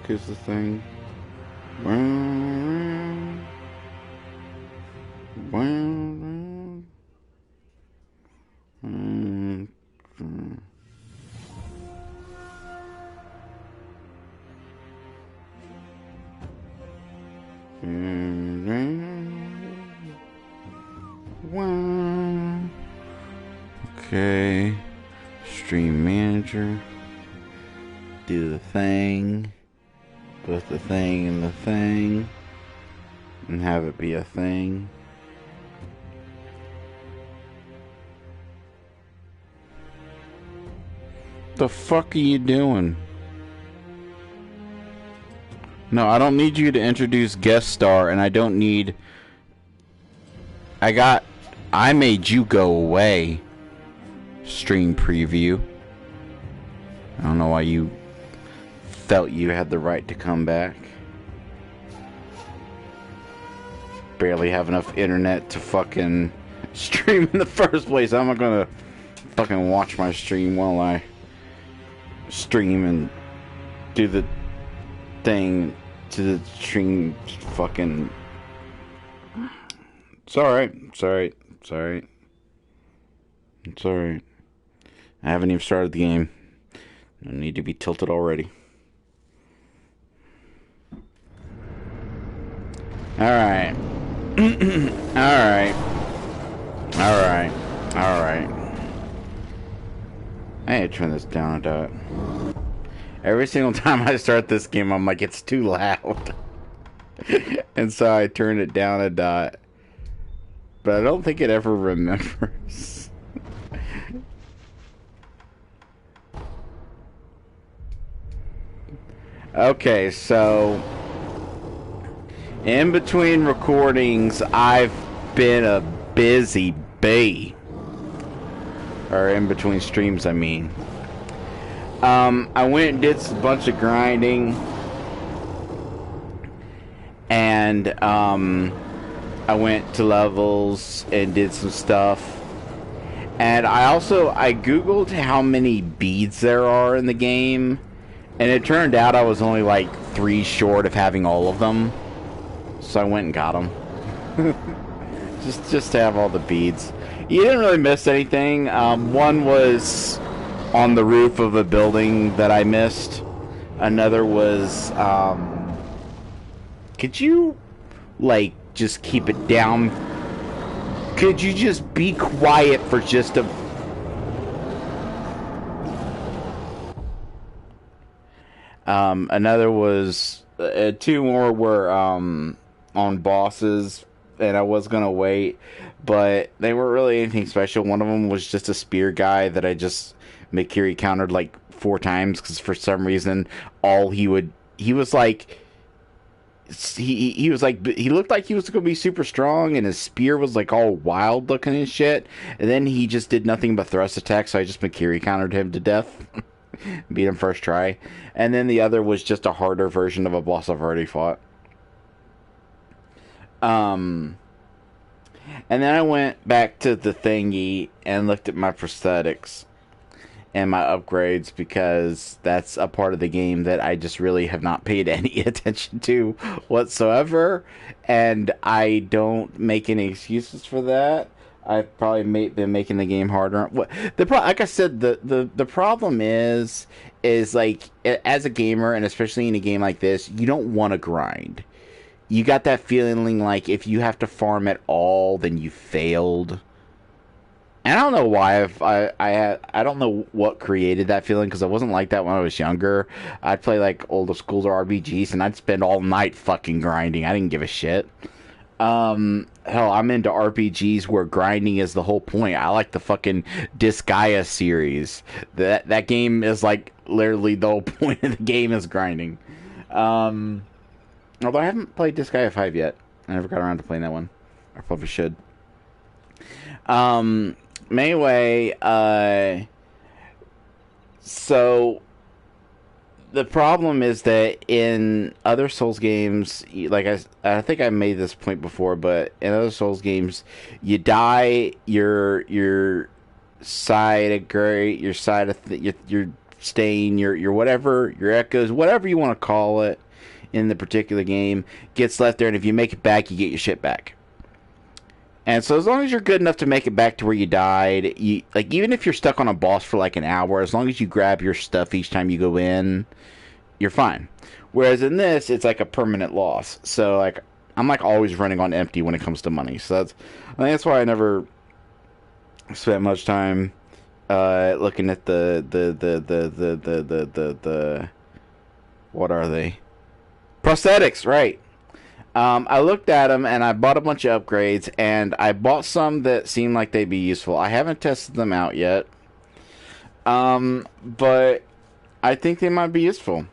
fuck is the thing? Okay. Stream manager. Do the thing. Put the thing in the thing. And have it be a thing. The fuck are you doing? No, I don't need you to introduce guest star, and I don't need... I made you go away. Stream preview. I don't know why you felt you had the right to come back. Barely have enough internet to fucking stream in the first place. I'm not gonna fucking watch my stream while I stream and do the thing to the stream. Fucking, it's alright, it's alright, it's alright, it's alright. I haven't even started the game. I need to be tilted already. Alright. Alright. Alright. Alright. I need to turn this down a dot. Every single time I start this game, I'm like, it's too loud. And so I turn it down a dot. But I don't think it ever remembers. Okay, so in between recordings, I've been a busy bee. Or in between streams, I mean. I went and did a bunch of grinding. And, I went to levels and did some stuff. And I googled how many beads there are in the game. And it turned out I was only like 3 short of having all of them. So I went and got them. just to have all the beads. You didn't really miss anything. One was on the roof of a building that I missed. Another was, could you, like, just keep it down? Could you just be quiet for just a... Another was, 2 more were, on bosses, and I was gonna wait, but they weren't really anything special. One of them was just a spear guy that I just Mikiri countered like 4 times, because for some reason, he was like, he looked like he was gonna be super strong, and his spear was like all wild looking and shit, and then he just did nothing but thrust attack, so I just Mikiri countered him to death. Beat him first try. And then the other was just a harder version of a boss I've already fought. And then I went back to the thingy and looked at my prosthetics and my upgrades, because that's a part of the game that I just really have not paid any attention to whatsoever, and I don't make any excuses for that. I've probably been making the game harder. Like I said, the problem is like, as a gamer, and especially in a game like this, you don't want to grind. You got that feeling like if you have to farm at all, then you failed. And I don't know why. I don't know what created that feeling, because I wasn't like that when I was younger. I'd play like older schools or RPGs, and I'd spend all night fucking grinding. I didn't give a shit. Hell, I'm into RPGs where grinding is the whole point. I like the fucking Disgaea series. That game is like literally the whole point of the game is grinding. Although I haven't played Disgaea 5 yet. I never got around to playing that one. I probably should. Anyway, so the problem is that in other Souls games, like I think I made this point before, but in other Souls games, you die, your side of stain, your whatever, your echoes, whatever you want to call it in the particular game, gets left there, and if you make it back, you get your shit back. And so as long as you're good enough to make it back to where you died, like even if you're stuck on a boss for like an hour, as long as you grab your stuff each time you go in, you're fine. Whereas in this, it's like a permanent loss. So like I'm like always running on empty when it comes to money. So I think that's why I never spent much time looking at the what are they? Prosthetics, right? I looked at them and I bought a bunch of upgrades, and I bought some that seemed like they'd be useful. I haven't tested them out yet, but I think they might be useful.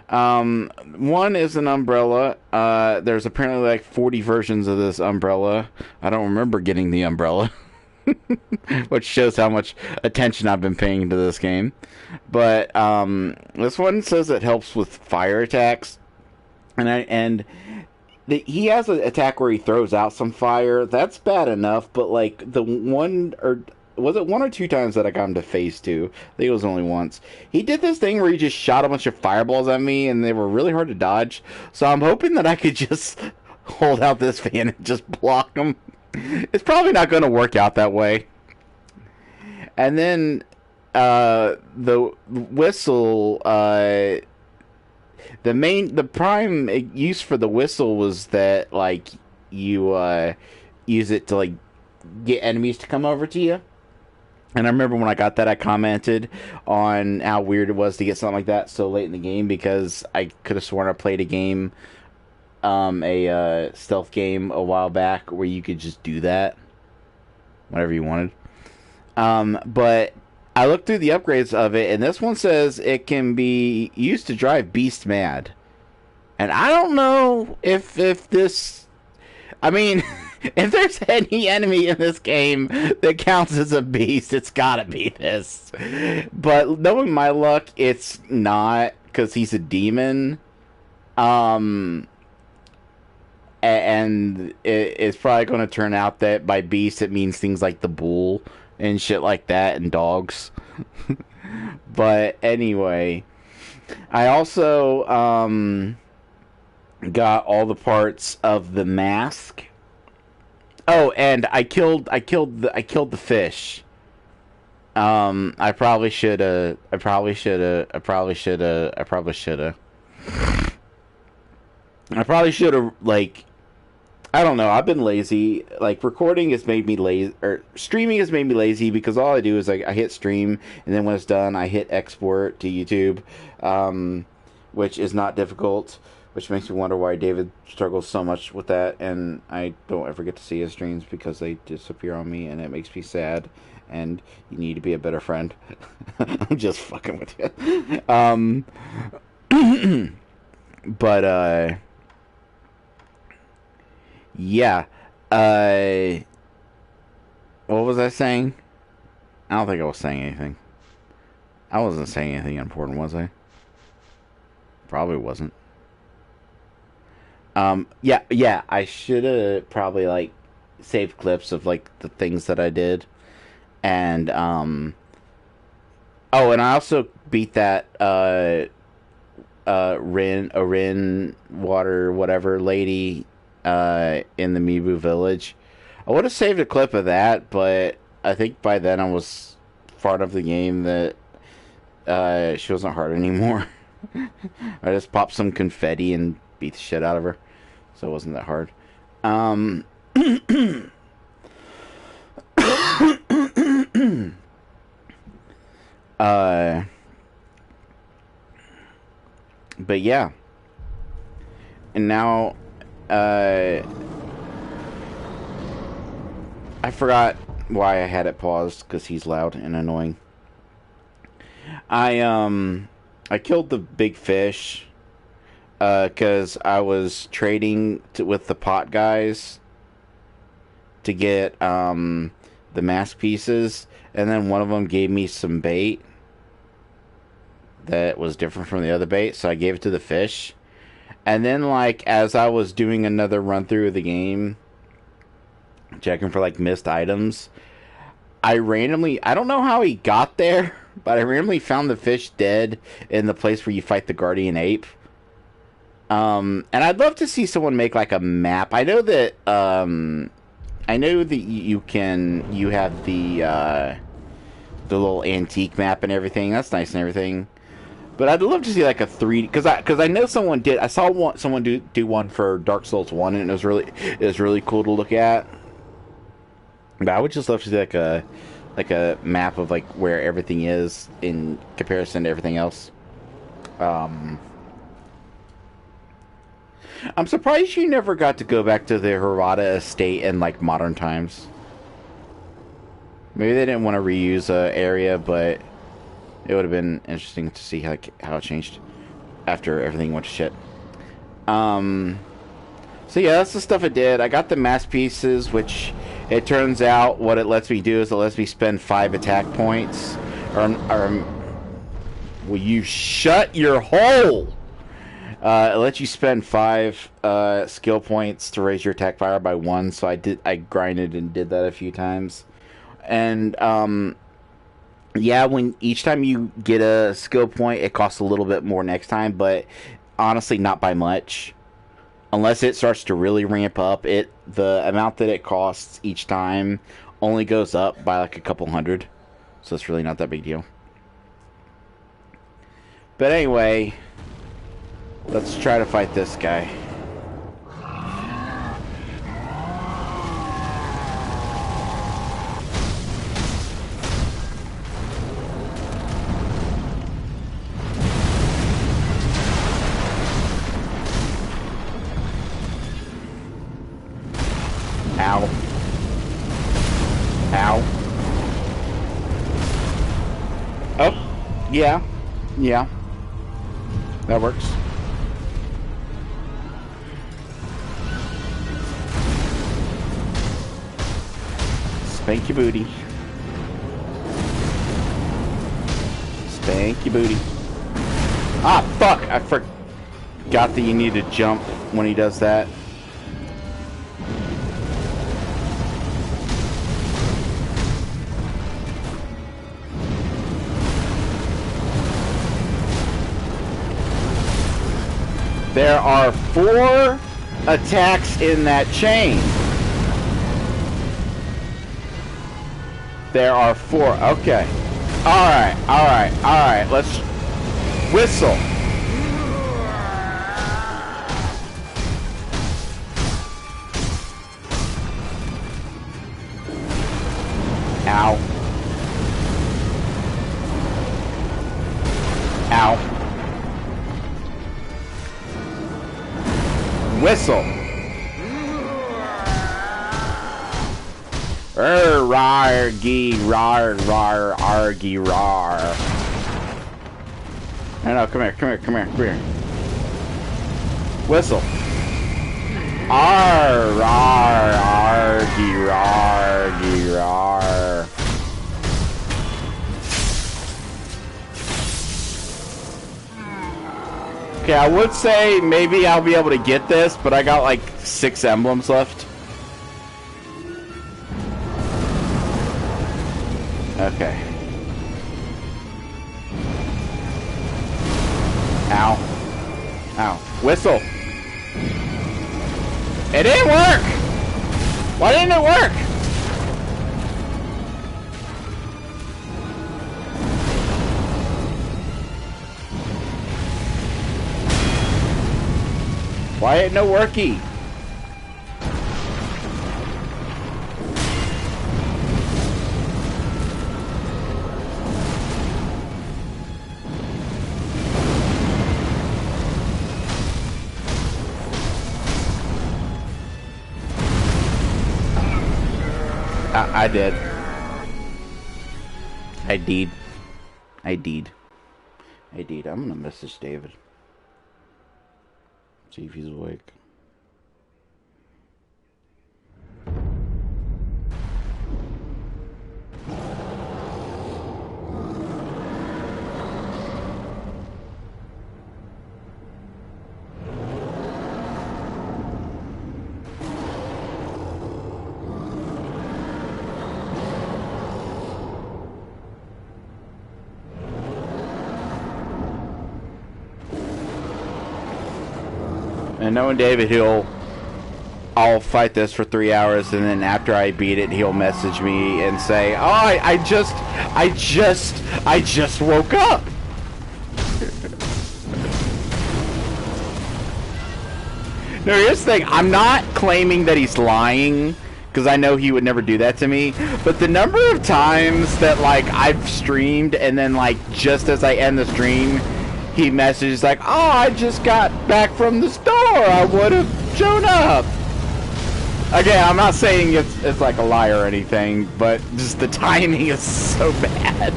One is an umbrella. There's apparently like 40 versions of this umbrella. I don't remember getting the umbrella, which shows how much attention I've been paying to this game. But this one says it helps with fire attacks, he has an attack where he throws out some fire. That's bad enough, but like the one, or was it one or two times that I got him to phase two? I think it was only once. He did this thing where he just shot a bunch of fireballs at me, and they were really hard to dodge. So I'm hoping that I could just hold out this fan and just block them. It's probably not going to work out that way. And then the whistle, the prime use for the whistle was that like you use it to like get enemies to come over to you. And I remember when I got that, I commented on how weird it was to get something like that so late in the game, because I could have sworn I played a game, a stealth game a while back where you could just do that whenever you wanted. But I looked through the upgrades of it, and this one says it can be used to drive beasts mad. And I don't know if this... I mean, if there's any enemy in this game that counts as a beast, it's gotta be this. But knowing my luck, it's not, because he's a demon. And it's probably going to turn out that by beast it means things like the bull and shit like that, and dogs. But anyway, I also got all the parts of the mask. Oh, and I killed the fish. I probably should have like, I don't know. I've been lazy. Like, recording has made me lazy, or streaming has made me lazy, because all I do is like I hit stream, and then when it's done, I hit export to YouTube, which is not difficult. Which makes me wonder why David struggles so much with that, and I don't ever get to see his streams because they disappear on me, and it makes me sad. And you need to be a better friend. I'm just fucking with you. But yeah. What was I saying? I don't think I was saying anything. I wasn't saying anything important, was I? Probably wasn't. Yeah, I should have probably, like, saved clips of, like, the things that I did. And, oh, and I also beat that, Rin water, whatever, lady, in the Mibu village. I would have saved a clip of that, but I think by then I was far enough the game that, she wasn't hard anymore. I just popped some confetti and beat the shit out of her. So it wasn't that hard. But yeah. And now, I forgot why I had it paused, because he's loud and annoying. I killed the big fish, because I was trading with the pot guys to get, the mask pieces, and then one of them gave me some bait that was different from the other bait, so I gave it to the fish. And then, like, as I was doing another run through of the game, checking for, like, missed items, I don't know how he got there, but I randomly found the fish dead in the place where you fight the guardian ape. And I'd love to see someone make like a map. I know that you have the little antique map and everything. That's nice and everything. But I'd love to see like a 3D, because I know someone did. I saw someone do one for Dark Souls 1, and it was really cool to look at. But I would just love to see like a map of like where everything is in comparison to everything else. I'm surprised you never got to go back to the Hirata estate in like modern times. Maybe they didn't want to reuse a area, but it would have been interesting to see how it changed after everything went to shit. So yeah, that's the stuff I did. I got the mass pieces, which it turns out what it lets me do is it lets me spend 5 attack points. Will you shut your hole? It lets you spend 5 skill points to raise your attack fire by 1. So I grinded and did that a few times. And yeah, when each time you get a skill point, it costs a little bit more next time, but honestly, not by much. Unless it starts to really ramp up, the amount that it costs each time only goes up by like a couple hundred. So it's really not that big deal. But anyway, let's try to fight this guy. Ow. Ow. Oh, yeah. Yeah. That works. Spank your booty. Spank your booty. Ah, fuck! I forgot that you need to jump when he does that. There are 4 attacks in that chain. There are 4. Okay. Alright, alright, alright. Let's whistle. Ow. Ow. Whistle. Rar, gee, rar, rar, argy, rar. No, come here, come here, come here, come here. Whistle. Ar, rar, argy, rargy, rar. Okay, I would say maybe I'll be able to get this, but I got like 6 emblems left. Okay. Ow. Ow. Whistle. It didn't work! Why didn't it work? Why ain't no worky? I did. I did. I did. I did. I'm gonna message David. See if he's awake. And knowing David, I'll fight this for 3 hours, and then after I beat it, he'll message me and say, "Oh, I just woke up." No, here's the thing. I'm not claiming that he's lying, because I know he would never do that to me. But the number of times that, like, I've streamed, and then, like, just as I end the stream, he messages like, "Oh, I just got back from the store. I would have shown up." Again, I'm not saying it's like a lie or anything, but just the timing is so bad.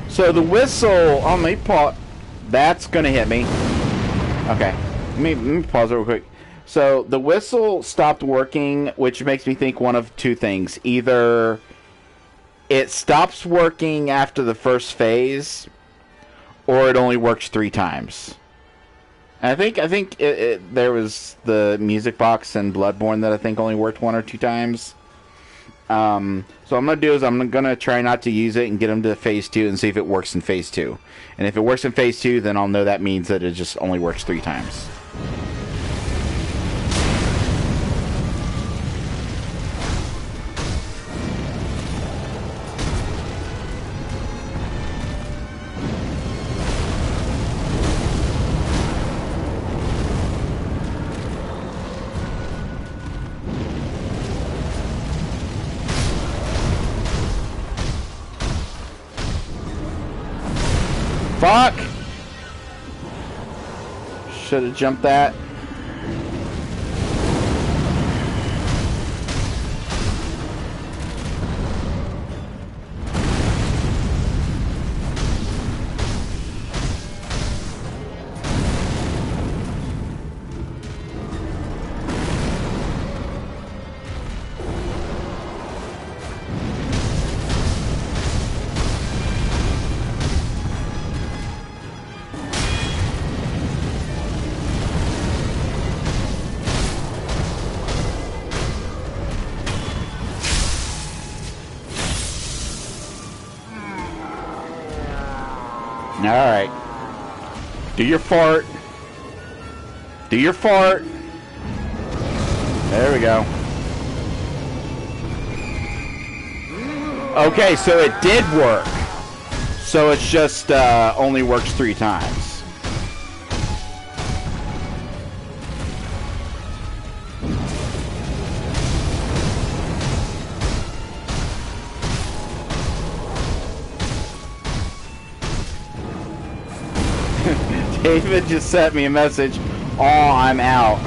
So the whistle on me, that's gonna hit me. Okay, let me pause it real quick. So the whistle stopped working, which makes me think one of two things: either it stops working after the first phase, or it only works 3 times. And I think there was the music box in Bloodborne that I think only worked 1 or 2 times. So what I'm gonna do is I'm gonna try not to use it and get them to phase 2 and see if it works in phase 2. And if it works in phase 2, then I'll know that means that it just only works 3 times. Fuck! Should have jumped that. Alright. Do your fart. Do your fart. There we go. Okay, so it did work. So it's just only works 3 times. David just sent me a message. Oh, I'm out.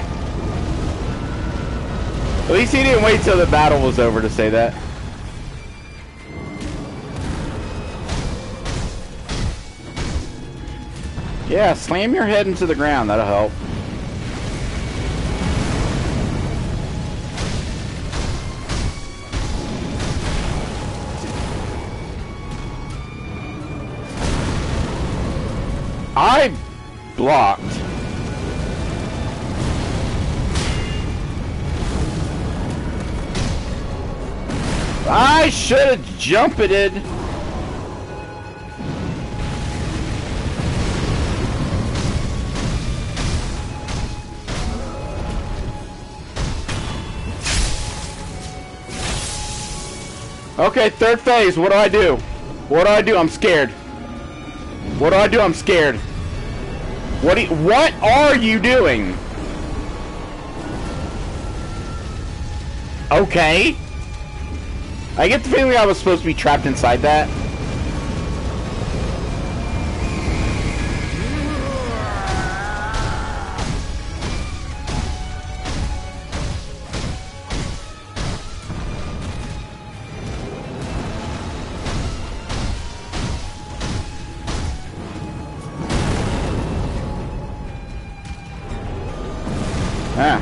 At least he didn't wait till the battle was over to say that. Yeah, slam your head into the ground. That'll help. I blocked. I should have jumpeted. Okay, 3rd phase. What do I do? What do I do? I'm scared. What do I do? I'm scared. What are you doing? Okay. I get the feeling I was supposed to be trapped inside that. Ah.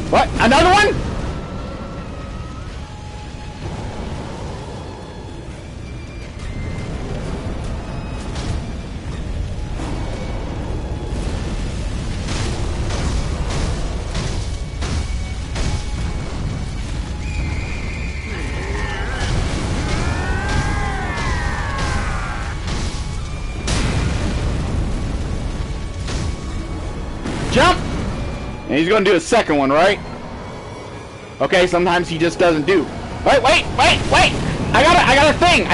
What? Another one? Jump! And he's gonna do a second one, right? Okay, sometimes he just doesn't do. Wait! I got a thing!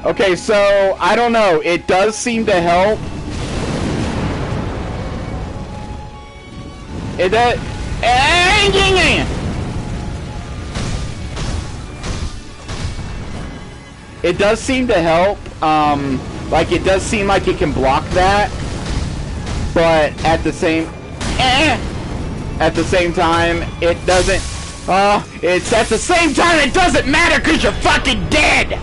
Okay, so, I don't know. It does seem to help. It does... It does seem to help. Like, it does seem like it can block that. But at the same... At the same time, it doesn't... it's at the same time it doesn't matter because you're fucking dead!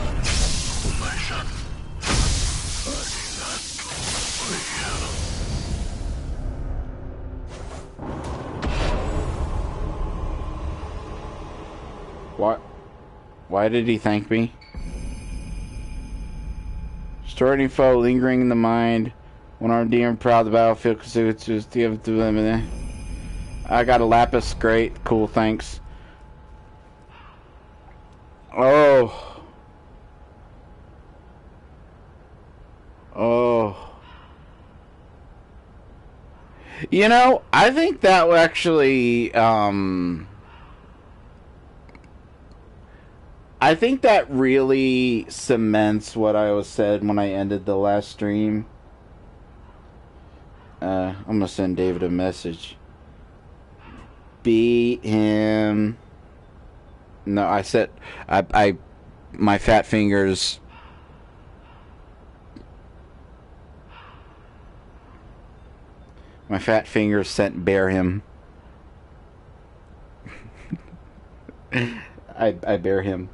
What? Why did he thank me? Destroy any foe lingering in the mind. One armed demon proud the battlefield because it's just the other to them. I got a lapis, great, cool, thanks. Oh. You know, I think that will actually, I think that really cements what I was said when I ended the last stream. I'm gonna send David a message. Beat him. No, I said, my fat fingers. My fat fingers sent bear him. I bear him.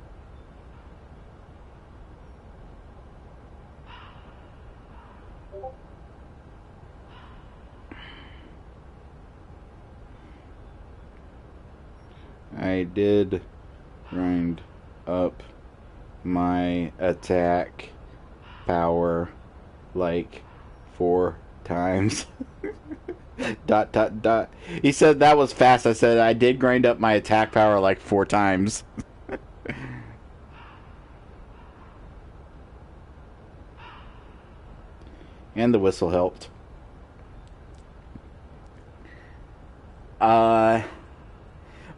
I did grind up my attack power like 4 times. ... He said that was fast. I said I did grind up my attack power like 4 times. And the whistle helped.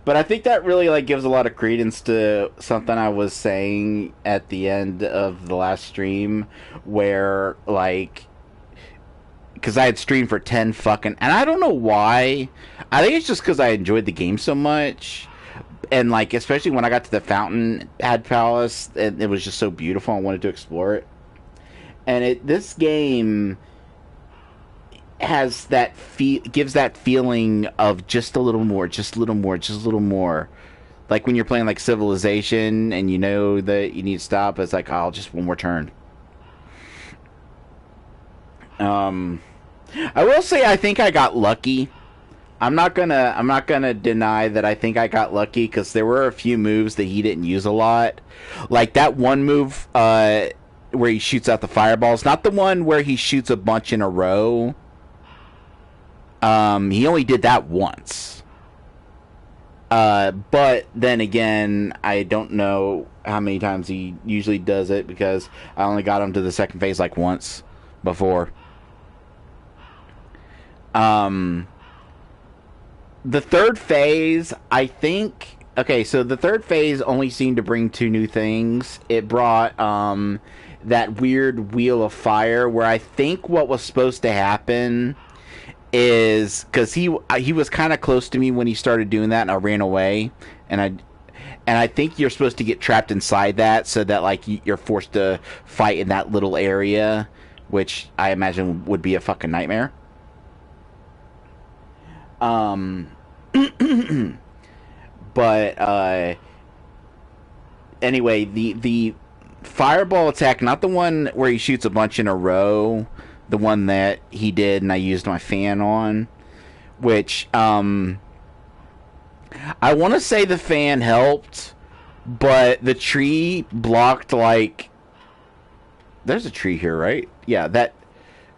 But I think that really like gives a lot of credence to something I was saying at the end of the last stream, where like, because I had streamed for 10 fucking, and I don't know why. I think it's just because I enjoyed the game so much, and like especially when I got to the Fountainhead Palace, it was just so beautiful. I wanted to explore it, and this game has that gives that feeling of just a little more, just a little more, just a little more. Like when you're playing like Civilization and you know that you need to stop, it's like, oh, just one more turn. I will say I think I got lucky. I'm not gonna deny that I think I got lucky, because there were a few moves that he didn't use a lot. Like that one move where he shoots out the fireballs, not the one where he shoots a bunch in a row. He only did that once. But then again, I don't know how many times he usually does it, because I only got him to the second phase like once before. The third phase, I think... Okay, so the third phase only seemed to bring 2 new things. It brought, that weird wheel of fire, where I think what was supposed to happen is... Because he was kind of close to me when he started doing that, and I ran away. And I think you're supposed to get trapped inside that, so that, like, you're forced to fight in that little area, which I imagine would be a fucking nightmare. But anyway, the fireball attack, not the one where he shoots a bunch in a row, the one that he did and I used my fan on, which I want to say the fan helped, but the tree blocked, like, there's a tree here, right? Yeah,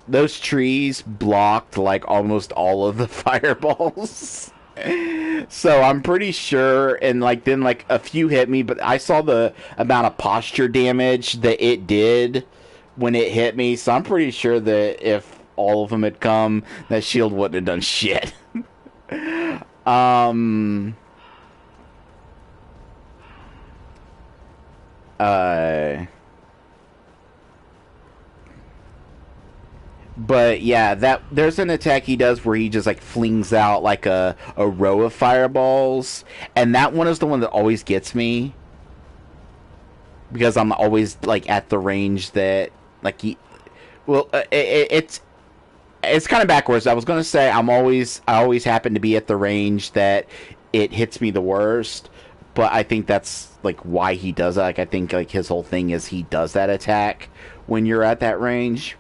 those trees blocked like almost all of the fireballs. So I'm pretty sure, and like then like a few hit me, but I saw the amount of posture damage that it did when it hit me. So I'm pretty sure that if all of them had come, that shield wouldn't have done shit. um. But yeah, that there's an attack he does where he just like flings out like a row of fireballs, and that one is the one that always gets me because I'm always like at the range that like he. Well, it's kind of backwards. I was gonna say I always happen to be at the range that it hits me the worst, but I think that's like why he does that. Like I think like his whole thing is he does that attack when you're at that range.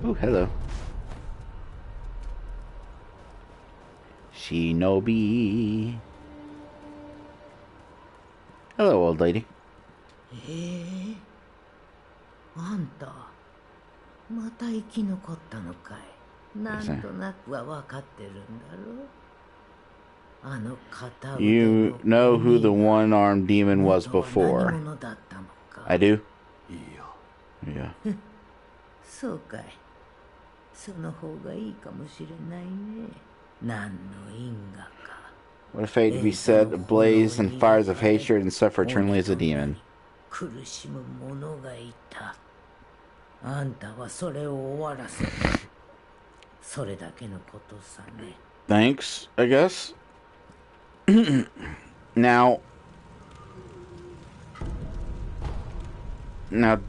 Oh, hello. Shinobi. Hello, old lady. あんた、また生き残ったのかい。なんとなくは分かってるんだろう。あの片腕の You know who the one-armed demon was 元は before. 何者だったのか。 I do? いいよ。 Yeah. そうかい。その方がいいかもしれないね。何の因果か。 What a fate to be set ablaze in fires of hatred and suffer eternally as a demon. 苦しむ者がいた。あんたはそれを終わらせる。それだけのことさね。 Thanks, I guess. Now,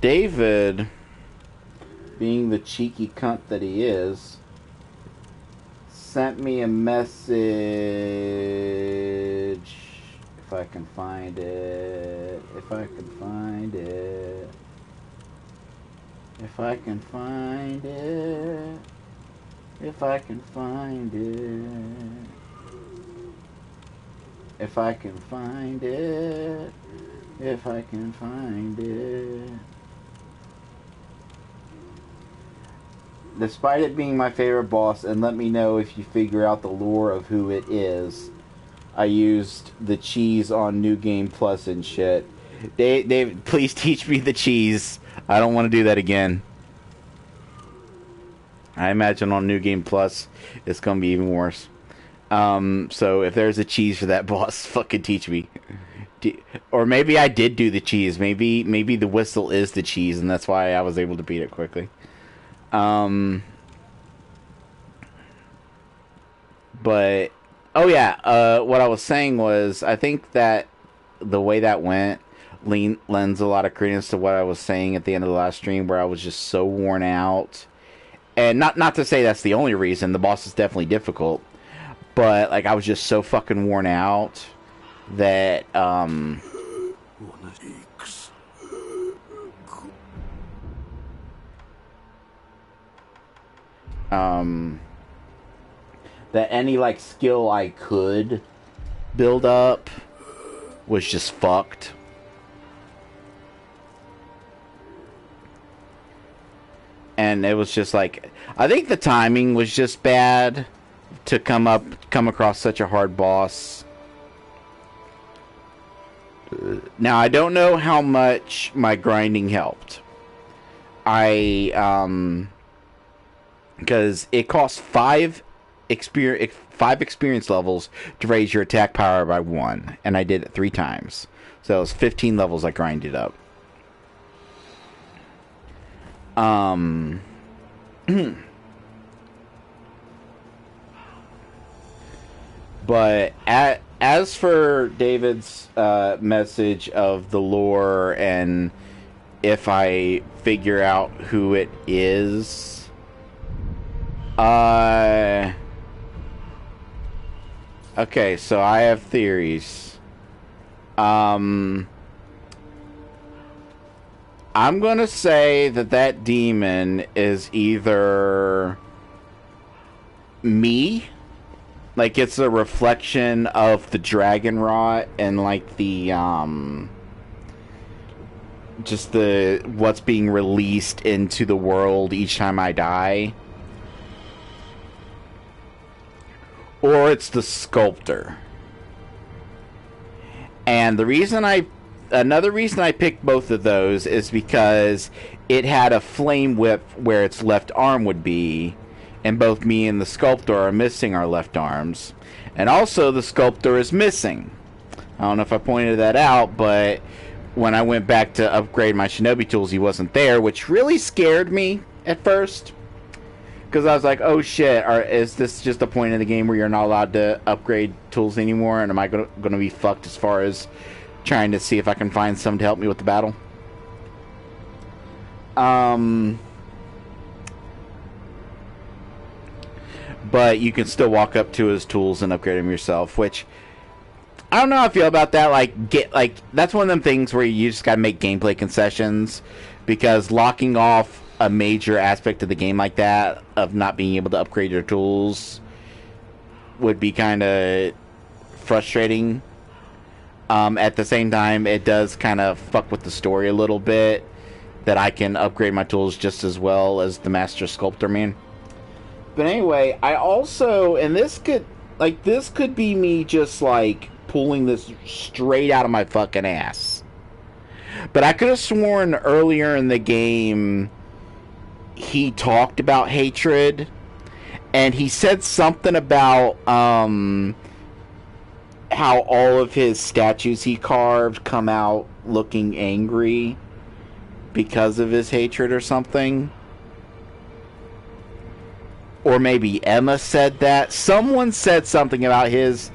David, being the cheeky cunt that he is, sent me a message. If I can find it. If I can find it. If I can find it. If I can find it. If I can find it. If I can find it. Despite it being my favorite boss, and let me know if you figure out the lore of who it is. I used the cheese on New Game Plus and shit. Dave, please teach me the cheese. I don't want to do that again. I imagine on New Game Plus, it's going to be even worse. So if there's a cheese for that boss, fucking teach me. Or maybe I did do the cheese. Maybe the whistle is the cheese, and that's why I was able to beat it quickly. But oh yeah, what I was saying was I think that the way that went lends a lot of credence to what I was saying at the end of the last stream, where I was just so worn out. And not to say that's the only reason. The boss is definitely difficult, but like I was just so fucking worn out that that any like skill I could build up was just fucked. And it was just like, I think the timing was just bad to come across such a hard boss. Now I don't know how much my grinding helped. Because it costs 5 experience levels to raise your attack power by 1, and I did it 3 times. So it was 15 levels I grinded up. But as for David's message of the lore, and if I figure out who it is, okay, so I have theories. I'm gonna say that demon is either me, like it's a reflection of the dragon rot and like the just the what's being released into the world each time I die. or it's the sculptor. And another reason I picked both of those is because it had a flame whip where its left arm would be, and both me and the sculptor are missing our left arms. And also the sculptor is missing. I don't know if I pointed that out, but when I went back to upgrade my shinobi tools, he wasn't there, which really scared me at first. Because I was like, oh shit, is this just a point in the game where you're not allowed to upgrade tools anymore? And am I going to be fucked as far as trying to see if I can find some to help me with the battle? But you can still walk up to his tools and upgrade them yourself, which I don't know how I feel about that. That's one of them things where you just gotta make gameplay concessions, because locking off a major aspect of the game like that, of not being able to upgrade your tools, would be kind of frustrating. At the same time, it does kind of fuck with the story a little bit, that I can upgrade my tools just as well as the Master Sculptor Man. But anyway, I also, and this could be me just like pulling this straight out of my fucking ass, but I could have sworn earlier in the game he talked about hatred, and he said something about how all of his statues he carved come out looking angry because of his hatred or something. Or maybe Emma said that. Someone said something about his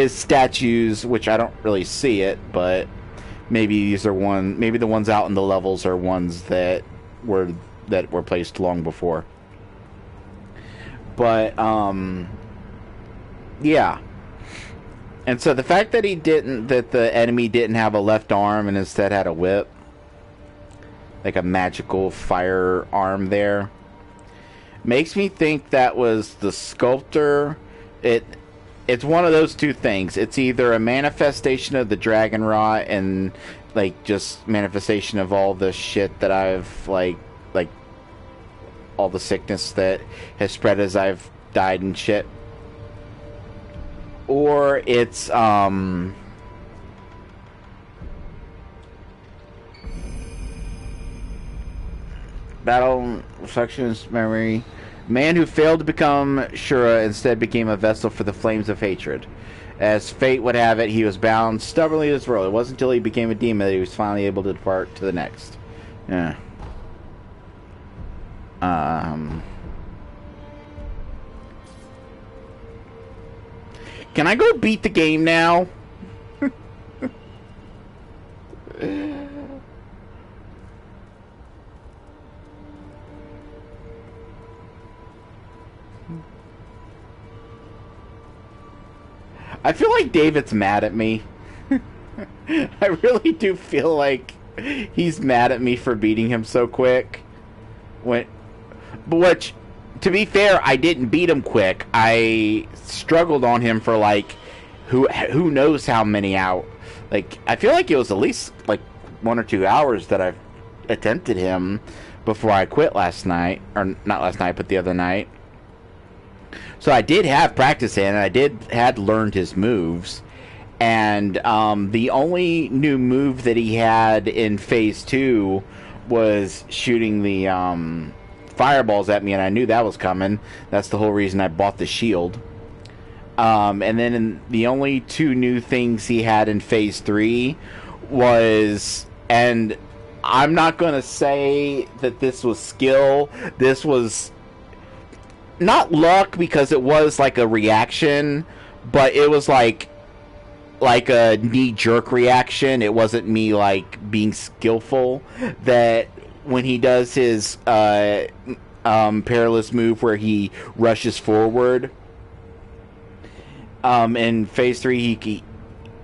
statues, which I don't really see it, but maybe the ones out in the levels are ones that were placed long before. But yeah. And so the fact that the enemy didn't have a left arm and instead had a whip, like a magical fire arm there, makes me think that was the sculptor. It's one of those two things. It's either a manifestation of the dragon rot and like just manifestation of all the shit that I've like all the sickness that has spread as I've died and shit, or it's battle reflections memory. Man who failed to become Shura instead became a vessel for the flames of hatred. As fate would have it, he was bound stubbornly to this world. It wasn't until he became a demon that he was finally able to depart to the next. Yeah. Can I go beat the game now? I feel like David's mad at me. I really do feel like he's mad at me for beating him so quick. Which, to be fair, I didn't beat him quick. I struggled on him for like who knows how many hours. Like, I feel like it was at least like 1 or 2 hours that I've attempted him before I quit last night, or not last night, but the other night. So I did have practice in, and I had learned his moves. And the only new move that he had in Phase 2 was shooting the fireballs at me, and I knew that was coming. That's the whole reason I bought the shield. And then the only 2 new things he had in Phase 3 was... And I'm not going to say that this was skill. This was... not luck, because it was like a reaction, but it was like a knee-jerk reaction. It wasn't me like being skillful. That when he does his perilous move where he rushes forward, in Phase 3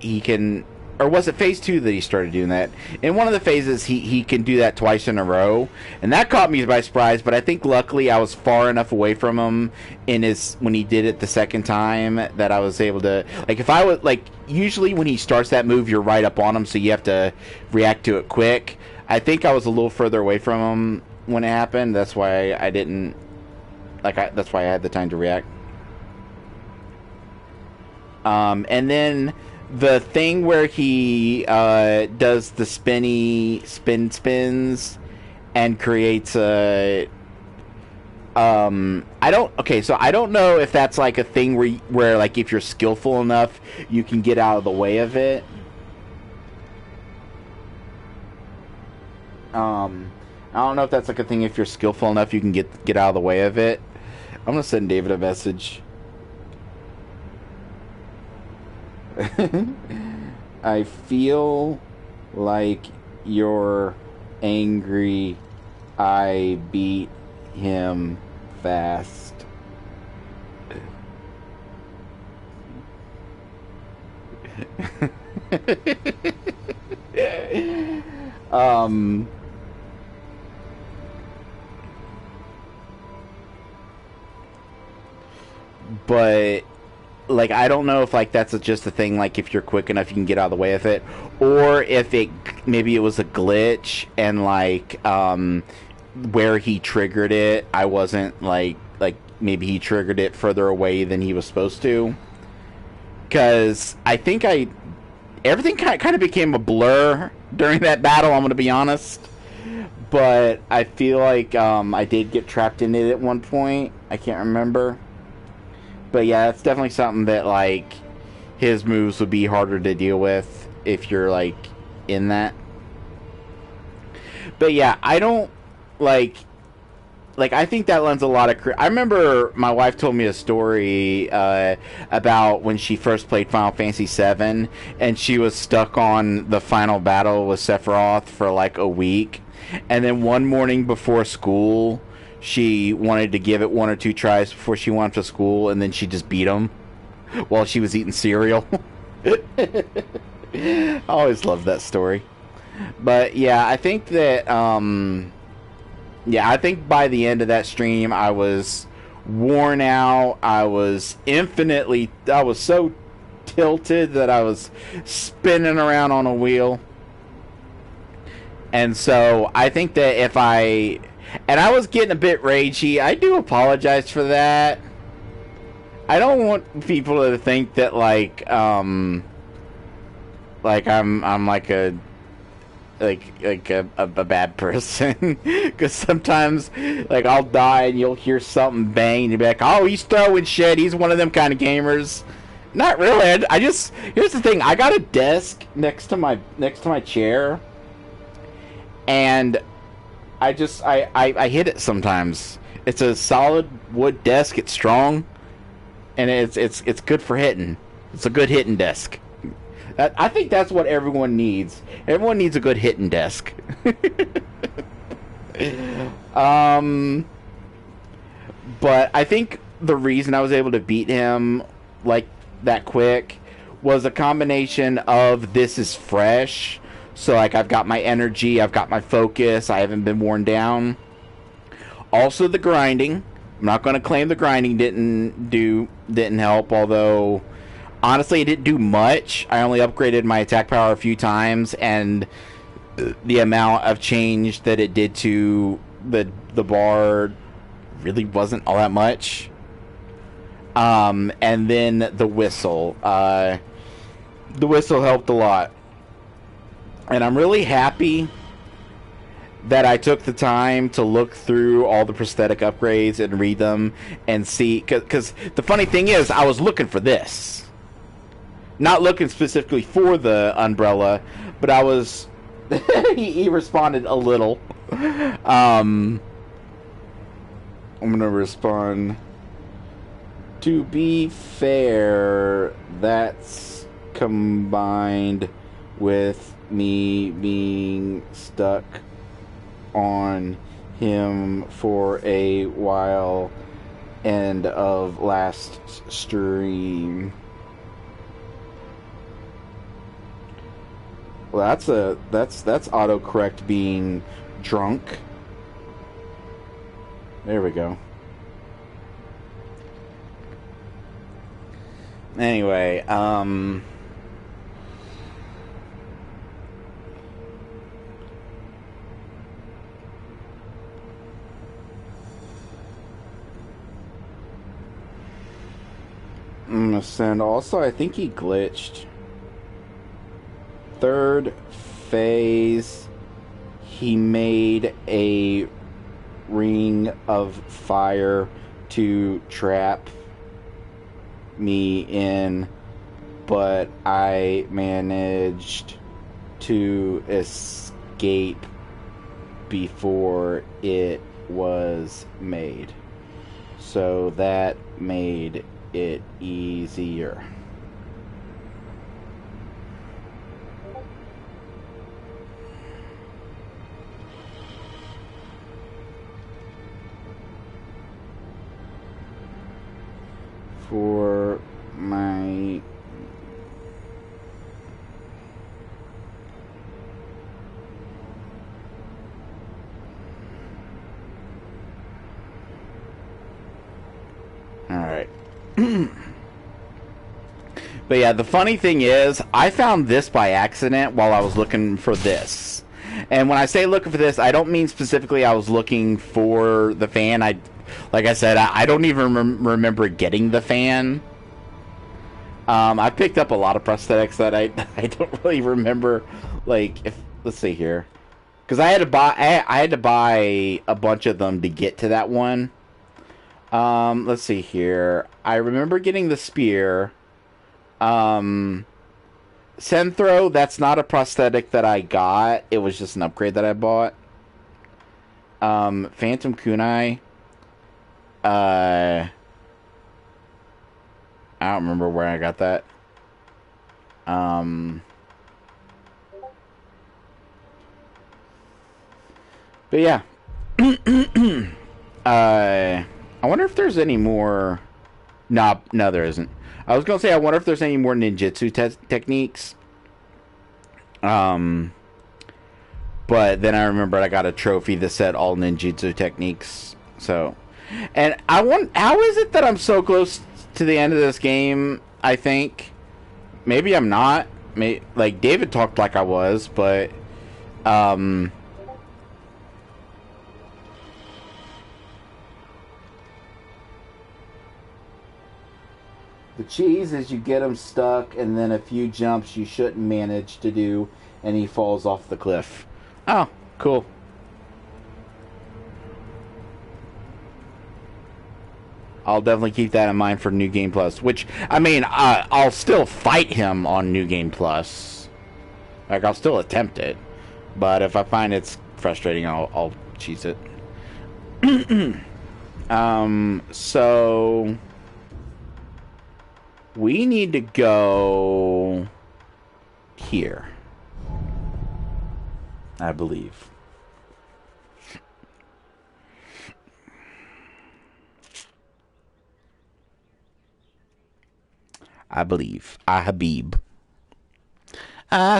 he can... Or was it Phase 2 that he started doing that? In one of the phases, he can do that twice in a row. And that caught me by surprise, but I think luckily I was far enough away from him when he did it the second time that I was able to... Like, if I was... Like, usually when he starts that move, you're right up on him, so you have to react to it quick. I think I was a little further away from him when it happened. That's why I didn't... that's why I had the time to react. And then the thing where he does the spins and creates a I don't okay, so I don't know if that's like a thing where like if you're skillful enough you can get out of the way of it. I don't know if that's like a thing if you're skillful enough you can get out of the way of it. I'm gonna send David a message. I feel like you're angry. I beat him fast. But like I don't know if like that's just a thing like if you're quick enough you can get out of the way of it, or if it maybe it was a glitch and like where he triggered it I wasn't like maybe he triggered it further away than he was supposed to, because I think everything kind of became a blur during that battle, I'm gonna be honest, but I feel like I did get trapped in it at one point. I can't remember. But yeah, it's definitely something that, like, his moves would be harder to deal with if you're, like, in that. But yeah, I don't, like, I think that lends a lot of... I remember my wife told me a story about when she first played Final Fantasy VII, and she was stuck on the final battle with Sephiroth for, like, a week. And then one morning before school... she wanted to give it one or two tries before she went to school, and then she just beat him while she was eating cereal. I always loved that story. But yeah, I think that I think by the end of that stream I was worn out. I was so tilted that I was spinning around on a wheel. And so I think that and I was getting a bit ragey. I do apologize for that. I don't want people to think that I'm like a bad person, because sometimes like I'll die and you'll hear something bang and you'll be like, oh, he's throwing shit. He's one of them kind of gamers. Not really. I just here's the thing. I got a desk next to my chair, and I hit it sometimes. It's a solid wood desk. It's strong, and it's good for hitting. It's a good hitting desk. I think that's what everyone needs. Everyone needs a good hitting desk. But I think the reason I was able to beat him like that quick was a combination of this is fresh. So, like, I've got my energy, I've got my focus, I haven't been worn down. Also, the grinding. I'm not going to claim the grinding didn't help, although, honestly, it didn't do much. I only upgraded my attack power a few times, and the amount of change that it did to the bar really wasn't all that much. And then the whistle. The whistle helped a lot. And I'm really happy that I took the time to look through all the prosthetic upgrades and read them and see, because the funny thing is, I was looking for this. Not looking specifically for the umbrella, but I was... he responded a little. I'm going to respond. To be fair, that's combined with me being stuck on him for a while end of last stream. Well, that's autocorrect being drunk. There we go. Anyway, I'm Ascend. Also, I think he glitched. Third phase, he made a ring of fire to trap me in, but I managed to escape before it was made. So that made it easier. For my Alright. But yeah, the funny thing is, I found this by accident while I was looking for this. And when I say looking for this, I don't mean specifically I was looking for the fan. Like I said, I don't even remember getting the fan. I picked up a lot of prosthetics that I don't really remember. Like, let's see here, because I had to buy a bunch of them to get to that one. Let's see here. I remember getting the spear. Senthro, that's not a prosthetic that I got. It was just an upgrade that I bought. Phantom Kunai. I don't remember where I got that. But yeah. I wonder if there's any more. No, there isn't. I was gonna say, I wonder if there's any more ninjutsu techniques. But then I remembered I got a trophy that said all ninjutsu techniques. So, and I want. How is it that I'm so close to the end of this game? I think maybe I'm not. Like David talked like I was, but the cheese is you get him stuck, and then a few jumps you shouldn't manage to do, and he falls off the cliff. Oh, cool. I'll definitely keep that in mind for New Game Plus. Which, I mean, I'll still fight him on New Game Plus. Like, I'll still attempt it. But if I find it's frustrating, I'll cheese it. So we need to go here, I believe. I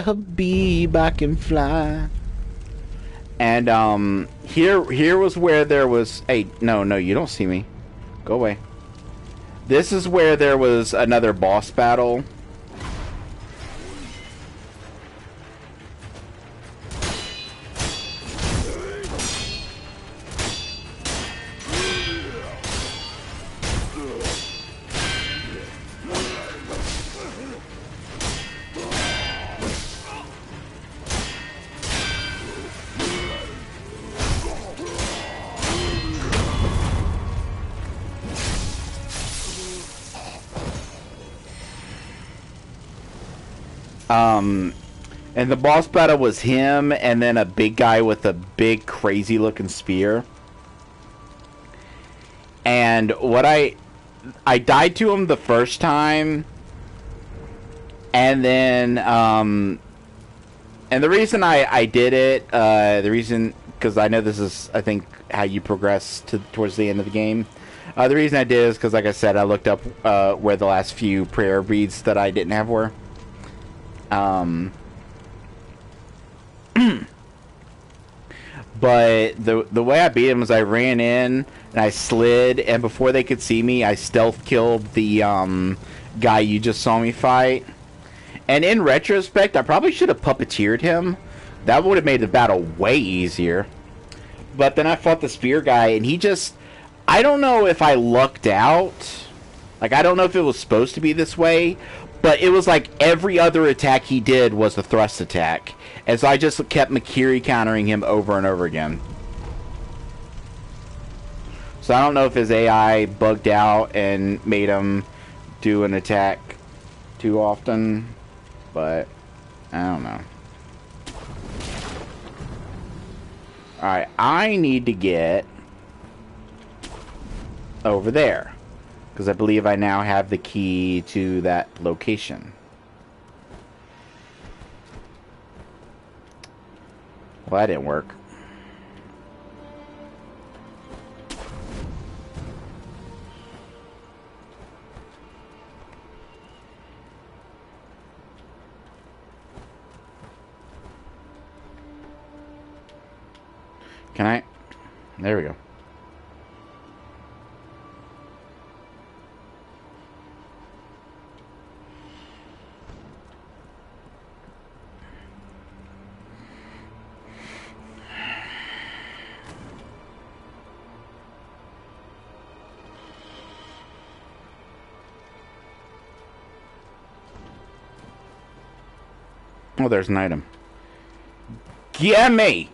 Habib, I can fly. And here was where there was. Hey, no, you don't see me. Go away. This is where there was another boss battle. And the boss battle was him and then a big guy with a big crazy looking spear. And what I died to him the first time, and then and the reason I did it, the reason, because I know this is, I think, how you progress towards the end of the game. The reason I did is because, like I said, I looked up where the last few prayer beads that I didn't have were. But the way I beat him was I ran in and I slid, and before they could see me, I stealth killed the guy you just saw me fight. And in retrospect, I probably should have puppeteered him. That would have made the battle way easier. But then I fought the spear guy, and he just... I don't know if I lucked out Like, I don't know if it was supposed to be this way, but it was like every other attack he did was a thrust attack. And so I just kept Makiri countering him over and over again. So I don't know if his AI bugged out and made him do an attack too often, but I don't know. Alright, I need to get over there, because I believe I now have the key to that location. Well, that didn't work. Can I? There we go. Oh, there's an item. Gimme!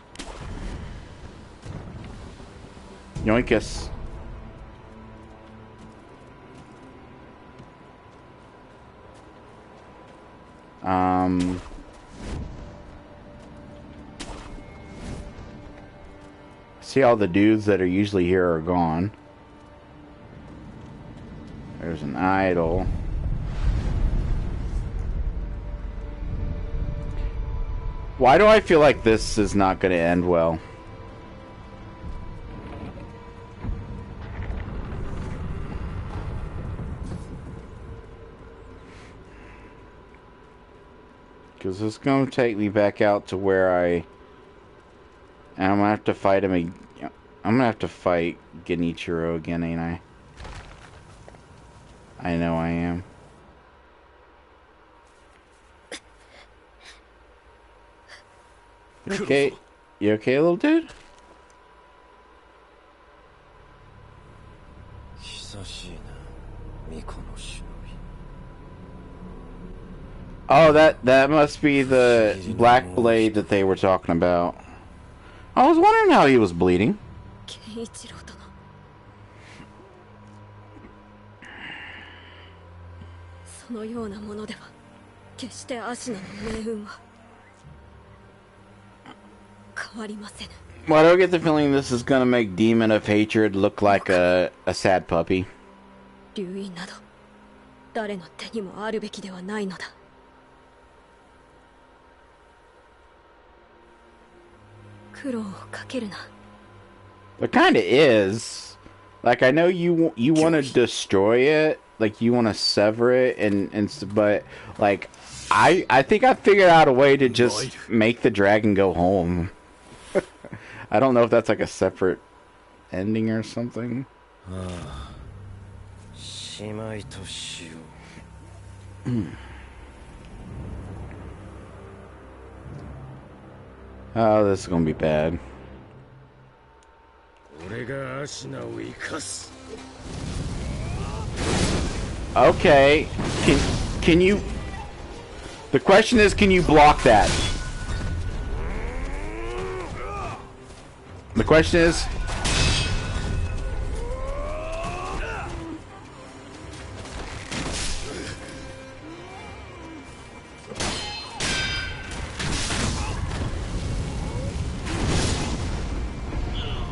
Yoinkus. See, all the dudes that are usually here are gone. There's an idol. Why do I feel like this is not going to end well? Because it's going to take me back out to where I... And I'm going to have to fight him again. I'm going to have to fight Genichiro again, ain't I? I know I am. You okay? You okay, little dude? Oh, that must be the black blade that they were talking about. I was wondering how he was bleeding. Why do I get the feeling this is gonna make Demon of Hatred look like a sad puppy? It kind of is. Like, I know you want to destroy it, like you want to sever it, but like I think I figured out a way to just make the dragon go home. I don't know if that's like a separate ending or something. Oh, this is gonna be bad. Okay, can you? The question is, can you block that? The question is.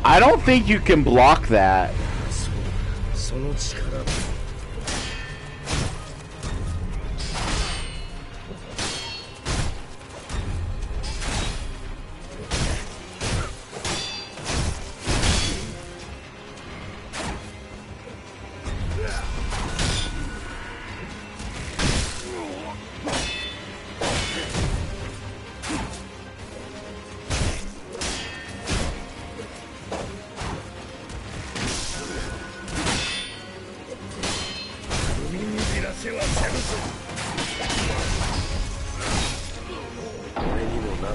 I don't think you can block that.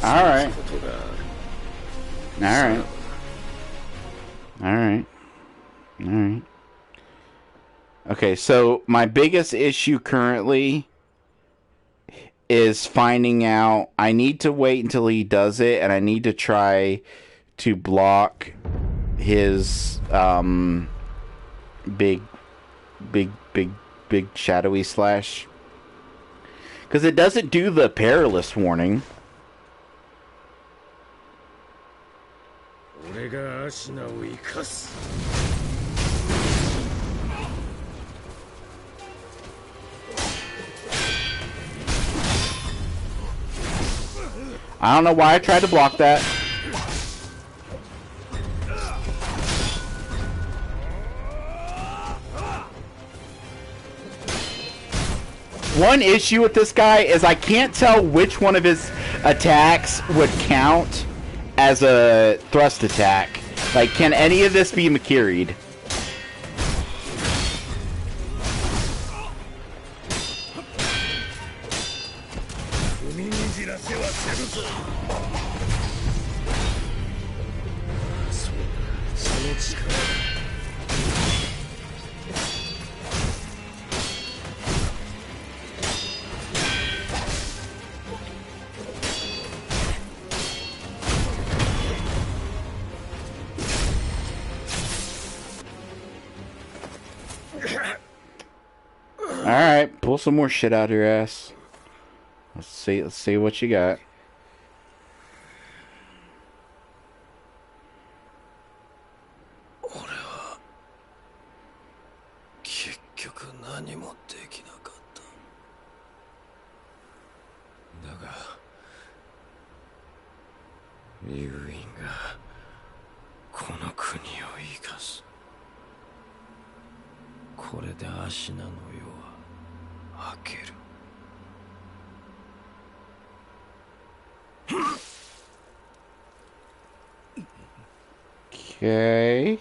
Alright. Alright. Alright. Alright. Okay, so my biggest issue currently is finding out. I need to wait until he does it, and I need to try to block his big, big, big, big shadowy slash. Because it doesn't do the perilous warning. I don't know why I tried to block that. One issue with this guy is I can't tell which one of his attacks would count as a thrust attack. Like, can any of this be Makiri'd? Alright, pull some more shit out of your ass. Let's see what you got. Okay.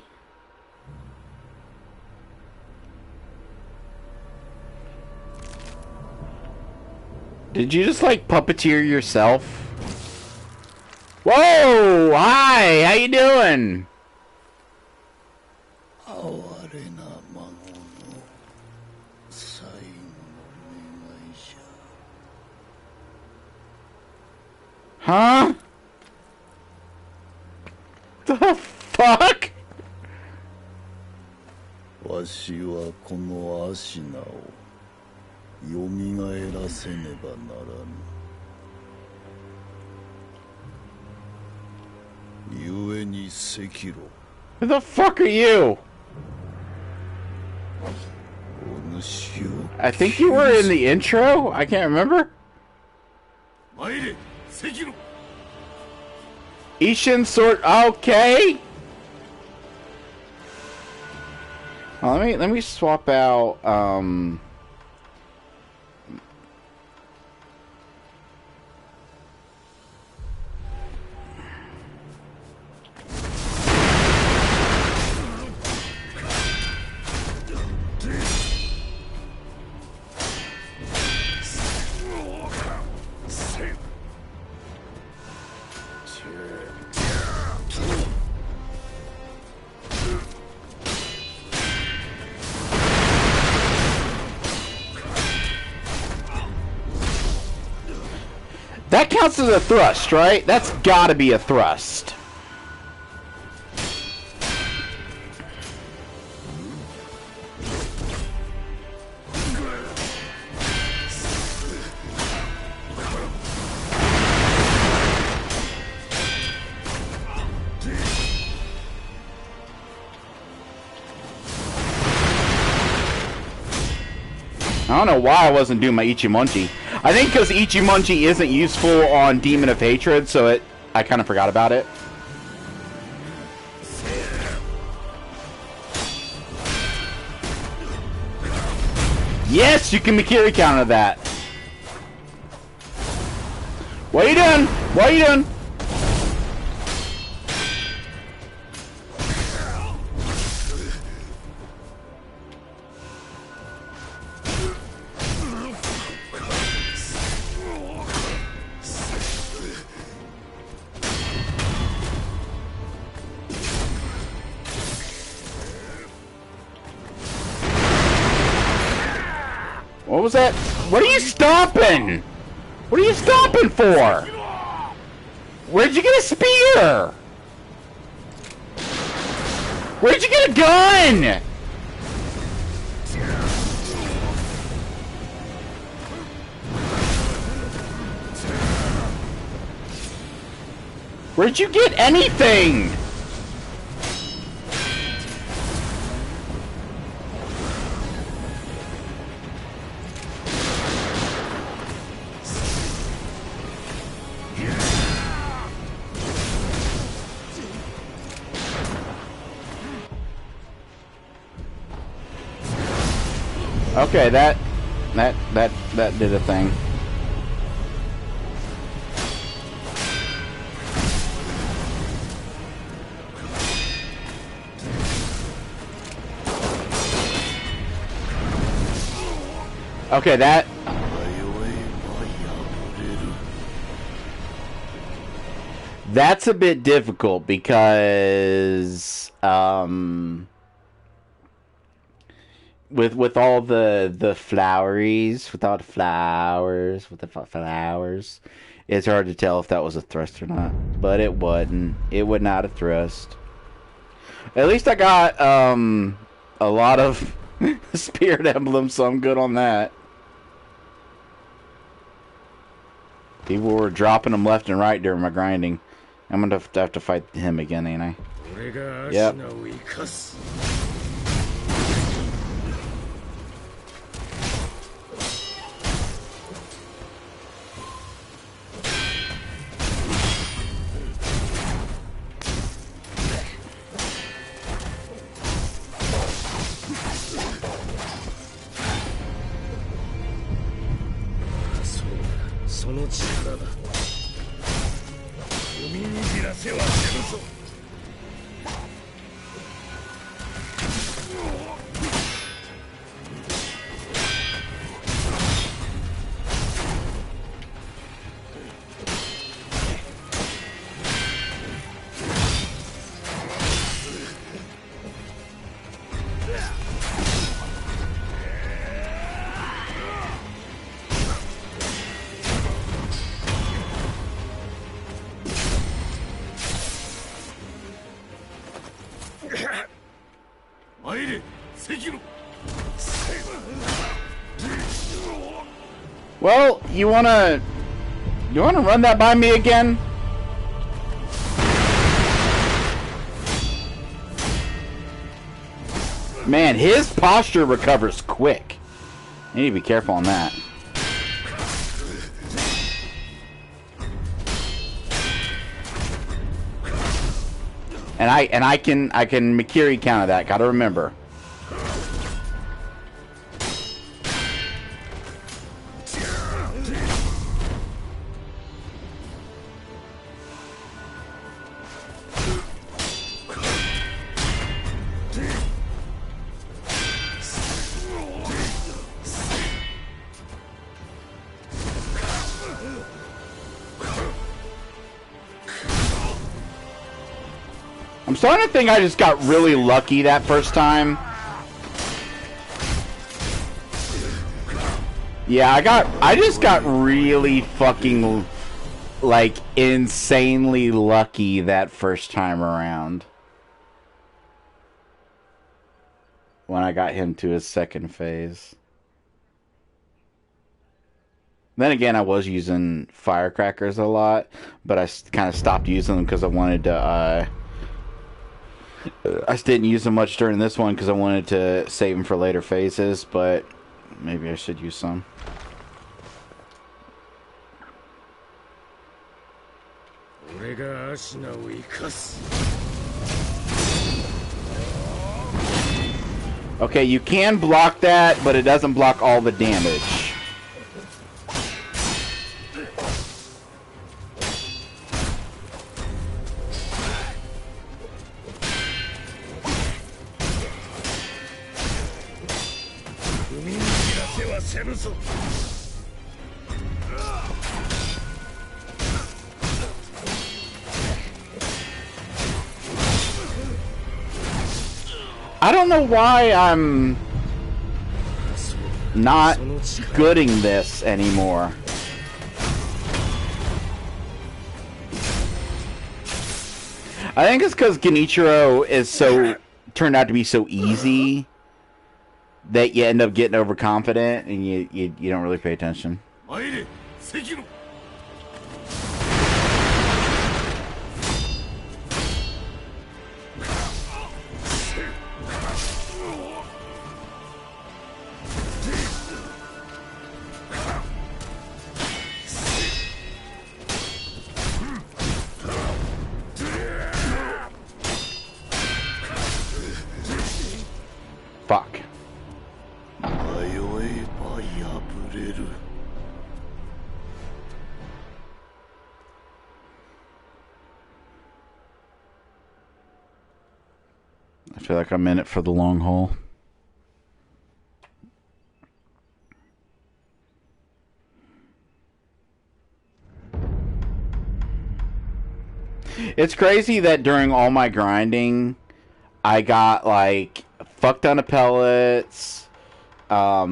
Did you just like puppeteer yourself? Whoa! Hi! How you doing? Huh? The fuck? わしはこのアシナをよみがえらせねばならぬ。ゆえに赤炉。Who the fuck are you? I think you were in the intro? I can't remember. Ishin sword. Okay. Let me swap out. That counts as a thrust, right? That's gotta be a thrust. I don't know why I wasn't doing my Ichimonji. I think because Ichimonji isn't useful on Demon of Hatred, so I kind of forgot about it. Yes, you can Mikiri counter that. What are you doing? What are you doing? was that? What are you stomping? What are you stomping for? Where'd you get a spear? Where'd you get a gun? Where'd you get anything? Okay, that did a thing. Okay, that's a bit difficult because with all the floweries, with all the flowers, it's hard to tell if that was a thrust or not. But it wasn't. It would not have thrust. At least I got a lot of spirit emblems, so I'm good on that. People were dropping them left and right during my grinding. I'm gonna have to fight him again, ain't I? Yep. Well, you wanna run that by me again? Man, his posture recovers quick. You need to be careful on that. And I can Mikiri counter that. Gotta remember. I'm starting to think I just got really lucky that first time. Yeah, I just got really fucking, like, insanely lucky that first time around. When I got him to his second phase. Then again, I was using firecrackers a lot, but I kind of stopped using them because I wanted to, I didn't use them much during this one because I wanted to save them for later phases, but maybe I should use some. Okay, you can block that, but it doesn't block all the damage. I don't know why I'm not gooding this anymore. I think it's because Genichiro is turned out to be so easy that you end up getting overconfident and you don't really pay attention. Sekiro. Fuck. I feel like I'm in it for the long haul. It's crazy that during all my grinding, I got like a fuck ton of pellets, fuck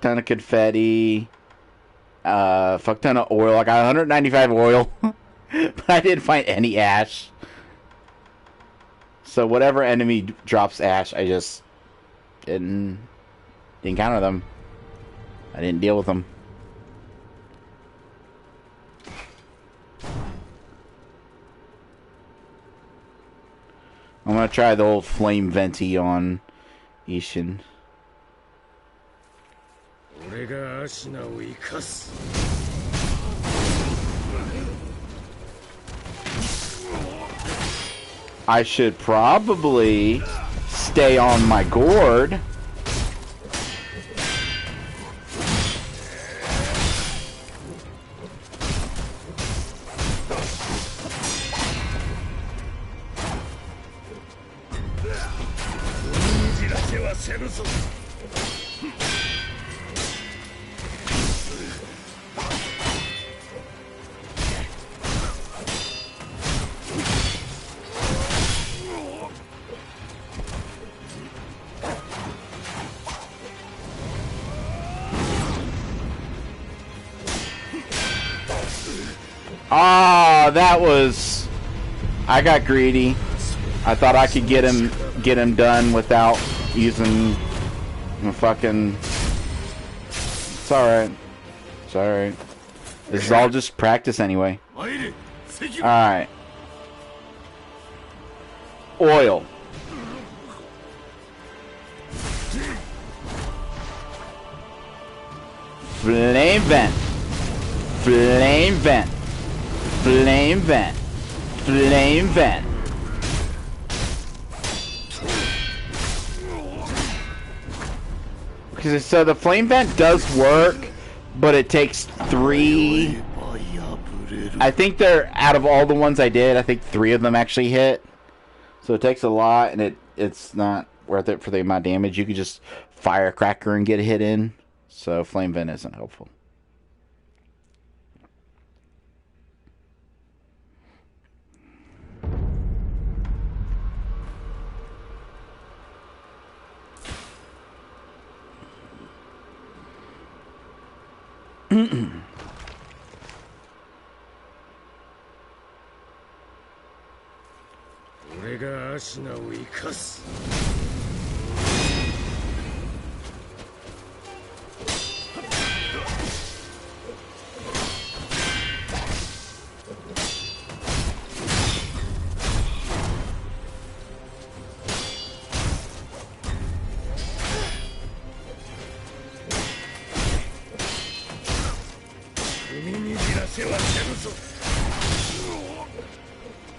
ton of confetti, fuck ton of oil. I got 195 oil, but I didn't find any ash. So whatever enemy drops ash, I just didn't encounter them. I didn't deal with them. I'm gonna try the old flame venti on Ishin. I should probably stay on my gourd. Ah, that was... I got greedy. I thought I could get him done without using the fucking... It's alright. It's alright. This is all just practice anyway. Alright. Oil. Flame vent. Flame vent. Flame vent. Flame vent. Because so the flame vent does work, but it takes 3. I think they're out of all the ones I did. I think 3 of them actually hit. So it takes a lot, and it's not worth it for the amount of damage. You could just firecracker and get a hit in. So flame vent isn't helpful.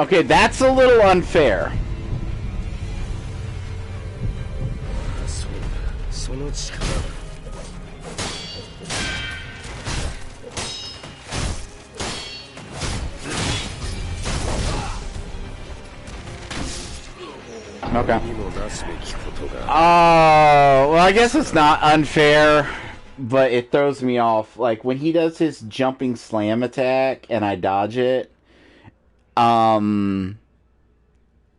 Okay, that's a little unfair. Okay. Oh, well, I guess it's not unfair, but it throws me off. Like, when he does his jumping slam attack and I dodge it,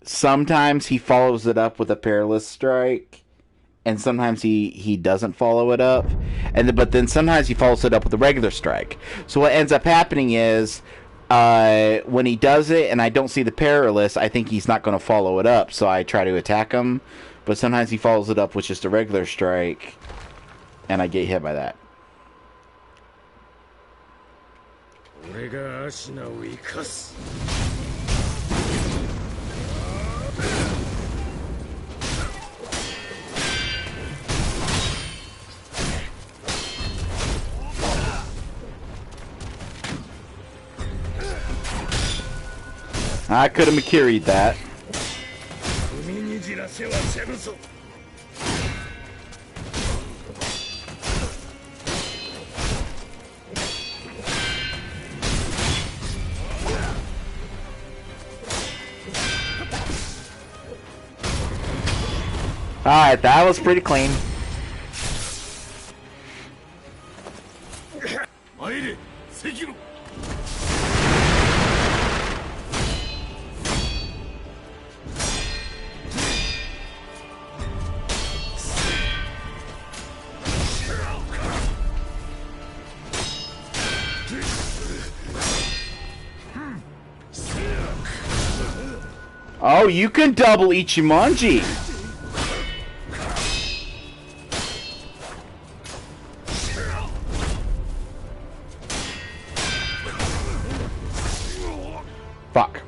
sometimes he follows it up with a perilous strike, and sometimes he doesn't follow it up, but then sometimes he follows it up with a regular strike. So what ends up happening is, when he does it and I don't see the perilous, I think he's not going to follow it up, so I try to attack him. But sometimes he follows it up with just a regular strike, and I get hit by that. I could have Makiri'd that. Alright, that was pretty clean. Sekiro. Oh, you can double Ichimonji. Fuck.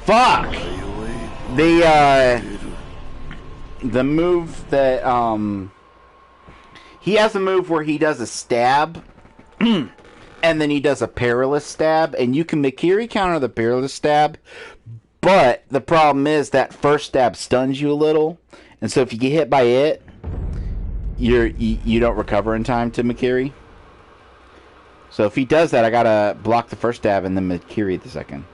Fuck! The move that, he has a move where he does a stab, and then he does a perilous stab, and you can Makiri counter the perilous stab, but the problem is that first stab stuns you a little, and so if you get hit by it, you don't recover in time to Makiri. So if he does that, I gotta block the first stab and then Makiri the second.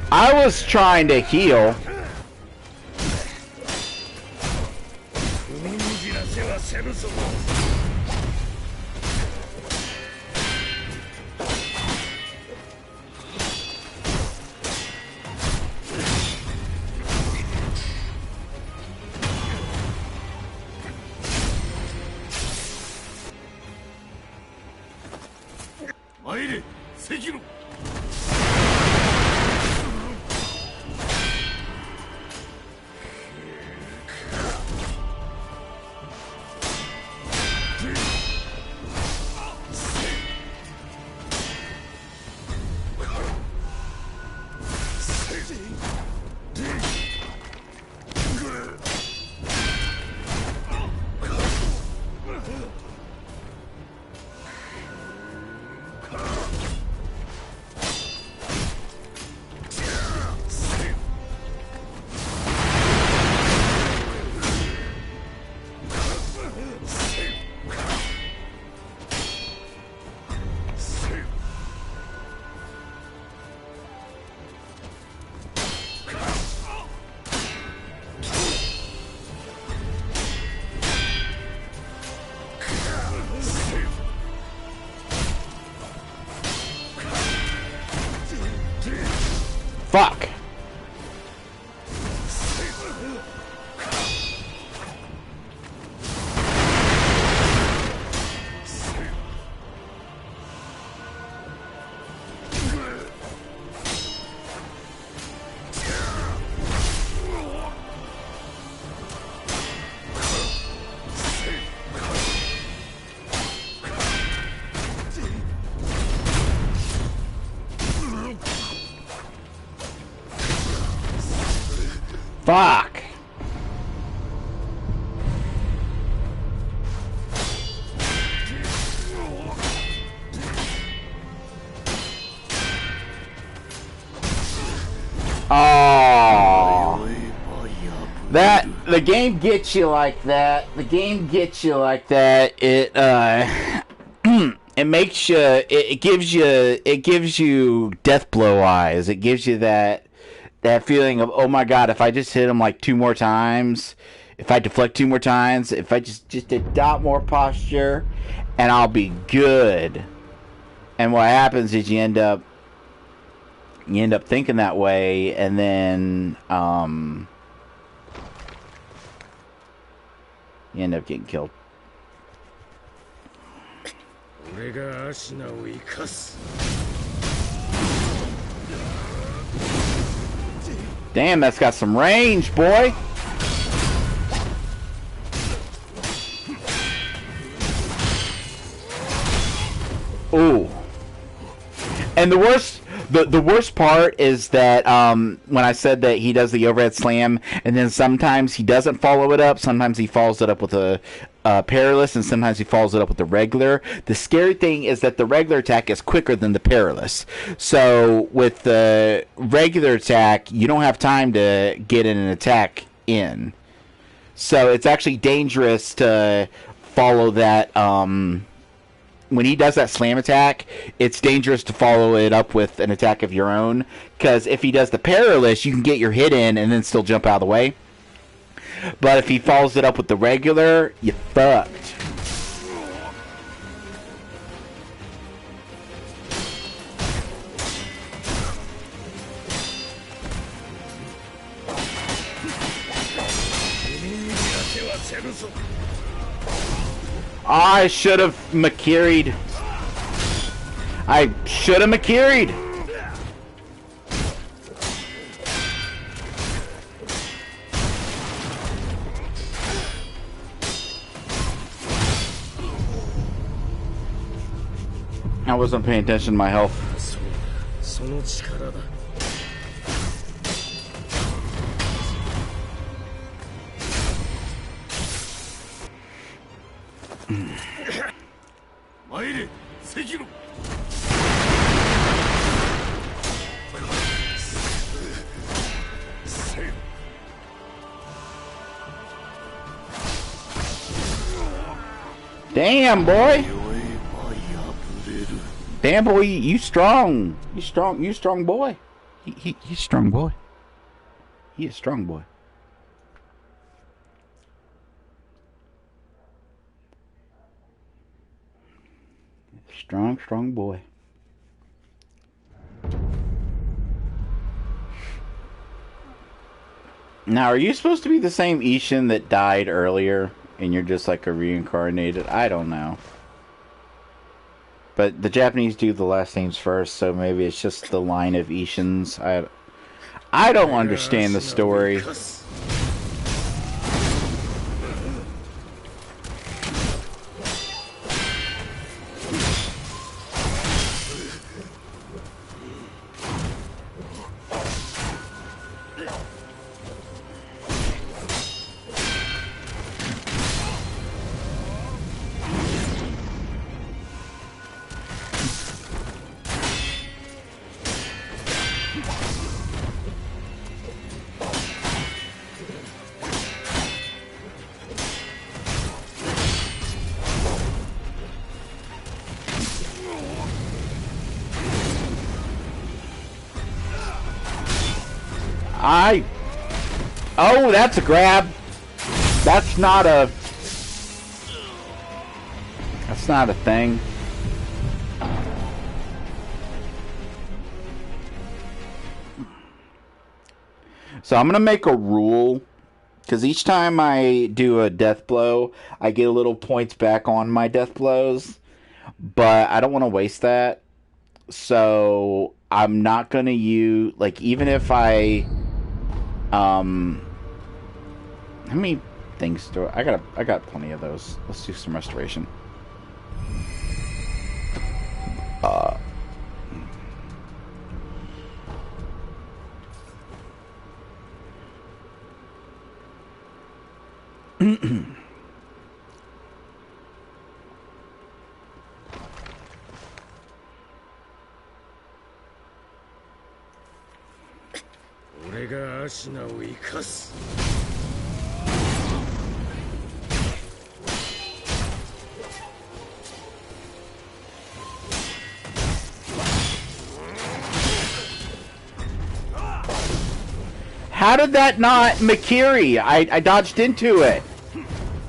I was trying to heal. Sekiro. Fuck. Oh, that the game gets you like that. The game gets you like that. It it makes you. It gives you death blow eyes. It gives you that feeling of, oh my god, if I just hit him like 2 more times, if I deflect 2 more times, if I just adopt more posture, and I'll be good. And what happens is you end up thinking that way, and then you end up getting killed. Damn, that's got some range, boy. Ooh. And the worst part is that when I said that he does the overhead slam, and then sometimes he doesn't follow it up. Sometimes he follows it up with a perilous, and sometimes he follows it up with the regular. The scary thing is that the regular attack is quicker than the perilous. So with the regular attack, you don't have time to get an attack in. So it's actually dangerous to follow that. When he does that slam attack, it's dangerous to follow it up with an attack of your own, because if he does the perilous, you can get your hit in and then still jump out of the way. But if he follows it up with the regular, you fucked. I should have Makiri'd. I should have Makiri'd. I wasn't paying attention to my health. Sekiro. Damn, boy. Damn, boy, you strong. You strong boy. He's strong boy. He is strong boy. Strong boy. Now, are you supposed to be the same Ishin that died earlier, and you're just like a reincarnated? I don't know. But the Japanese do the last names first, so maybe it's just the line of Ishins. I don't understand the story. Oh, that's a grab. That's not a thing. So I'm gonna make a rule, because each time I do a death blow, I get a little points back on my death blows, but I don't want to waste that. So I'm not gonna use, like, even if I how many things do I got plenty of those. Let's do some restoration. How did that not Makiri? I dodged into it.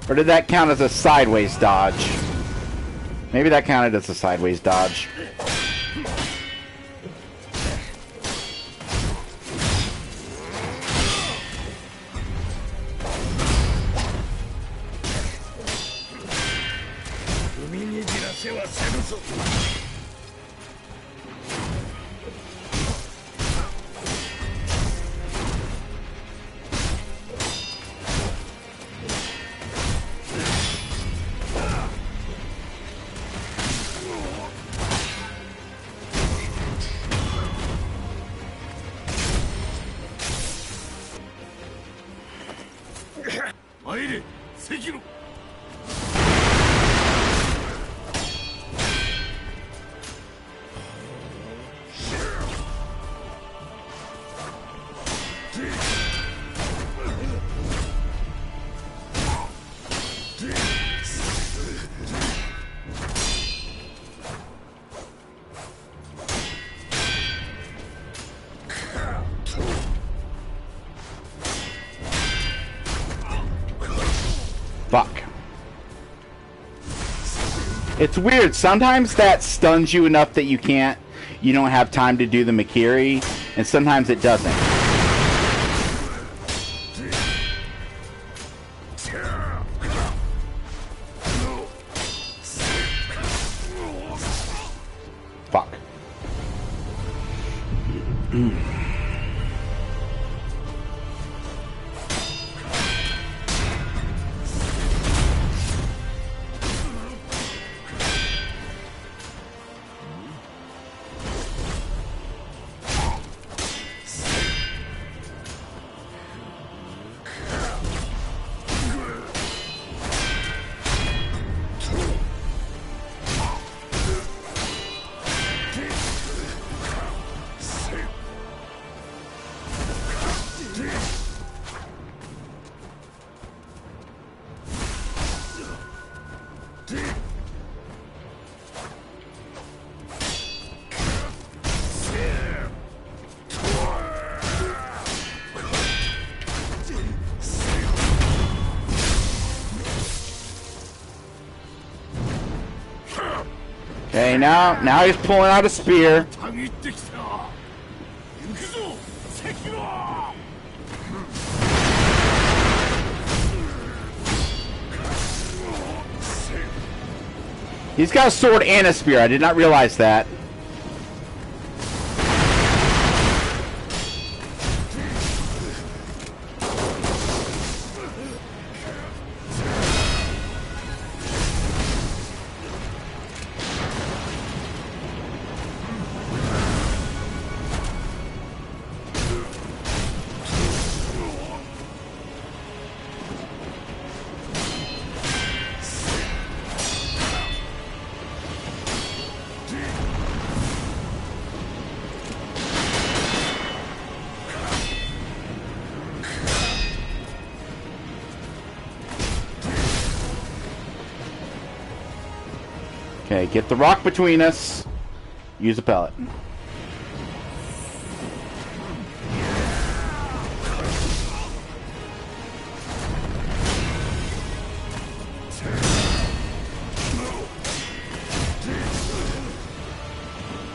Or did that count as a sideways dodge? Maybe that counted as a sideways dodge. Sekiro. Fuck. It's weird. Sometimes that stuns you enough that you don't have time to do the Makiri, and sometimes it doesn't. Fuck. Okay, now he's pulling out a spear. He's got a sword and a spear. I did not realize that. Okay, get the rock between us. Use a pellet.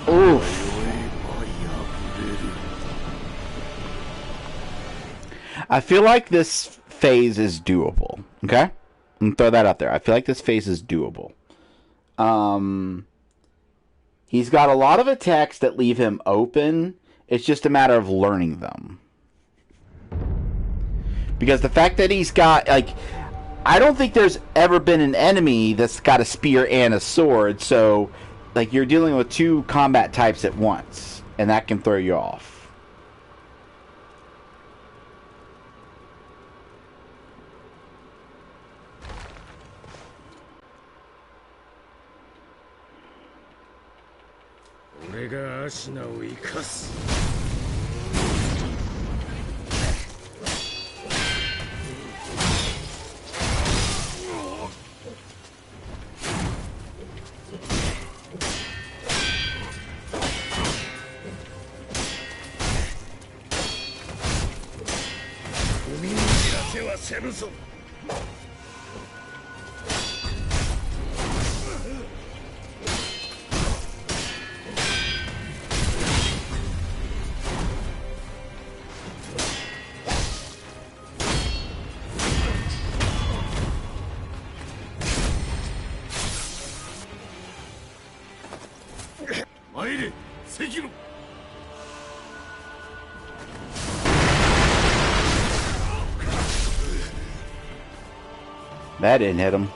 Oof. I feel like this phase is doable. Okay? I'm gonna throw that out there. I feel like this phase is doable. He's got a lot of attacks that leave him open. It's just a matter of learning them. Because the fact that he's got, like, I don't think there's ever been an enemy that's got a spear and a sword, so, like, you're dealing with two combat types at once, and that can throw you off. Sekiro. That didn't hit him.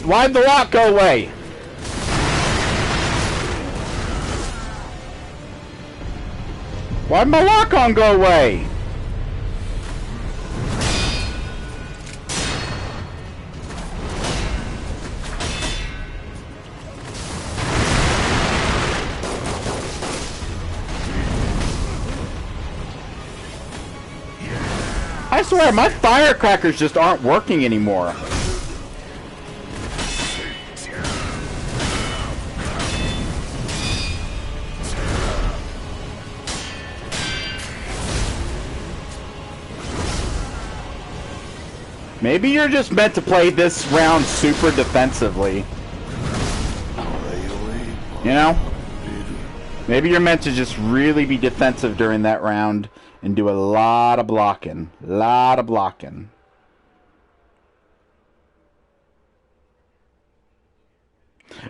Why'd the lock go away? Why'd my lock-on go away? I swear, my firecrackers just aren't working anymore. Maybe you're just meant to play this round super defensively. You know? Maybe you're meant to just really be defensive during that round and do a lot of blocking. Lot of blocking.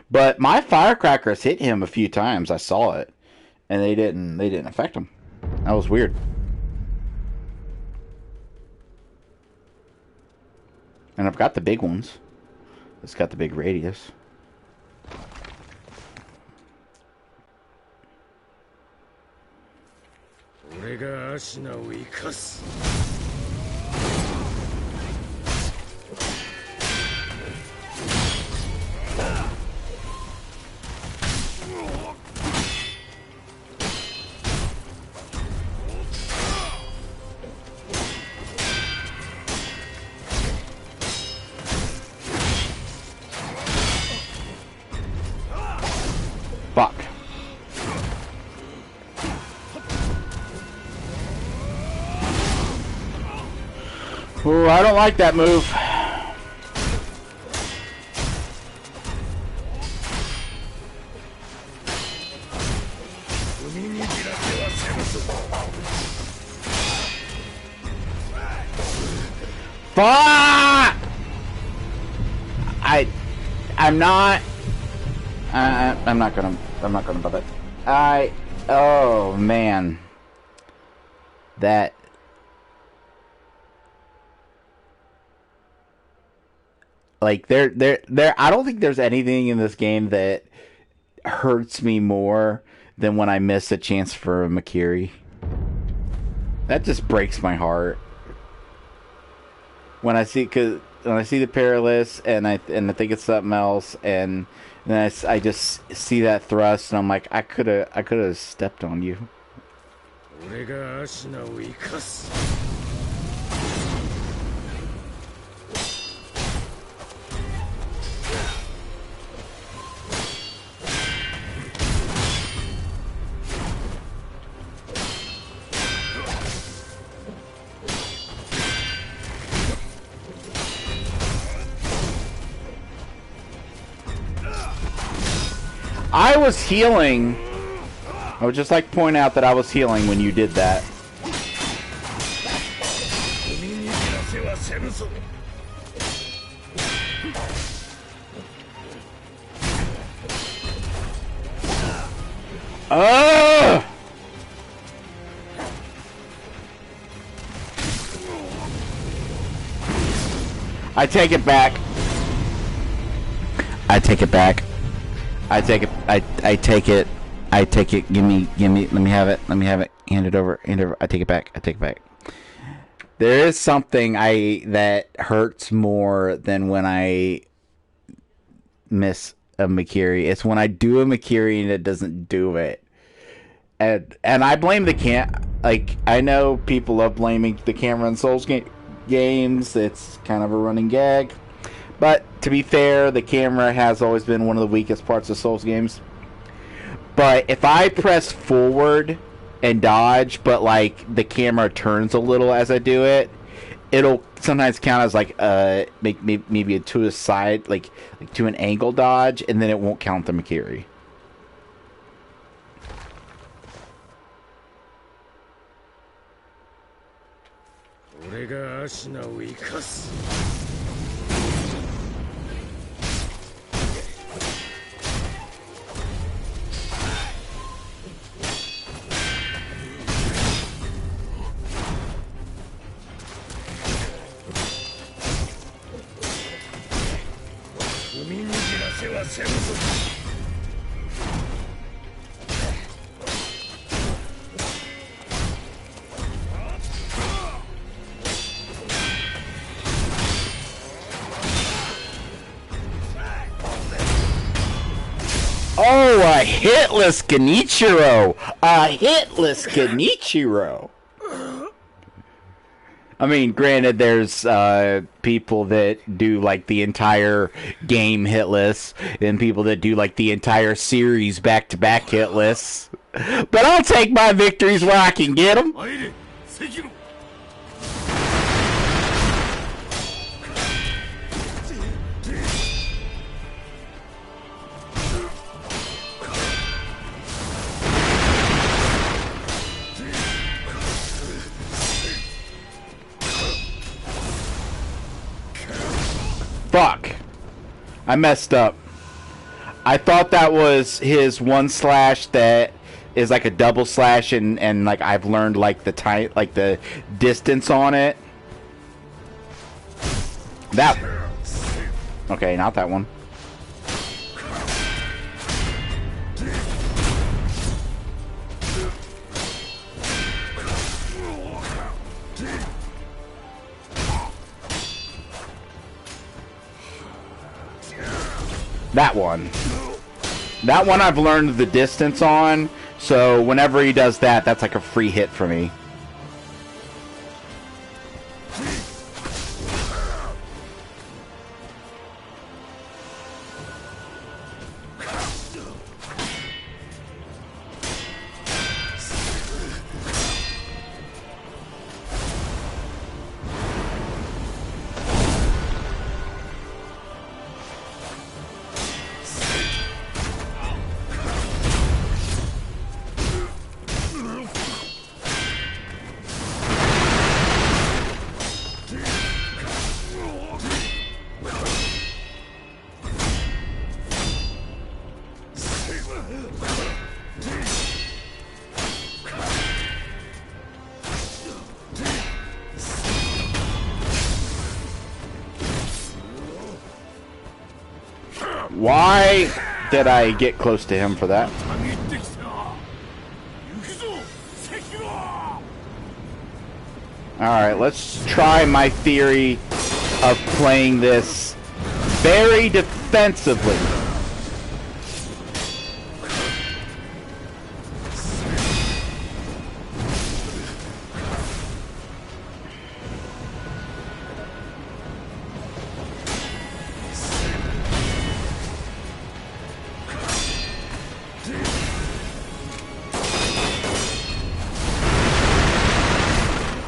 But my firecrackers hit him a few times. I saw it. And they didn't affect him. That was weird. And I've got the big ones. It's got the big radius. Fuck. Ooh, I don't like that move. Fuck! I'm not. I'm not gonna bother. Oh man, that. Like there. I don't think there's anything in this game that hurts me more than when I miss a chance for a Makiri. That just breaks my heart. When I see the Perilous and I think it's something else and then I just see that thrust and I'm like I could have stepped on you. I was healing. I would just like to point out that I was healing when you did that. Oh! I take it back. I take it back. I take it. I take it. I take it. Give me. Let me have it. Let me have it. Hand it over. Hand it over. I take it back. I take it back. There is something that hurts more than when I miss a Makiri. It's when I do a Makiri and it doesn't do it. And I blame the like, I know people love blaming the camera in Souls games. It's kind of a running gag. But to be fair, the camera has always been one of the weakest parts of Souls games. But if I press forward and dodge, but like the camera turns a little as I do it, it'll sometimes count as like maybe to a side, like to an angle dodge, and then it won't count the Makiri. Oh, a hitless Genichiro! A hitless Genichiro! I mean, granted, there's people that do like the entire game hitless, and people that do like the entire series back-to-back hitless. But I'll take my victories where I can get them. Sekiro. Fuck. I messed up. I thought that was his one slash that is like a double slash, and like I've learned like the distance on it. That. Okay, not that one. That one. That one I've learned the distance on, so whenever he does that, that's like a free hit for me. Why did I get close to him for that? Alright, let's try my theory of playing this very defensively.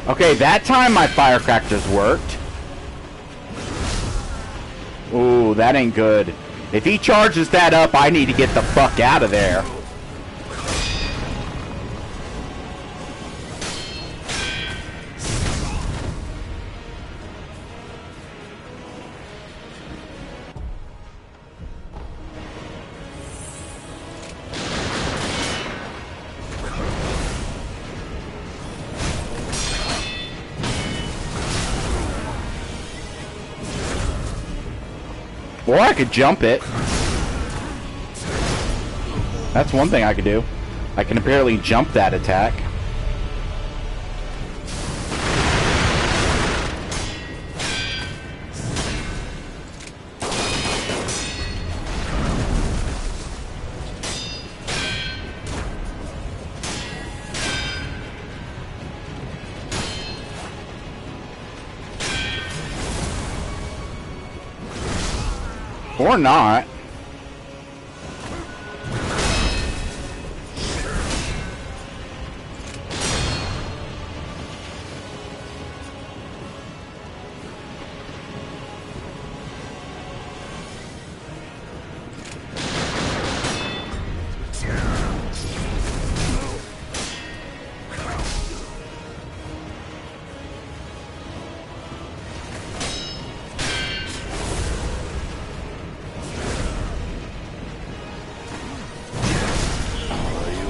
Okay, that time my firecrackers worked. Ooh, that ain't good. If he charges that up, I need to get the fuck out of there. Or I could jump it. That's one thing I could do. I can apparently jump that attack. Or not.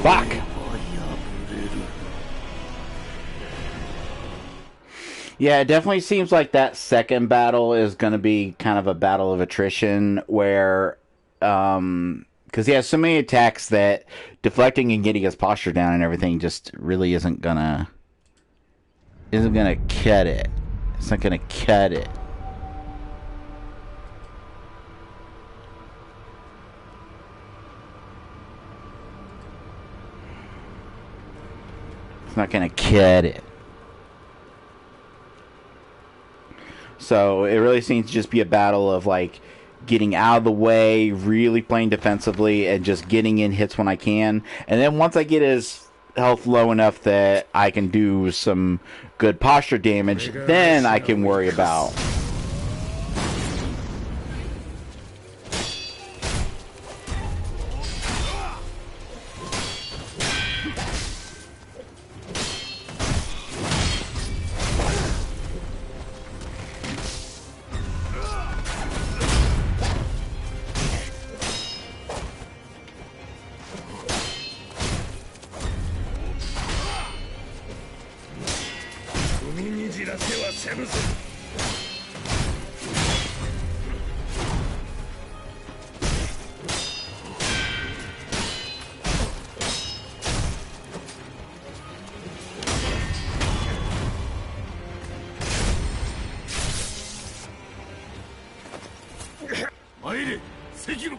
Fuck. Yeah, it definitely seems like that second battle is going to be kind of a battle of attrition where, because he has so many attacks that deflecting and getting his posture down and everything just really isn't gonna cut it. It's not gonna cut it. Not gonna cut it. So it really seems to just be a battle of like getting out of the way, really playing defensively, and just getting in hits when I can. And then once I get his health low enough that I can do some good posture damage, then I can worry about Sekiro.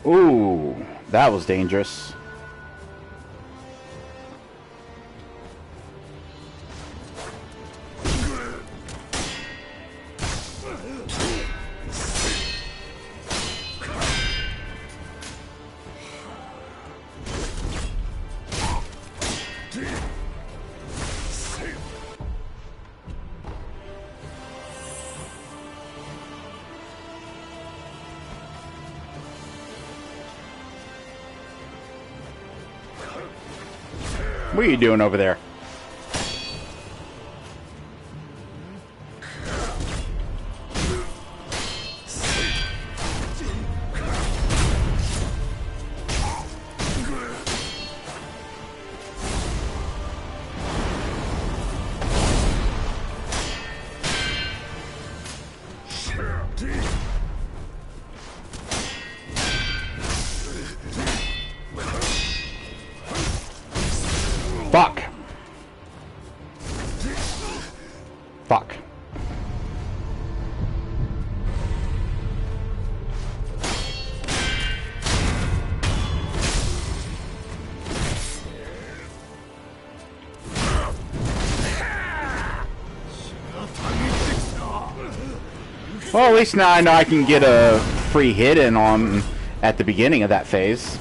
Ooh, that was dangerous. What are you doing over there? Fuck. Fuck. Well, at least now I know I can get a free hit in on at the beginning of that phase.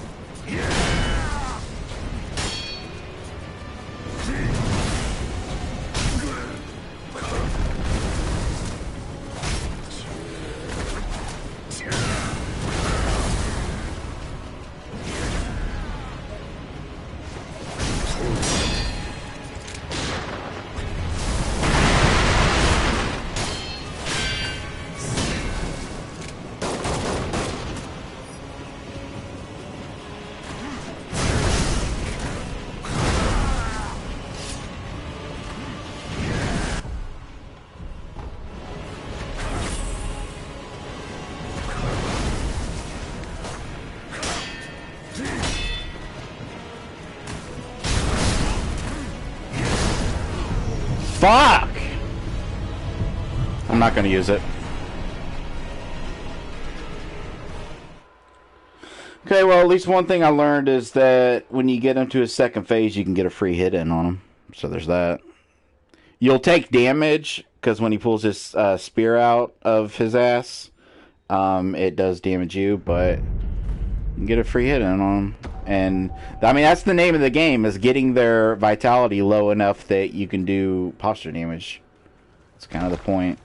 Fuck! I'm not gonna use it. Okay, well, at least one thing I learned is that when you get into his second phase, you can get a free hit in on him. So there's that. You'll take damage, because when he pulls his spear out of his ass, it does damage you, but you can get a free hit in on him. And, I mean, that's the name of the game, is getting their vitality low enough that you can do posture damage. That's kind of the point.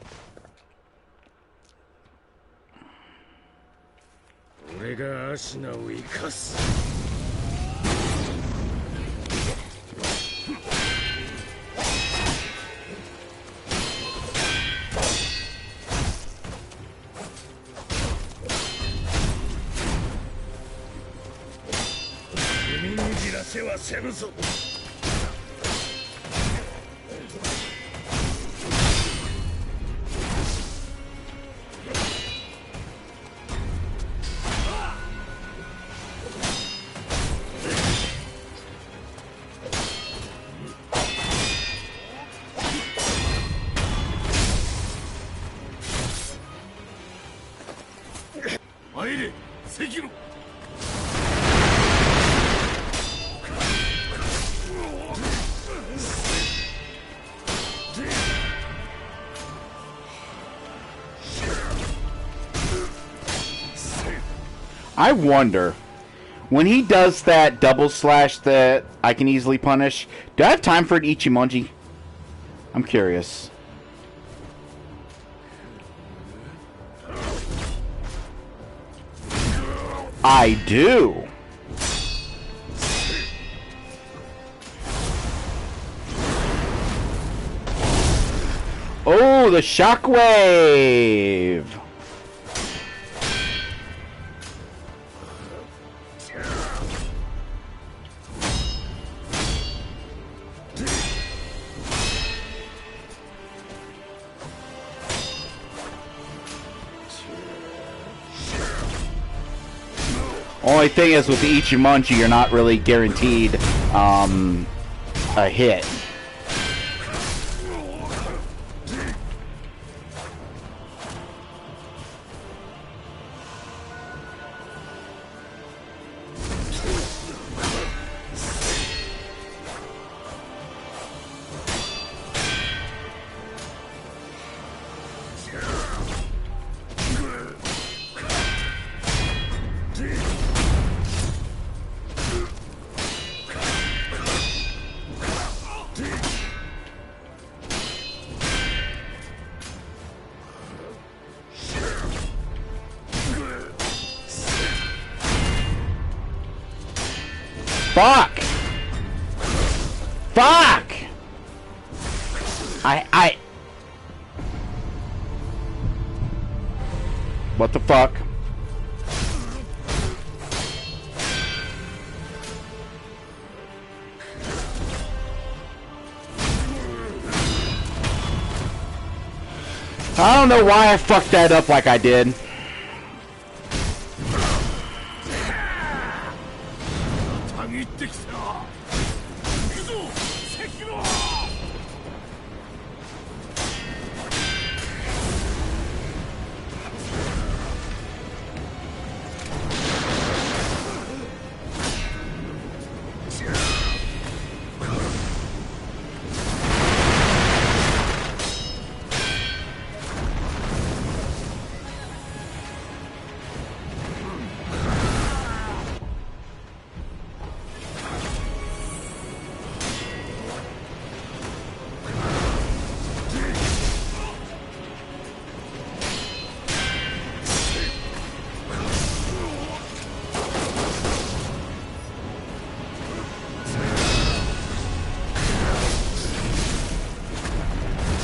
Sekiro. I wonder, when he does that double slash that I can easily punish, do I have time for an Ichimonji? I'm curious. I do. Oh, the shockwave. Only thing is, with the Ichimonji, you're not really guaranteed a hit. Fuck! Fuck! What the fuck? I don't know why I fucked that up like I did.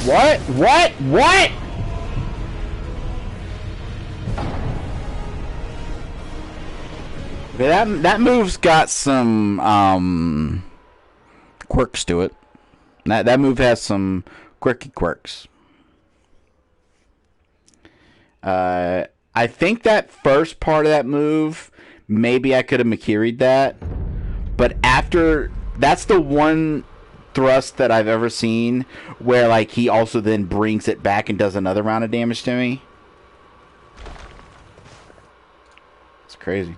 What? What? What? Okay, that move's got some quirks to it. That move has some quirky quirks. I think that first part of that move, maybe I could have Makiri'd that, but after, that's the one thrust that I've ever seen, where like he also then brings it back and does another round of damage to me. It's crazy.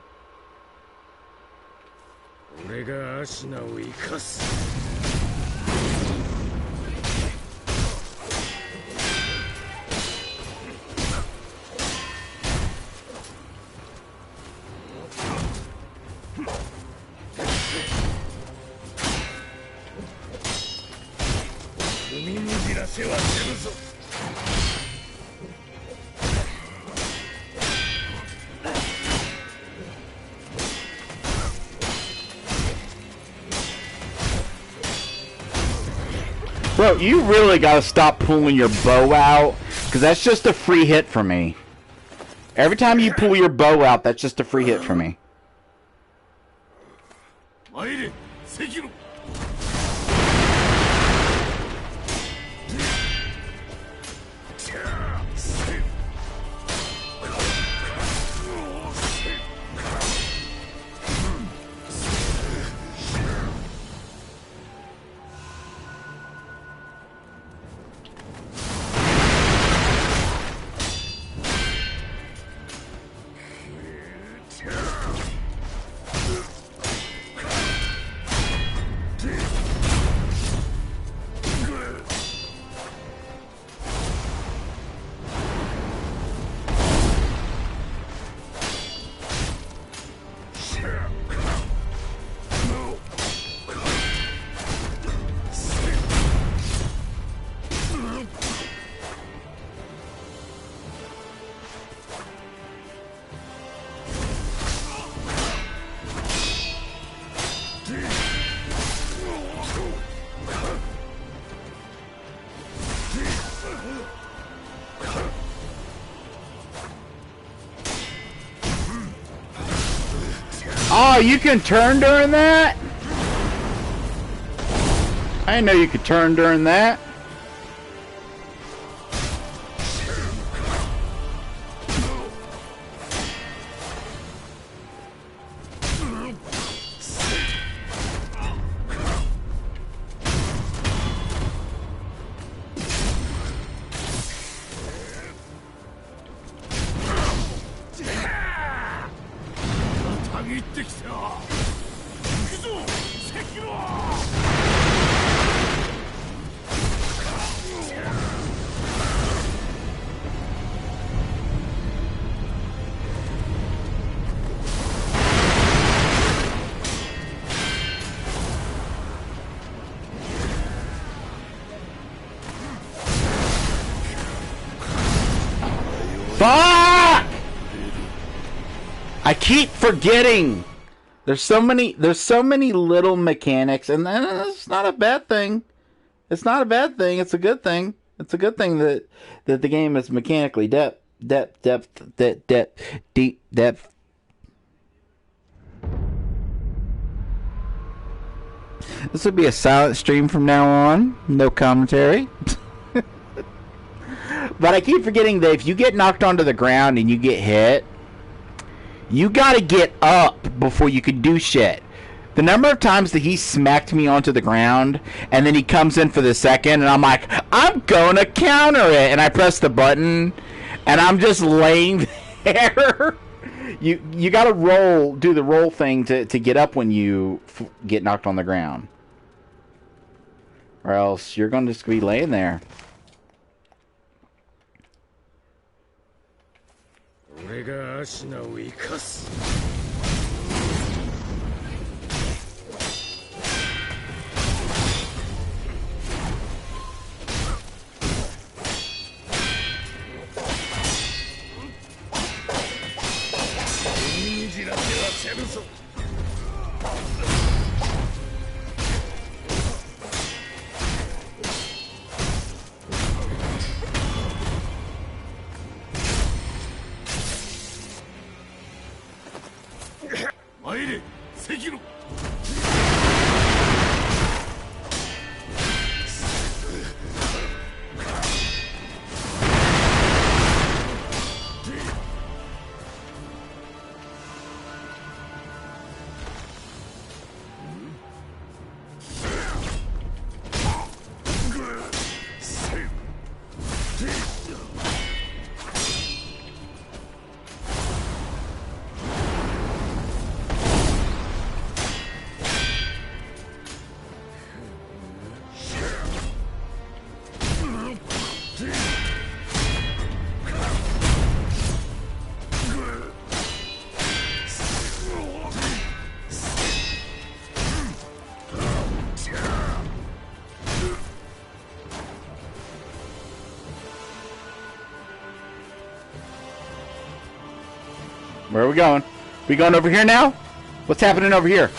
Bro, you really gotta stop pulling your bow out, because that's just a free hit for me. Every time you pull your bow out, that's just a free hit for me. Sekiro. Oh, you can turn during that? I didn't know you could turn during that. Fuck! I keep forgetting. There's so many little mechanics, and it's not a bad thing. It's not a bad thing. It's a good thing. It's a good thing that the game is mechanically deep depth. This will be a silent stream from now on. No commentary. But I keep forgetting that if you get knocked onto the ground and you get hit, you gotta get up before you can do shit. The number of times that he smacked me onto the ground, and then he comes in for the second, and I'm like, I'm gonna counter it, and I press the button, and I'm just laying there. You gotta do the roll thing to get up when you get knocked on the ground. Or else you're gonna just be laying there. Sekiro. Where are we going? We going over here now? What's happening over here?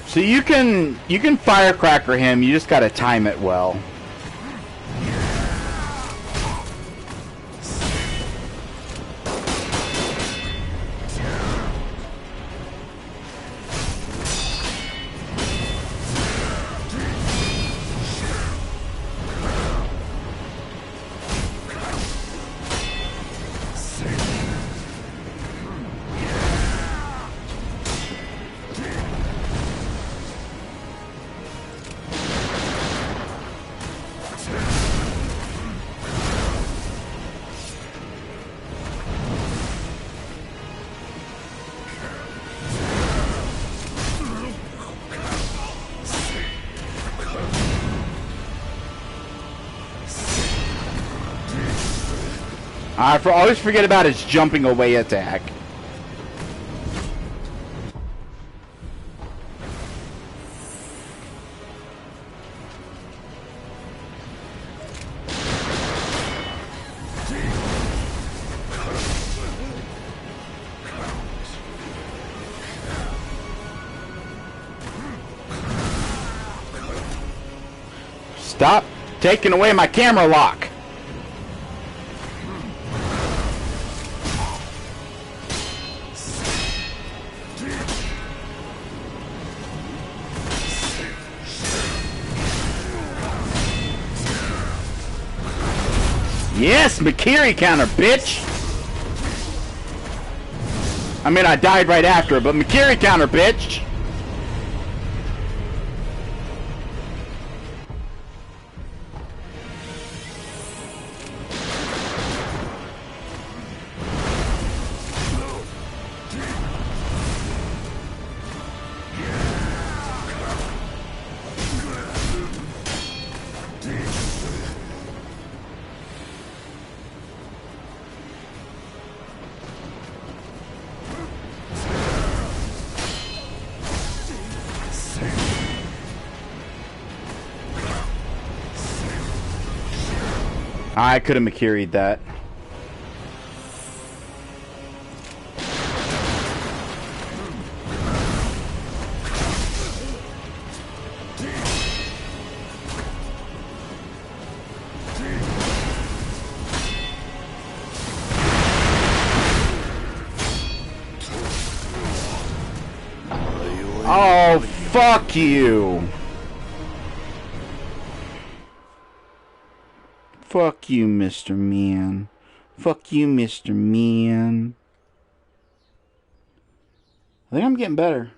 So you can firecracker him, you just gotta time it well. I always forget about his jumping away attack. Stop taking away my camera lock. Yes, Mikiri counter, bitch! I mean, I died right after, but Mikiri counter, bitch! I could have Mikiri'd that. Oh, fuck you. Fuck you, Mr. Man. Fuck you, Mr. Man. I think I'm getting better.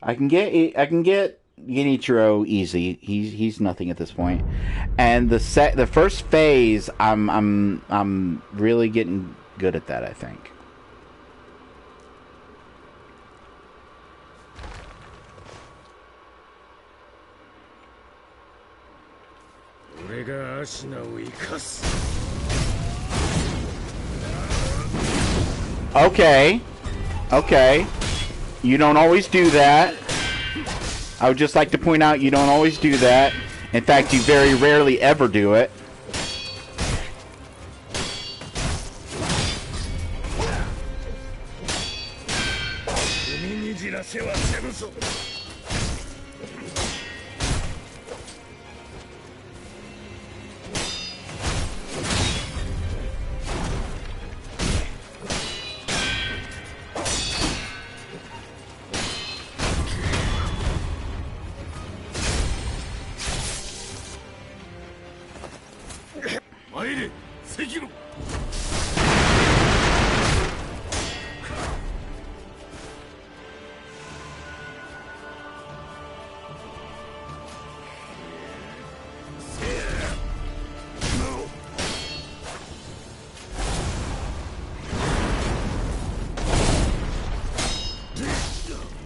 I can get Genichiro easy. He's nothing at this point. And the first phase, I'm really getting good at that, I think. Okay. Okay. You don't always do that. I would just like to point out you don't always do that. In fact, you very rarely ever do it.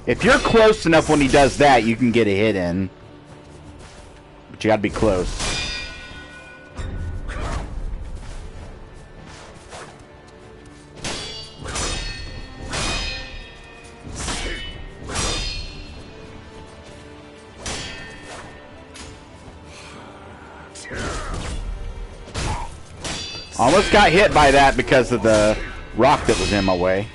If you're close enough when he does that, you can get a hit in. But you gotta be close. Almost got hit by that because of the rock that was in my way.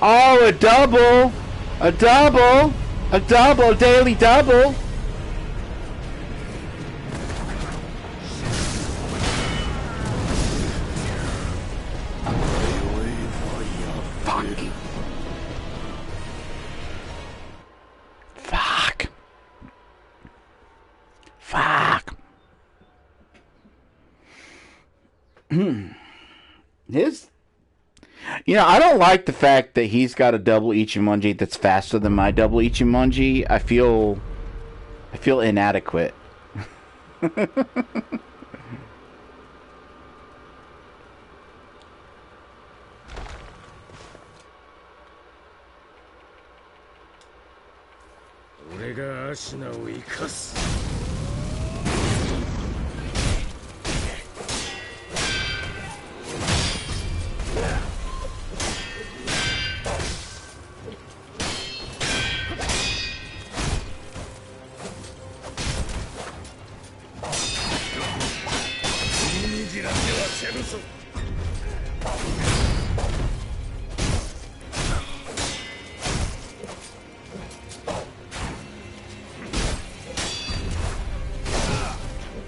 Oh, a double! A double! A double! Daily double! Fuck. Fuck. Fuck. His... You know, I don't like the fact that he's got a double Ichimonji that's faster than my double Ichimonji. I feel inadequate.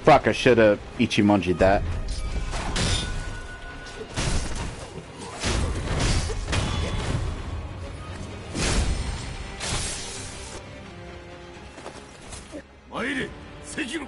Fuck, I should have Ichimonji'd that. Sekiro!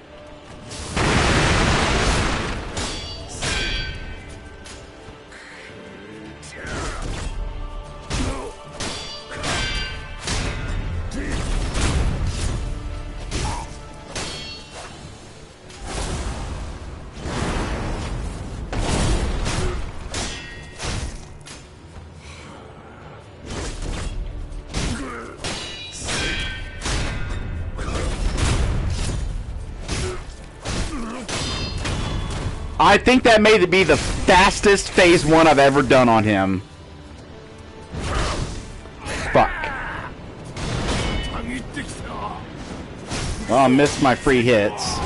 I think that may be the fastest phase 1 I've ever done on him. Fuck. Well, I missed my free hits.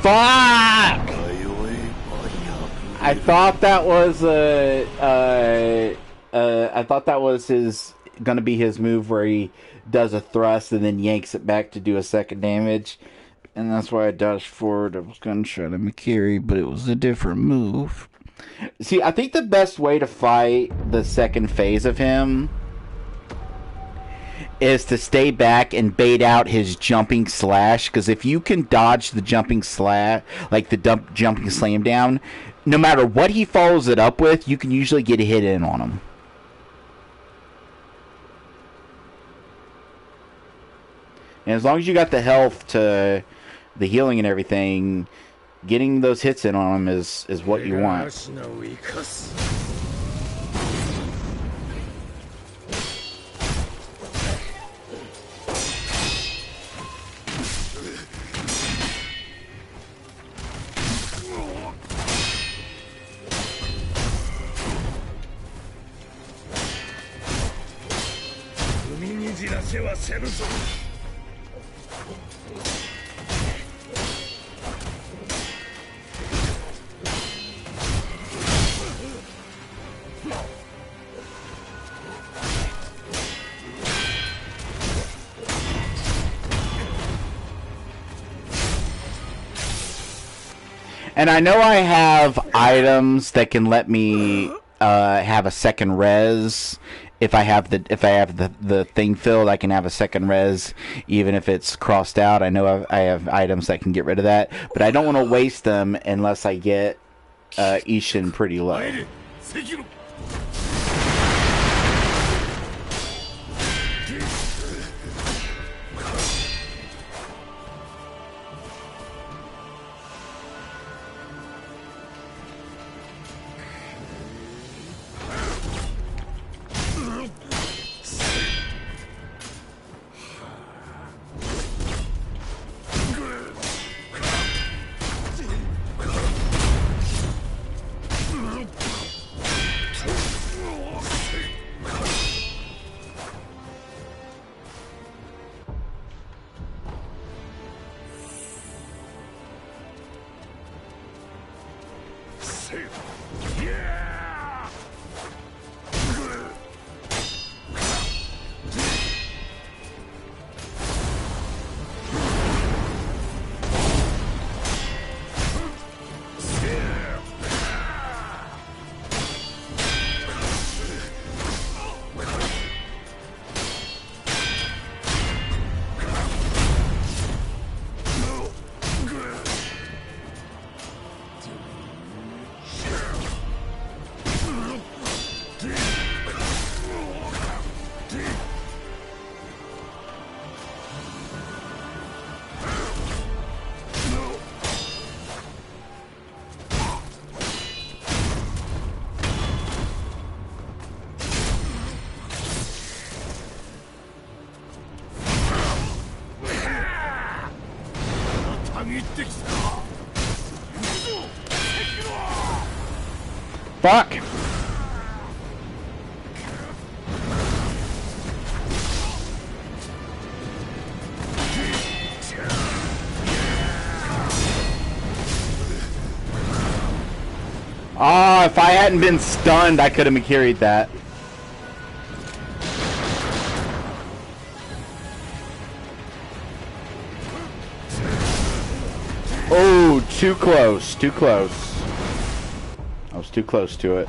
Fuck! I thought that was I thought that was gonna be his move where he does a thrust and then yanks it back to do a second damage, and that's why I dodged forward. I was gonna try to Mikiri, but it was a different move. See, I think the best way to fight the second phase of him is to stay back and bait out his jumping slash, because if you can dodge the jumping slash, like the jumping slam down, no matter what he follows it up with, you can usually get a hit in on him. And as long as you got the health to the healing and everything, getting those hits in on him is what you want. And I know I have items that can let me have a second res. If I have the thing filled, I can have a second res, even if it's crossed out. I know I have items that can get rid of that, but I don't want to waste them unless I get Ishin pretty low. Sekiro. Fuck! Ah, if I hadn't been stunned, I could have carried that. Oh, too close, too close. I was too close to it.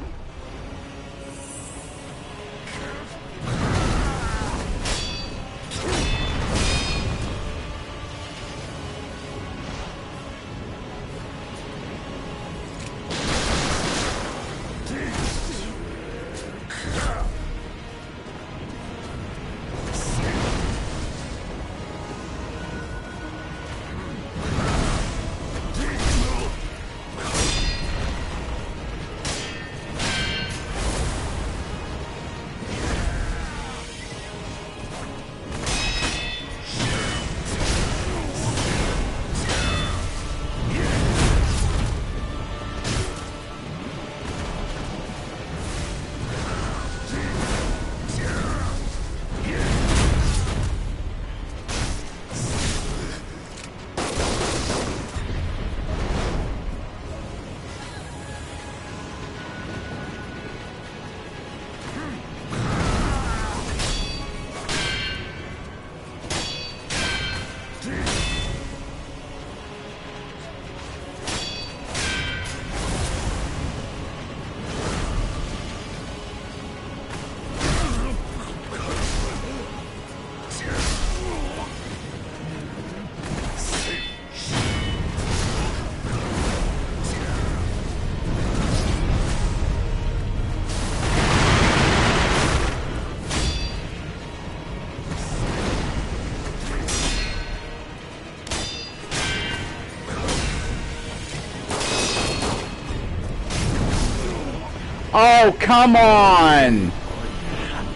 Oh, come on!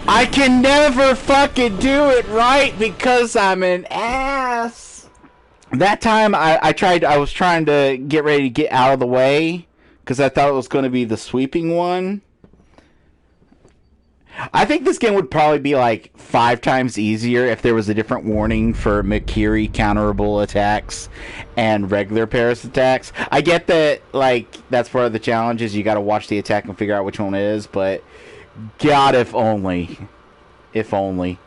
I can never fucking do it right because I'm an ass. That time I was trying to get ready to get out of the way because I thought it was going to be the sweeping one. I think this game would probably be like 5 times easier if there was a different warning for Mikiri counterable attacks and regular Paris attacks. I get that, like, that's part of the challenge is you got to watch the attack and figure out which one it is, but God, if only. If only.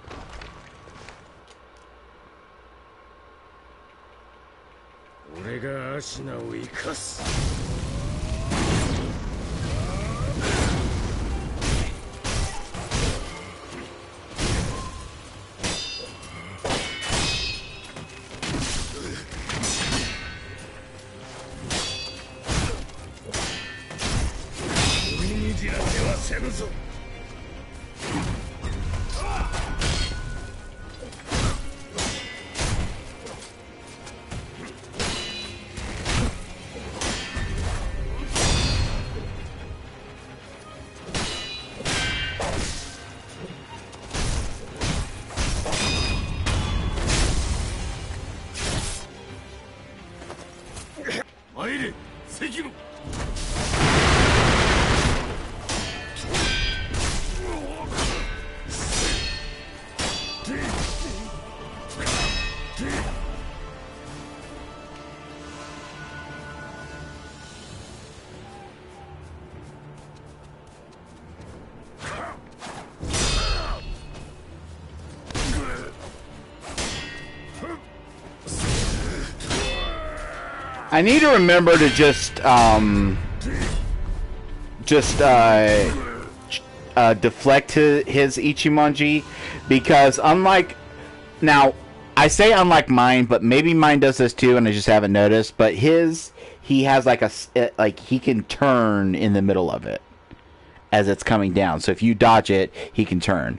Sekiro! I need to remember to just deflect his Ichimonji, because unlike, now I say unlike mine, but maybe mine does this too and I just haven't noticed, but he has like he can turn in the middle of it as it's coming down, so if you dodge it he can turn.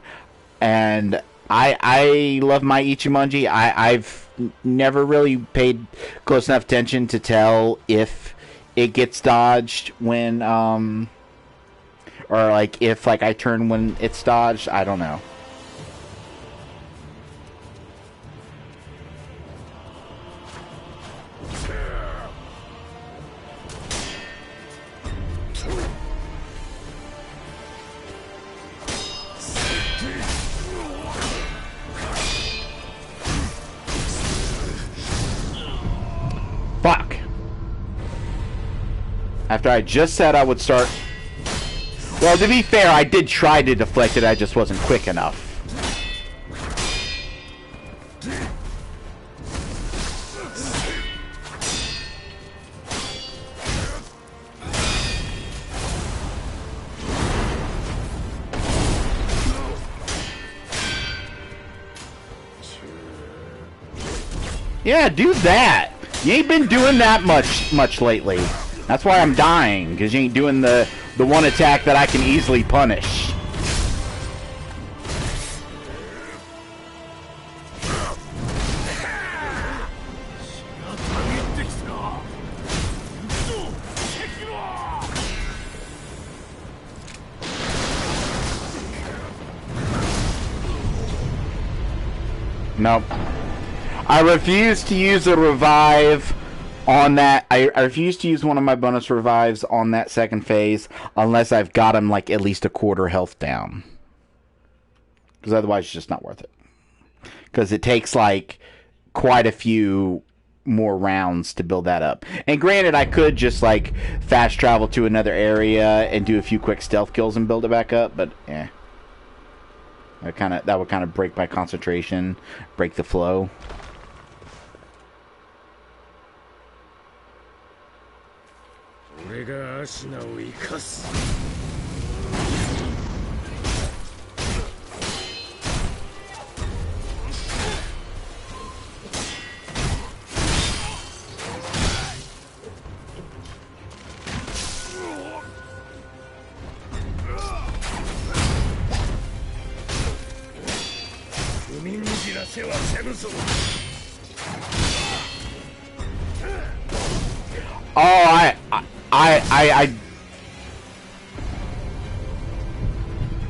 And I love my Ichimonji. I've never really paid close enough attention to tell if it gets dodged when or like if like I turn when it's dodged. I don't know. Fuck. After I just said I would start... Well, to be fair, I did try to deflect it, I just wasn't quick enough. Yeah, do that! You ain't been doing that much lately. That's why I'm dying, because you ain't doing the one attack that I can easily punish. Nope. I refuse to use a revive on that. I refuse to use one of my bonus revives on that second phase unless I've got him like at least a quarter health down. Because otherwise it's just not worth it. Because it takes like quite a few more rounds to build that up. And granted, I could just like fast travel to another area and do a few quick stealth kills and build it back up, but eh. That would kind of break my concentration, break the flow. Oh,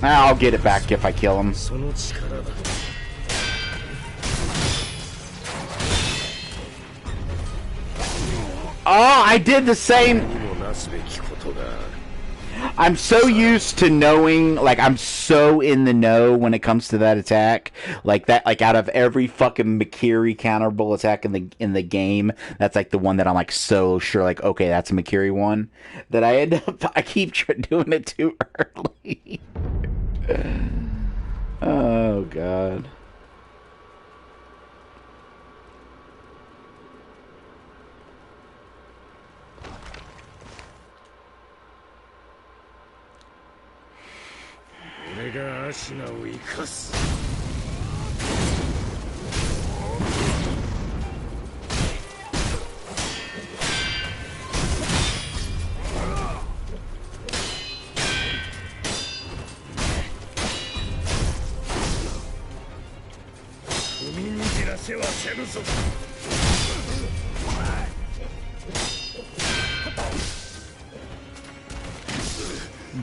I'll get it back if I kill him. Oh, I did the same. I'm so used to knowing, like, I'm so in the know when it comes to that attack. Like that, like out of every fucking Makiri counterable attack in the game, that's like the one that I'm like so sure, like, okay, that's a Makiri one. That I keep doing it too early. Oh god.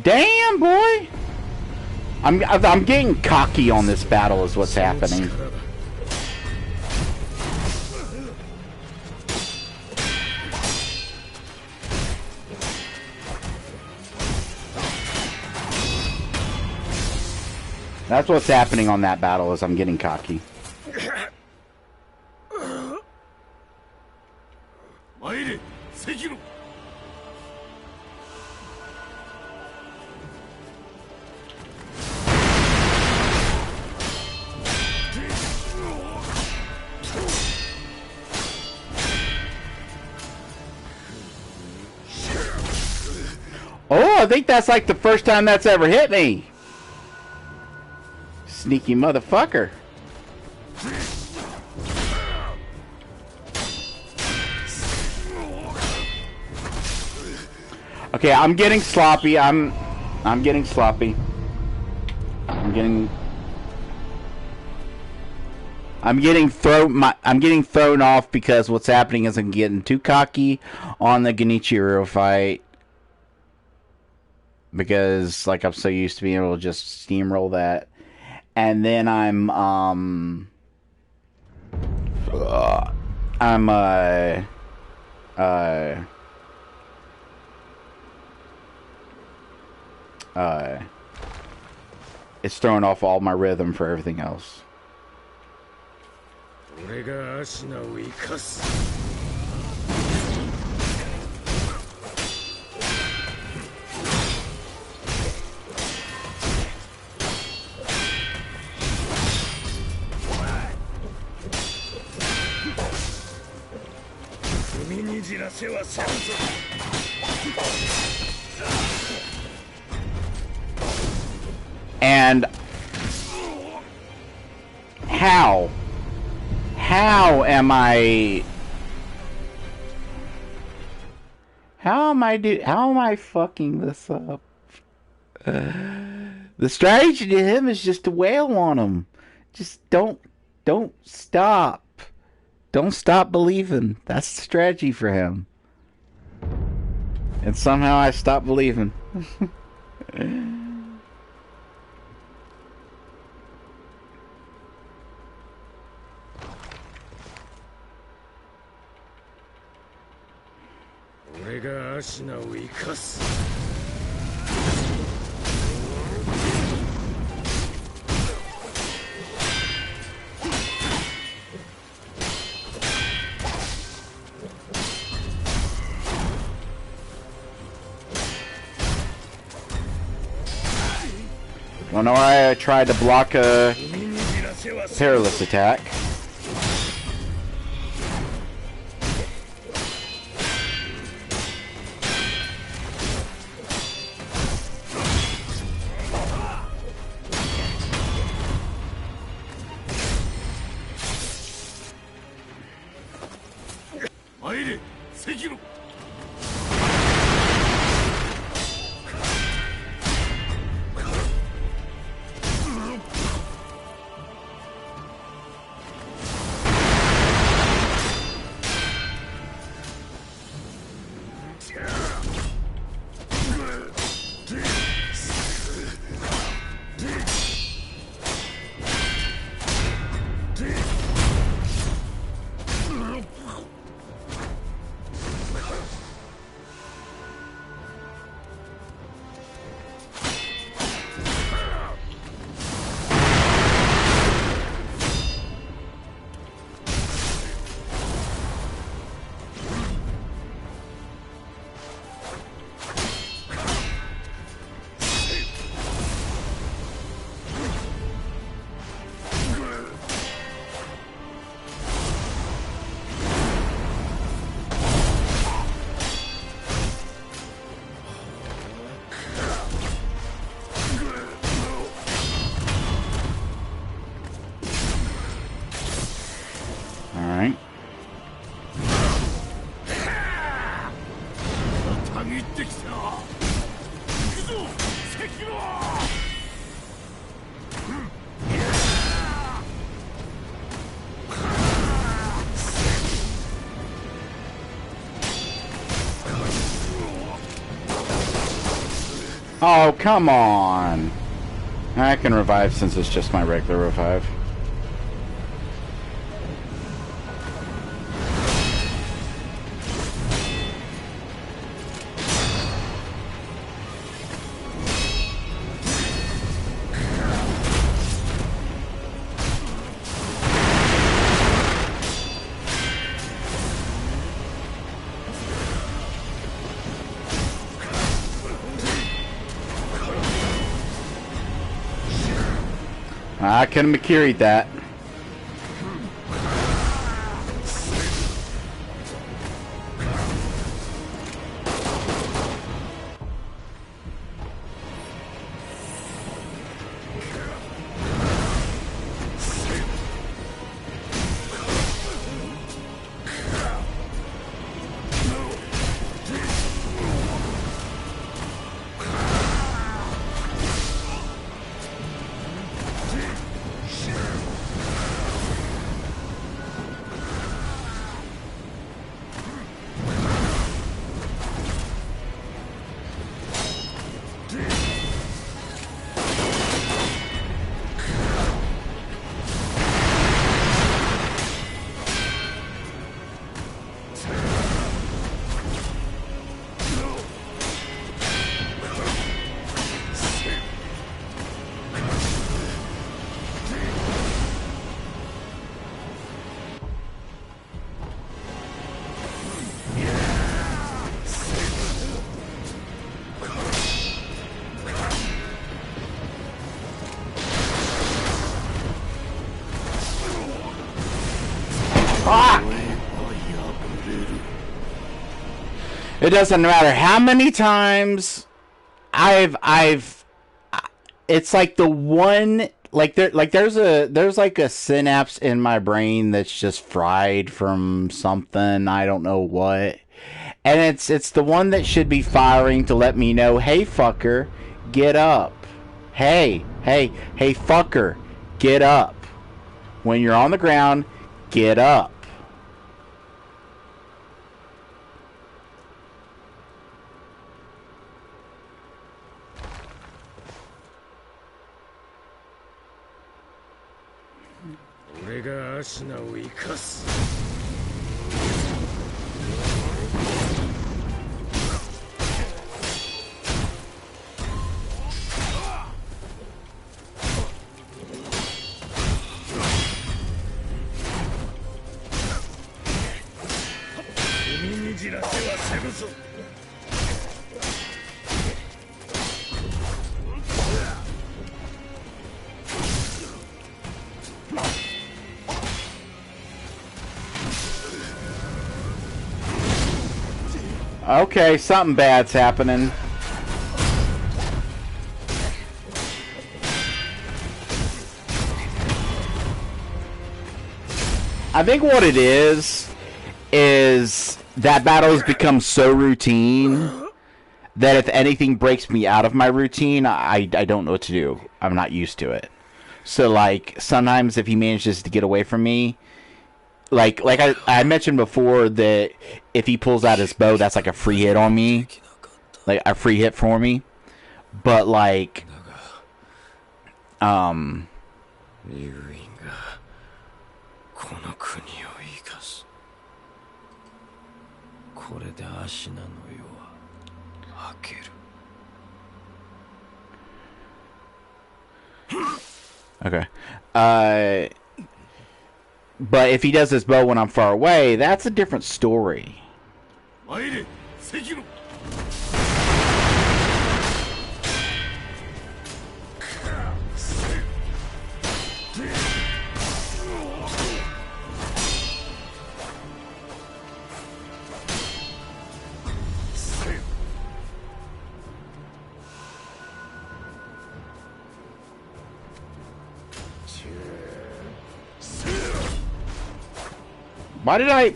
Damn, boy! I'm getting cocky on this battle is what's happening. That's what's happening on that battle is I'm getting cocky. Sekiro. Oh, I think that's like the first time that's ever hit me. Sneaky motherfucker. Okay, I'm getting sloppy. I'm getting sloppy. I'm getting thrown off because what's happening is I'm getting too cocky on the Genichiro fight. Because like I'm so used to being able to just steamroll that. And then I'm it's throwing off all my rhythm for everything else. And how am I fucking this up? The strategy to him is just to wail on him. Just don't stop. Don't stop believing. That's the strategy for him. And somehow I stopped believing. Well, no, I tried to block a perilous attack. Sekiro. Oh, come on. I can revive since it's just my regular revive. I couldn't have carried that. It doesn't matter how many times it's like the one, there's like a synapse in my brain that's just fried from something, I don't know what. And it's the one that should be firing to let me know, hey fucker, get up. Hey fucker, get up. When you're on the ground, get up. Okay, something bad's happening. I think what it is that battle has become so routine that if anything breaks me out of my routine, I don't know what to do. I'm not used to it. So, like, sometimes if he manages to get away from me, like I mentioned before that if he pulls out his bow, that's like a free hit on me. Like, a free hit for me. But, like, okay. But if he does his bow when I'm far away, that's a different story. Sekiro. Why did I...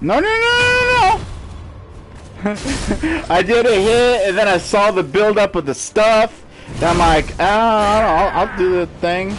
No, no, no, no, no! I did a hit, and then I saw the buildup of the stuff. And I'm like, oh, I'll do the thing.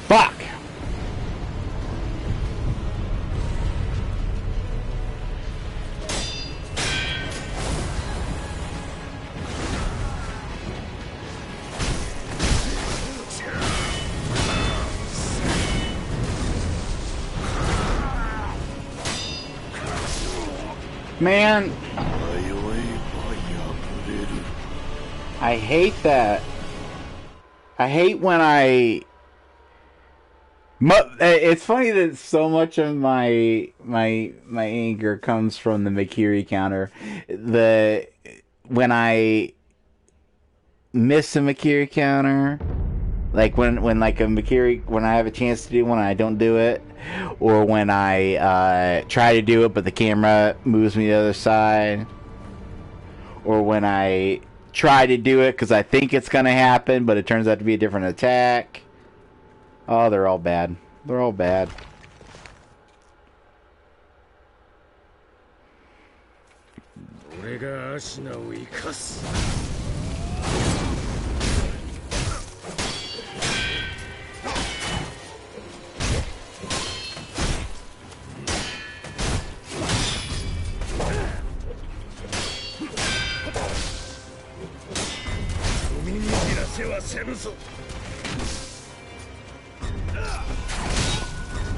Fuck! Man, I hate that. I hate when it's funny that so much of my anger comes from the Makiri counter. When I miss a Makiri counter, like when like a Makiri, when I have a chance to do one and I don't do it, or when I try to do it but the camera moves me to the other side, or when I try to do it because I think it's gonna happen but it turns out to be a different attack. Oh, they're all bad. They're all bad.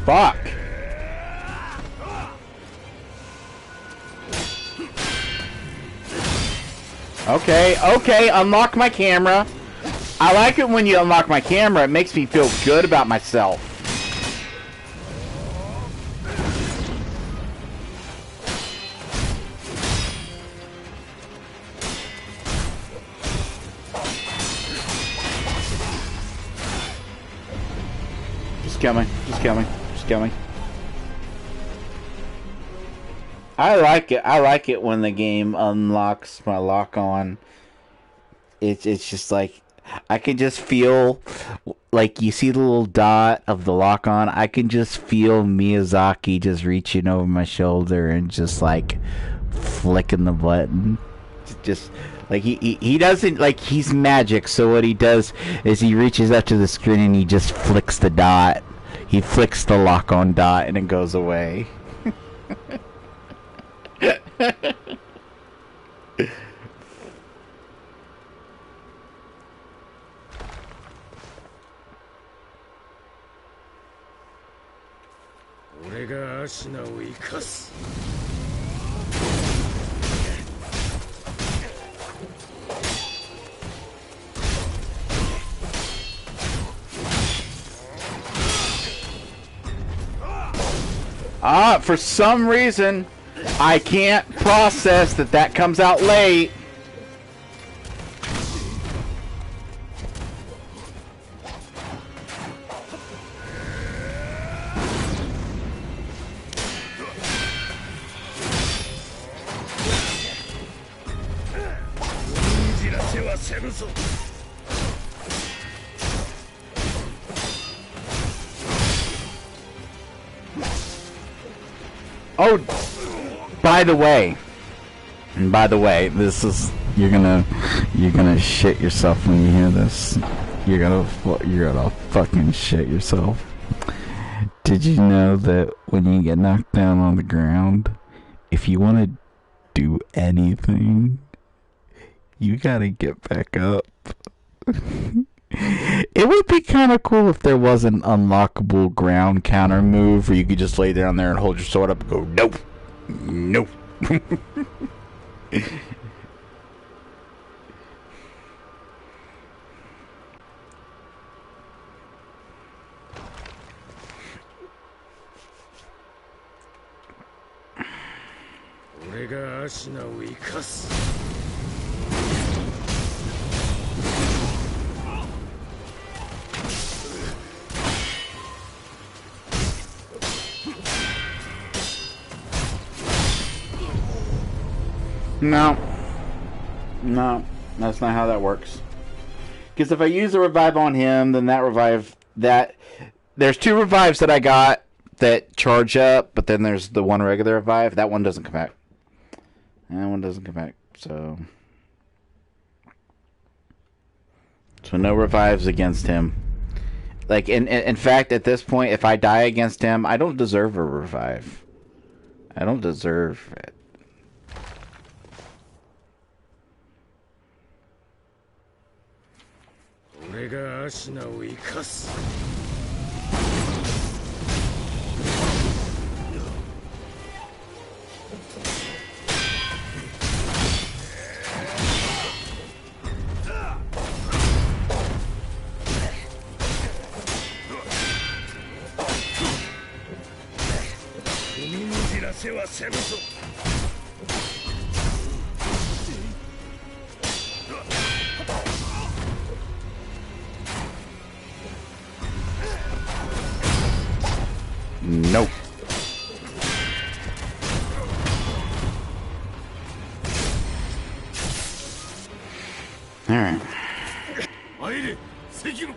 Fuck. Okay, unlock my camera. I like it when you unlock my camera. It makes me feel good about myself. Just coming. I like it when the game unlocks my lock on. It's just like I can just feel, like, you see the little dot of the lock on. I can just feel Miyazaki just reaching over my shoulder and just like flicking the button. Just like he doesn't, like, he's magic. So what he does is he reaches up to the screen and he just flicks the dot. He flicks the lock on dot and it goes away. For some reason, I can't process that comes out late. Oh, by the way, this is you're gonna shit yourself when you hear this. You're gonna fucking shit yourself. Did you know that when you get knocked down on the ground, if you want to do anything, you gotta get back up? It would be kind of cool if there was an unlockable ground counter move where you could just lay down there and hold your sword up and go, nope, nope. No. No, that's not how that works. Because if I use a revive on him, then there's 2 revives that I got that charge up, but then there's the 1 regular revive. That one doesn't come back. So no revives against him. Like, in fact, at this point, if I die against him, I don't deserve a revive. I don't deserve it. Nope. Alright. Sekiro.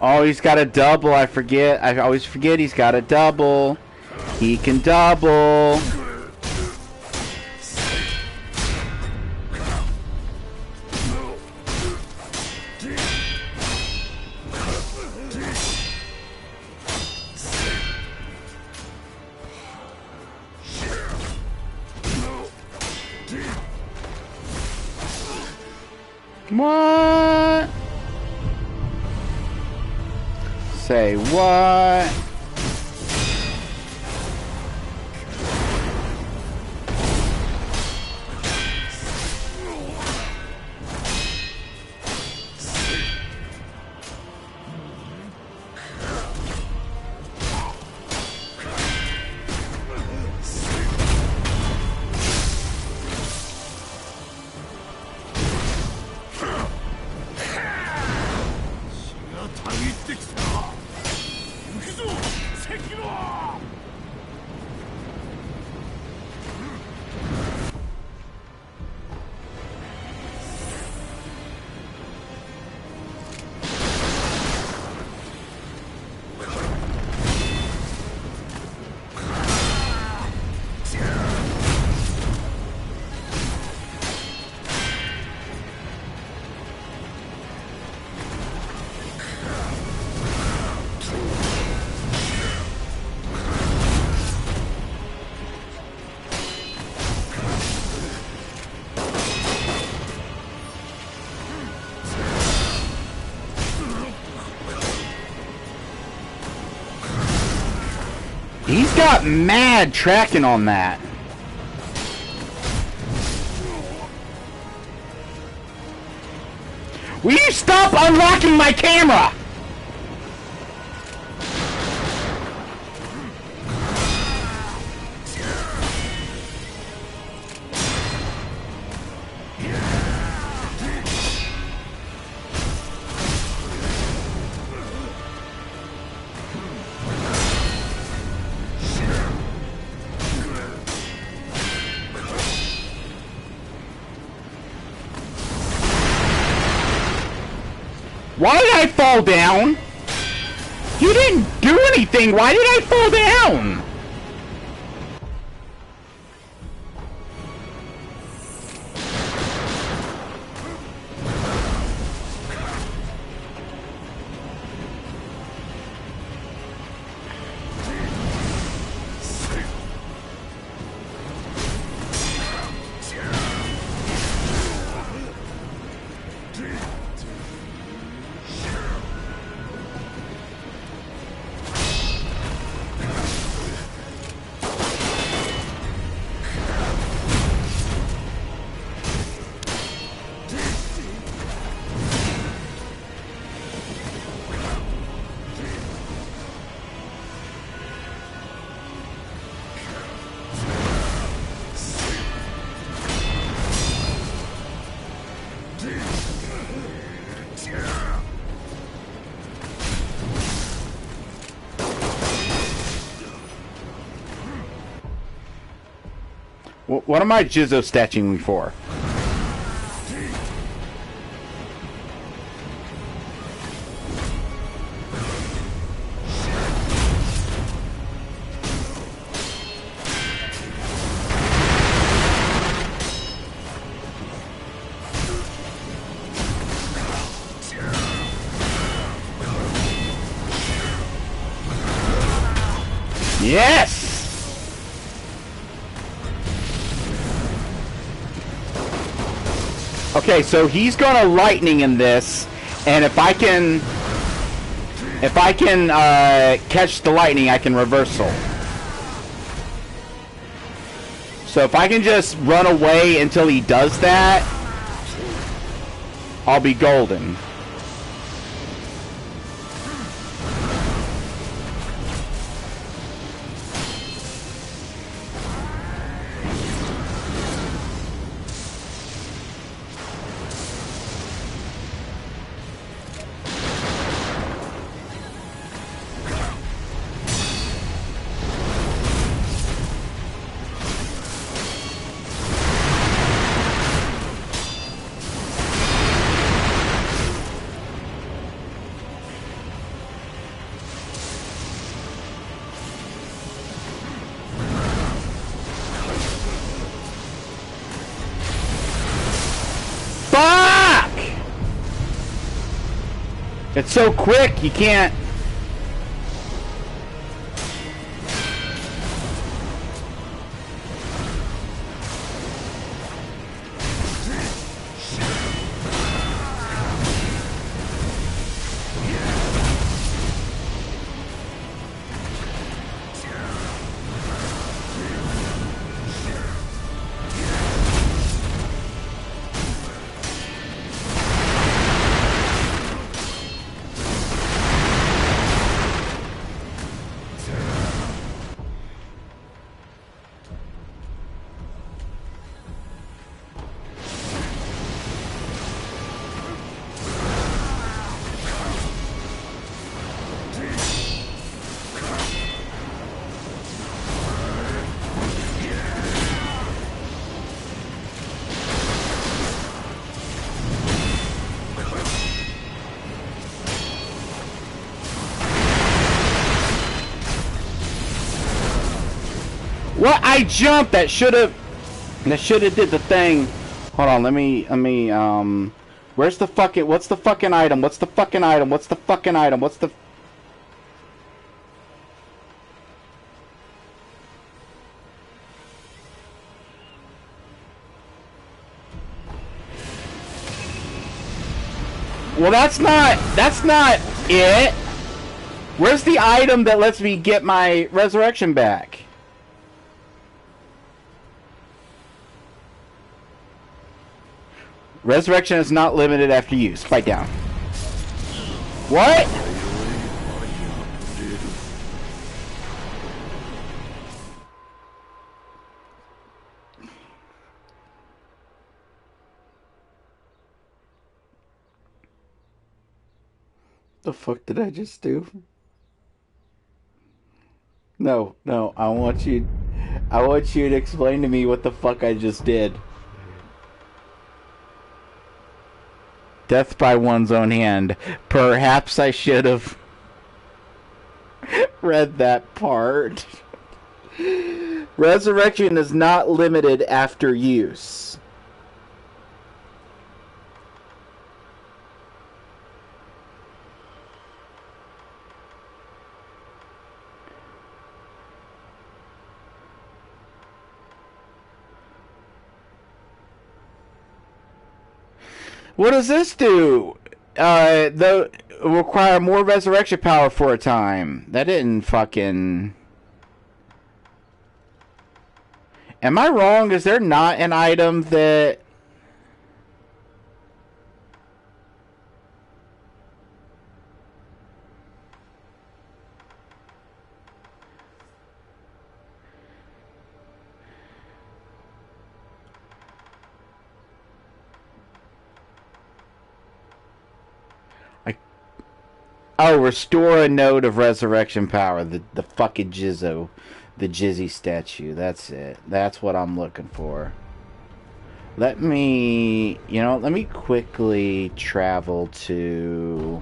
Oh, he's got a double. I forget. I always forget he's got a double. He can double. What? Say what? He's got mad tracking on that. Will you stop unlocking my camera? Why did I fall down? You didn't do anything. Why did I fall down? What am I jizzo statching me for? Yes! Okay, so he's gonna lightning in this, and if I can catch the lightning, I can reversal. So if I can just run away until he does that, I'll be golden. It's so quick, you can't... What? I jumped! That should've did the thing. Hold on, let me, where's the fucking, what's the fucking item? What's the fucking item? What's the fucking item? What's the... Well, that's not it. Where's the item that lets me get my resurrection back? Resurrection is not limited after use. Fight down. What? The fuck did I just do? No, I want you to explain to me what the fuck I just did. Death by one's own hand. Perhaps I should have read that part. Resurrection is not limited after use. What does this do? Though require more resurrection power for a time. That didn't fucking. Am I wrong? Is there not an item that? Oh, restore a node of resurrection power. The fucking Jizzo. The Jizzy statue. That's it. That's what I'm looking for. Let me... You know, let me quickly travel to...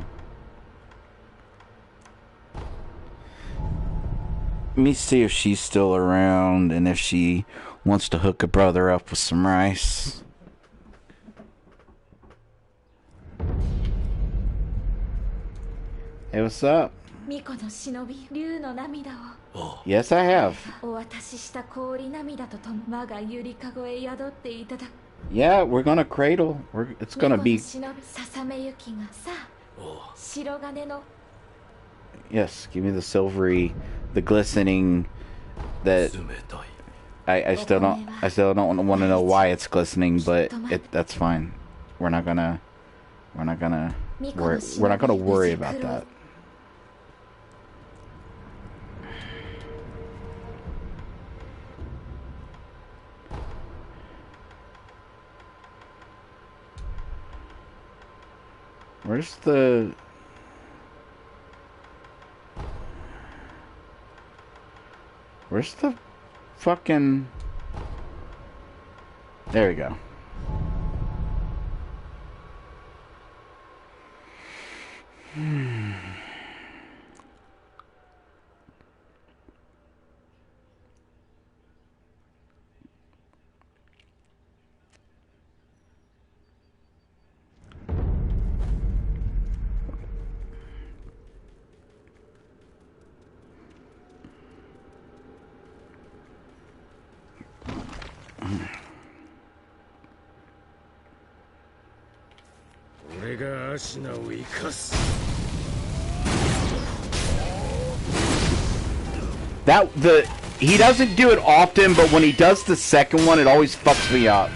Let me see if she's still around and if she wants to hook a brother up with some rice. Hey, what's up? Yes, I have. Yeah, we're gonna cradle. It's gonna be... Yes, give me the silvery, the glistening that... I still don't want to know why it's glistening, but that's fine. We're not gonna worry about that. Where's the fucking... There we go. He doesn't do it often, but when he does the second one, it always fucks me up.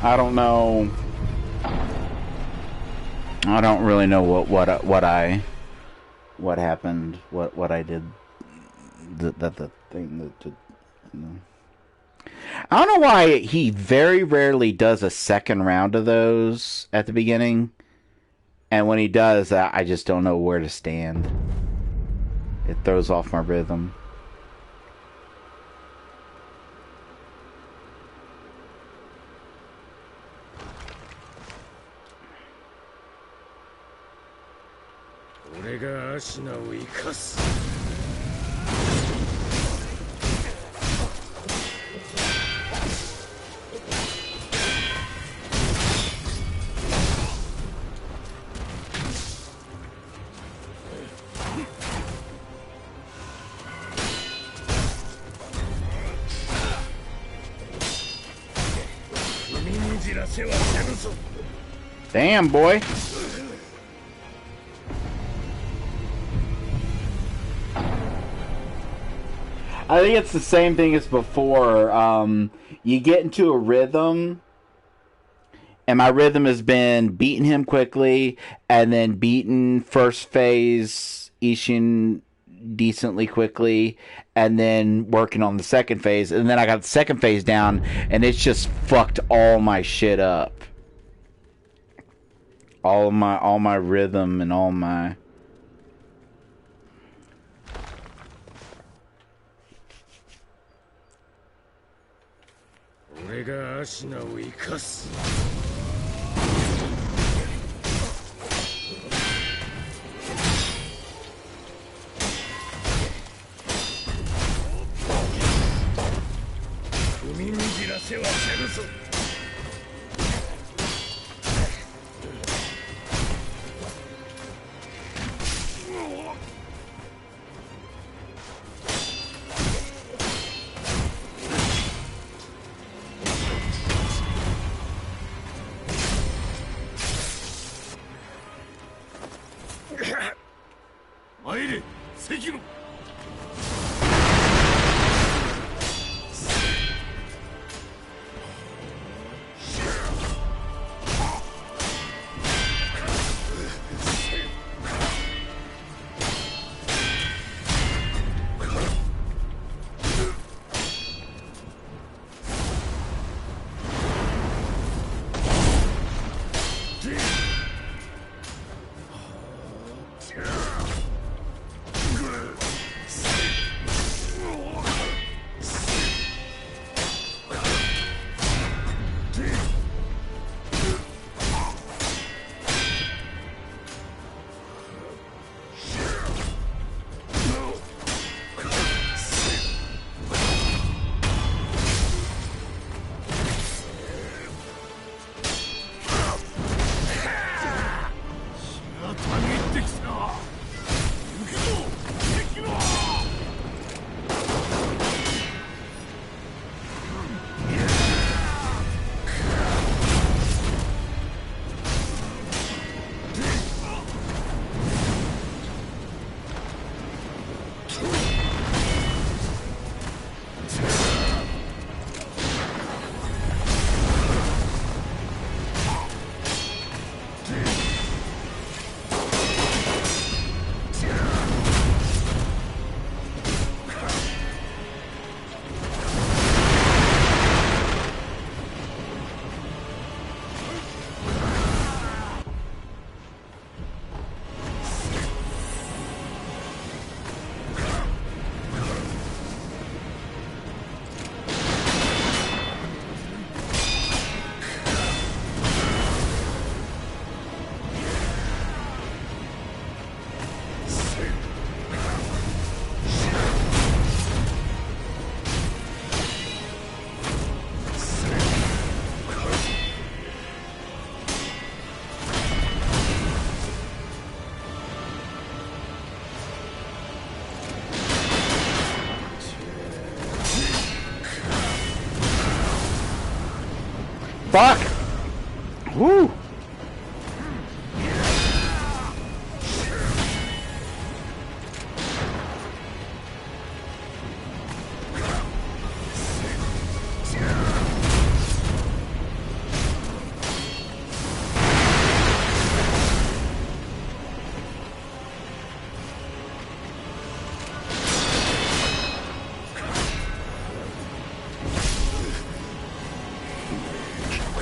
I don't know. I don't really know what happened, what I did, the thing that you know. I don't know why he very rarely does a second round of those at the beginning, and when he does, I just don't know where to stand. It throws off my rhythm. Damn, boy. I think it's the same thing as before. You get into a rhythm, and my rhythm has been beating him quickly, and then beating first phase Ishin decently quickly, and then working on the second phase, and then I got the second phase down, and it's just fucked all my shit up. All my rhythm and all my. Sekiro! Fuck! Woo!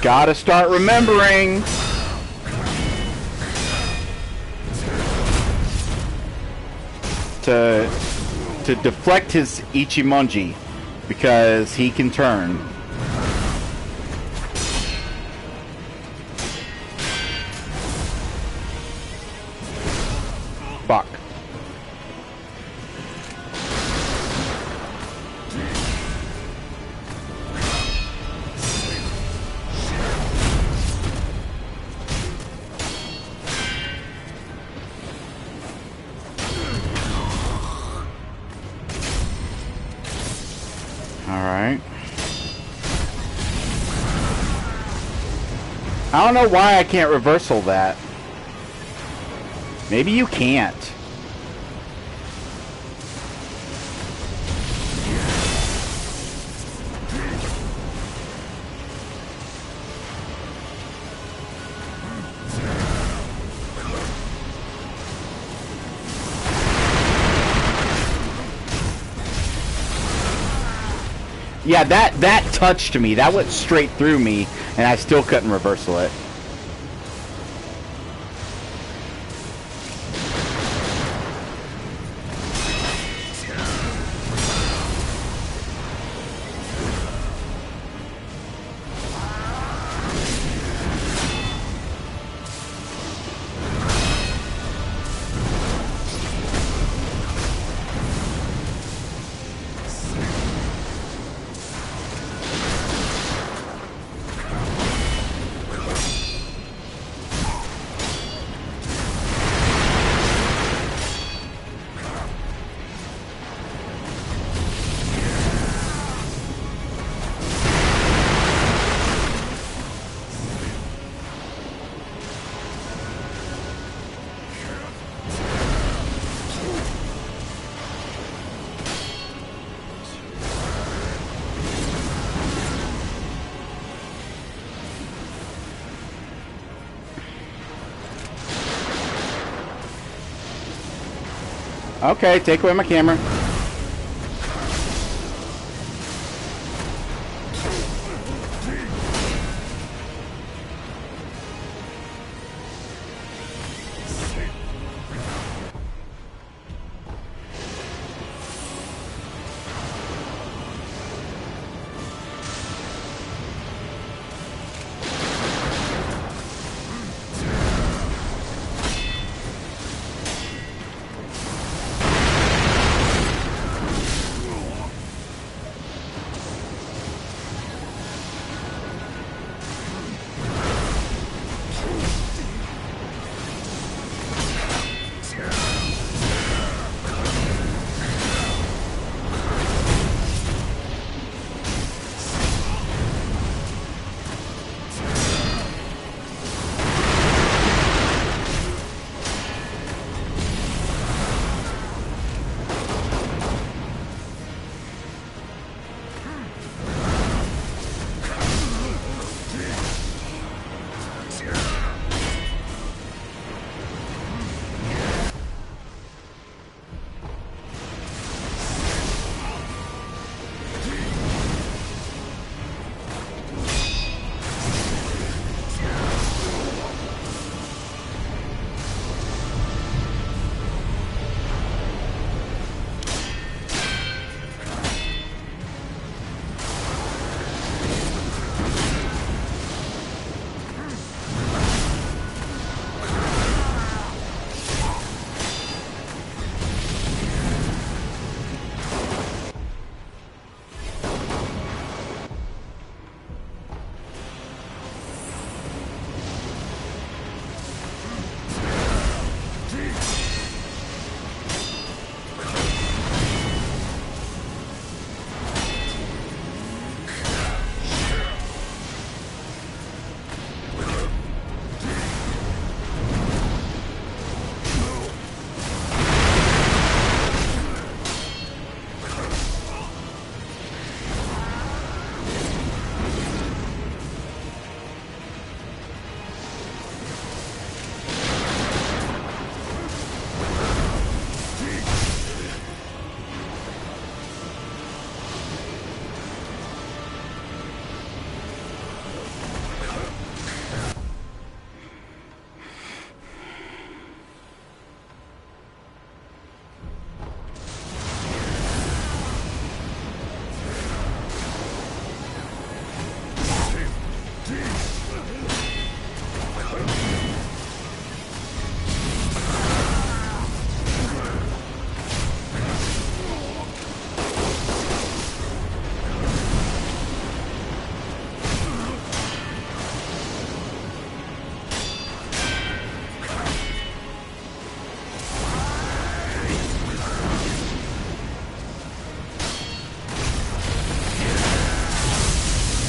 Gotta start remembering. To deflect his Ichimonji, because he can turn. Fuck. Alright. I don't know why I can't reversal that. Maybe you can't. Yeah, that touched me. That went straight through me, and I still couldn't reversal it. Okay, take away my camera.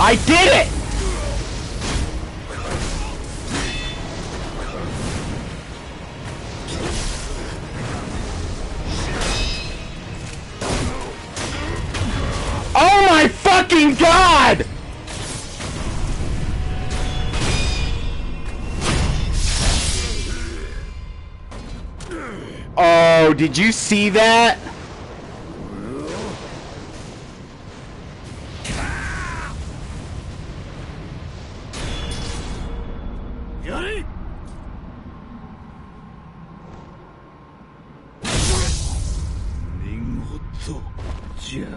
I did it! Oh my fucking god! Oh, did you see that? とじゃあ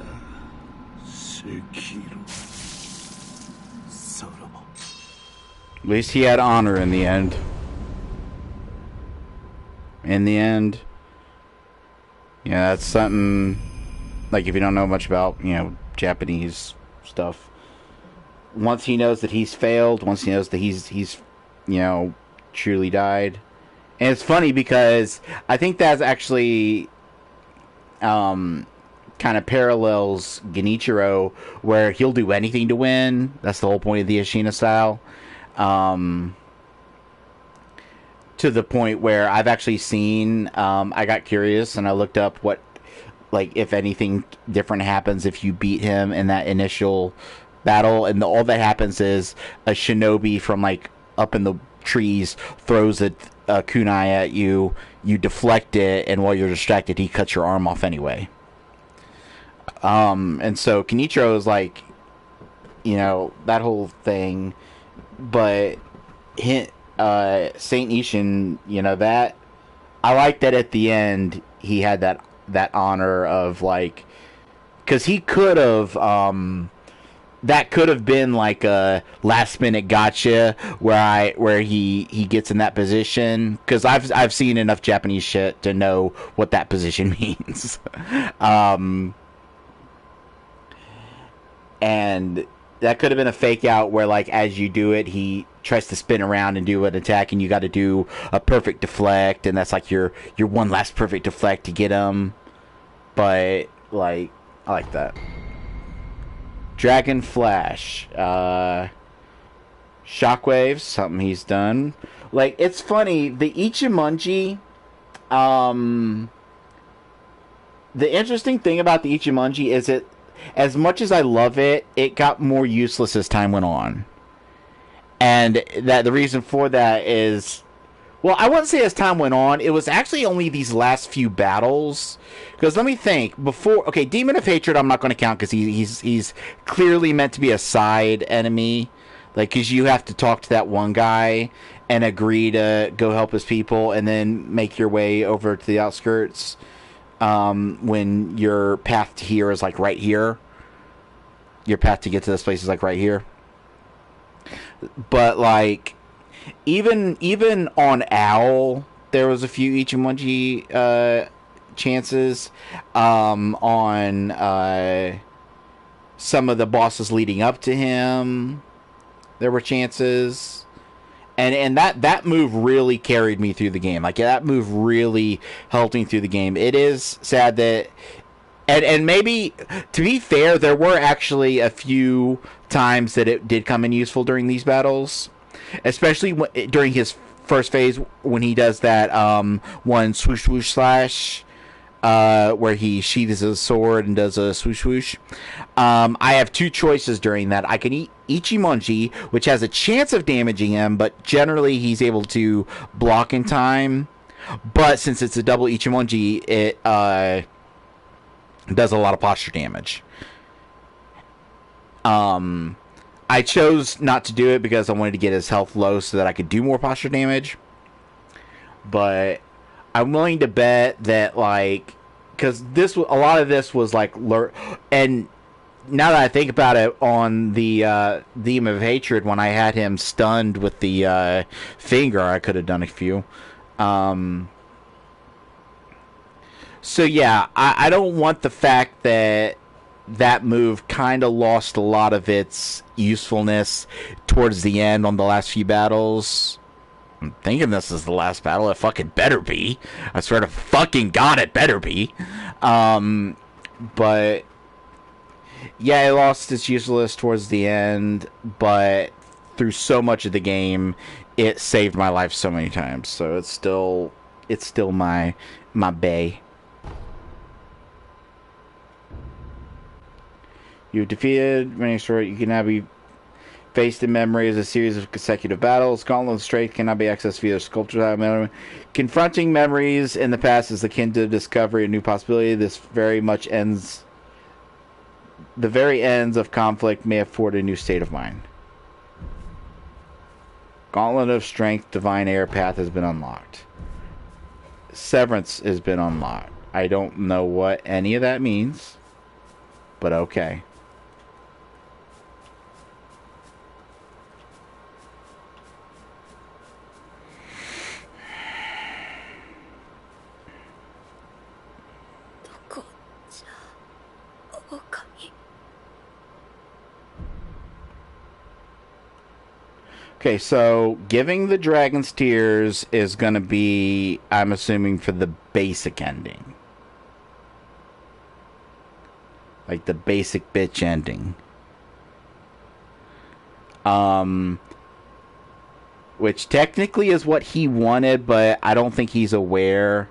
Sekiroさらば At least he had honor in the end. In the end, yeah, that's something. Like, if you don't know much about, Japanese stuff, once he knows that he's failed, once he knows that he's truly died. And it's funny because I think that's actually kind of parallels Genichiro, where he'll do anything to win. That's the whole point of the Ashina style. To the point where I've actually seen, I got curious and I looked up what, like, if anything different happens if you beat him in that initial battle, and all that happens is a shinobi from, like, up in the trees throws a kunai at you, you deflect it, and while you're distracted, he cuts your arm off anyway. And so Kenichiro is like, that whole thing, but Saint Ishin, that I like that at the end he had that honor of, like, because he could have that could have been like a last minute gotcha where he gets in that position, because I've seen enough Japanese shit to know what that position means. And that could have been a fake out where, like, as you do it, he tries to spin around and do an attack, and you got to do a perfect deflect, and that's like your one last perfect deflect to get him. But, like, I like that. Dragon Flash, Shockwaves, something he's done. Like, it's funny, the Ichimonji, the interesting thing about the Ichimonji is it, as much as I love it, it got more useless as time went on. And that the reason for that is, well, I wouldn't say as time went on, it was actually only these last few battles. Because let me think, before, okay, Demon of Hatred I'm not going to count because he's clearly meant to be a side enemy. Like, because you have to talk to that one guy and agree to go help his people and then make your way over to the outskirts. When your path to here is, like, right here. Your path to get to this place is, like, right here. But, like, even on Owl, there was a few Ichimonji chances. On some of the bosses leading up to him, there were chances. And that move really carried me through the game. Like, that move really helped me through the game. It is sad that... And maybe, to be fair, there were actually a few times that it did come in useful during these battles. Especially during his first phase, when he does that one swoosh swoosh slash, where he sheathes his sword and does a swoosh swoosh. I have two choices during that. I can eat Ichimonji, which has a chance of damaging him, but generally he's able to block in time. But since it's a double Ichimonji, it does a lot of posture damage. I chose not to do it because I wanted to get his health low so that I could do more posture damage. But I'm willing to bet that, like, because a lot of this was like, and now that I think about it, on the Demon of Hatred, when I had him stunned with the finger, I could have done a few. So yeah, I don't want the fact that move kind of lost a lot of its usefulness towards the end on the last few battles. I'm thinking this is the last battle. It fucking better be. I swear to fucking God, it better be. But yeah, it lost its usefulness towards the end, but through so much of the game, it saved my life so many times. So it's still my bae. You've defeated many stories. You can now be faced in memory as a series of consecutive battles. Gauntlet of Strength cannot be accessed via sculpture. Confronting memories in the past is akin to discovery a new possibility. This very much ends. The very ends of conflict may afford a new state of mind. Gauntlet of Strength, Divine Air Path has been unlocked. Severance has been unlocked. I don't know what any of that means, but okay. Okay, so giving the dragon's tears is going to be, I'm assuming, for the basic ending. Like the basic bitch ending. Which technically is what he wanted, but I don't think he's aware.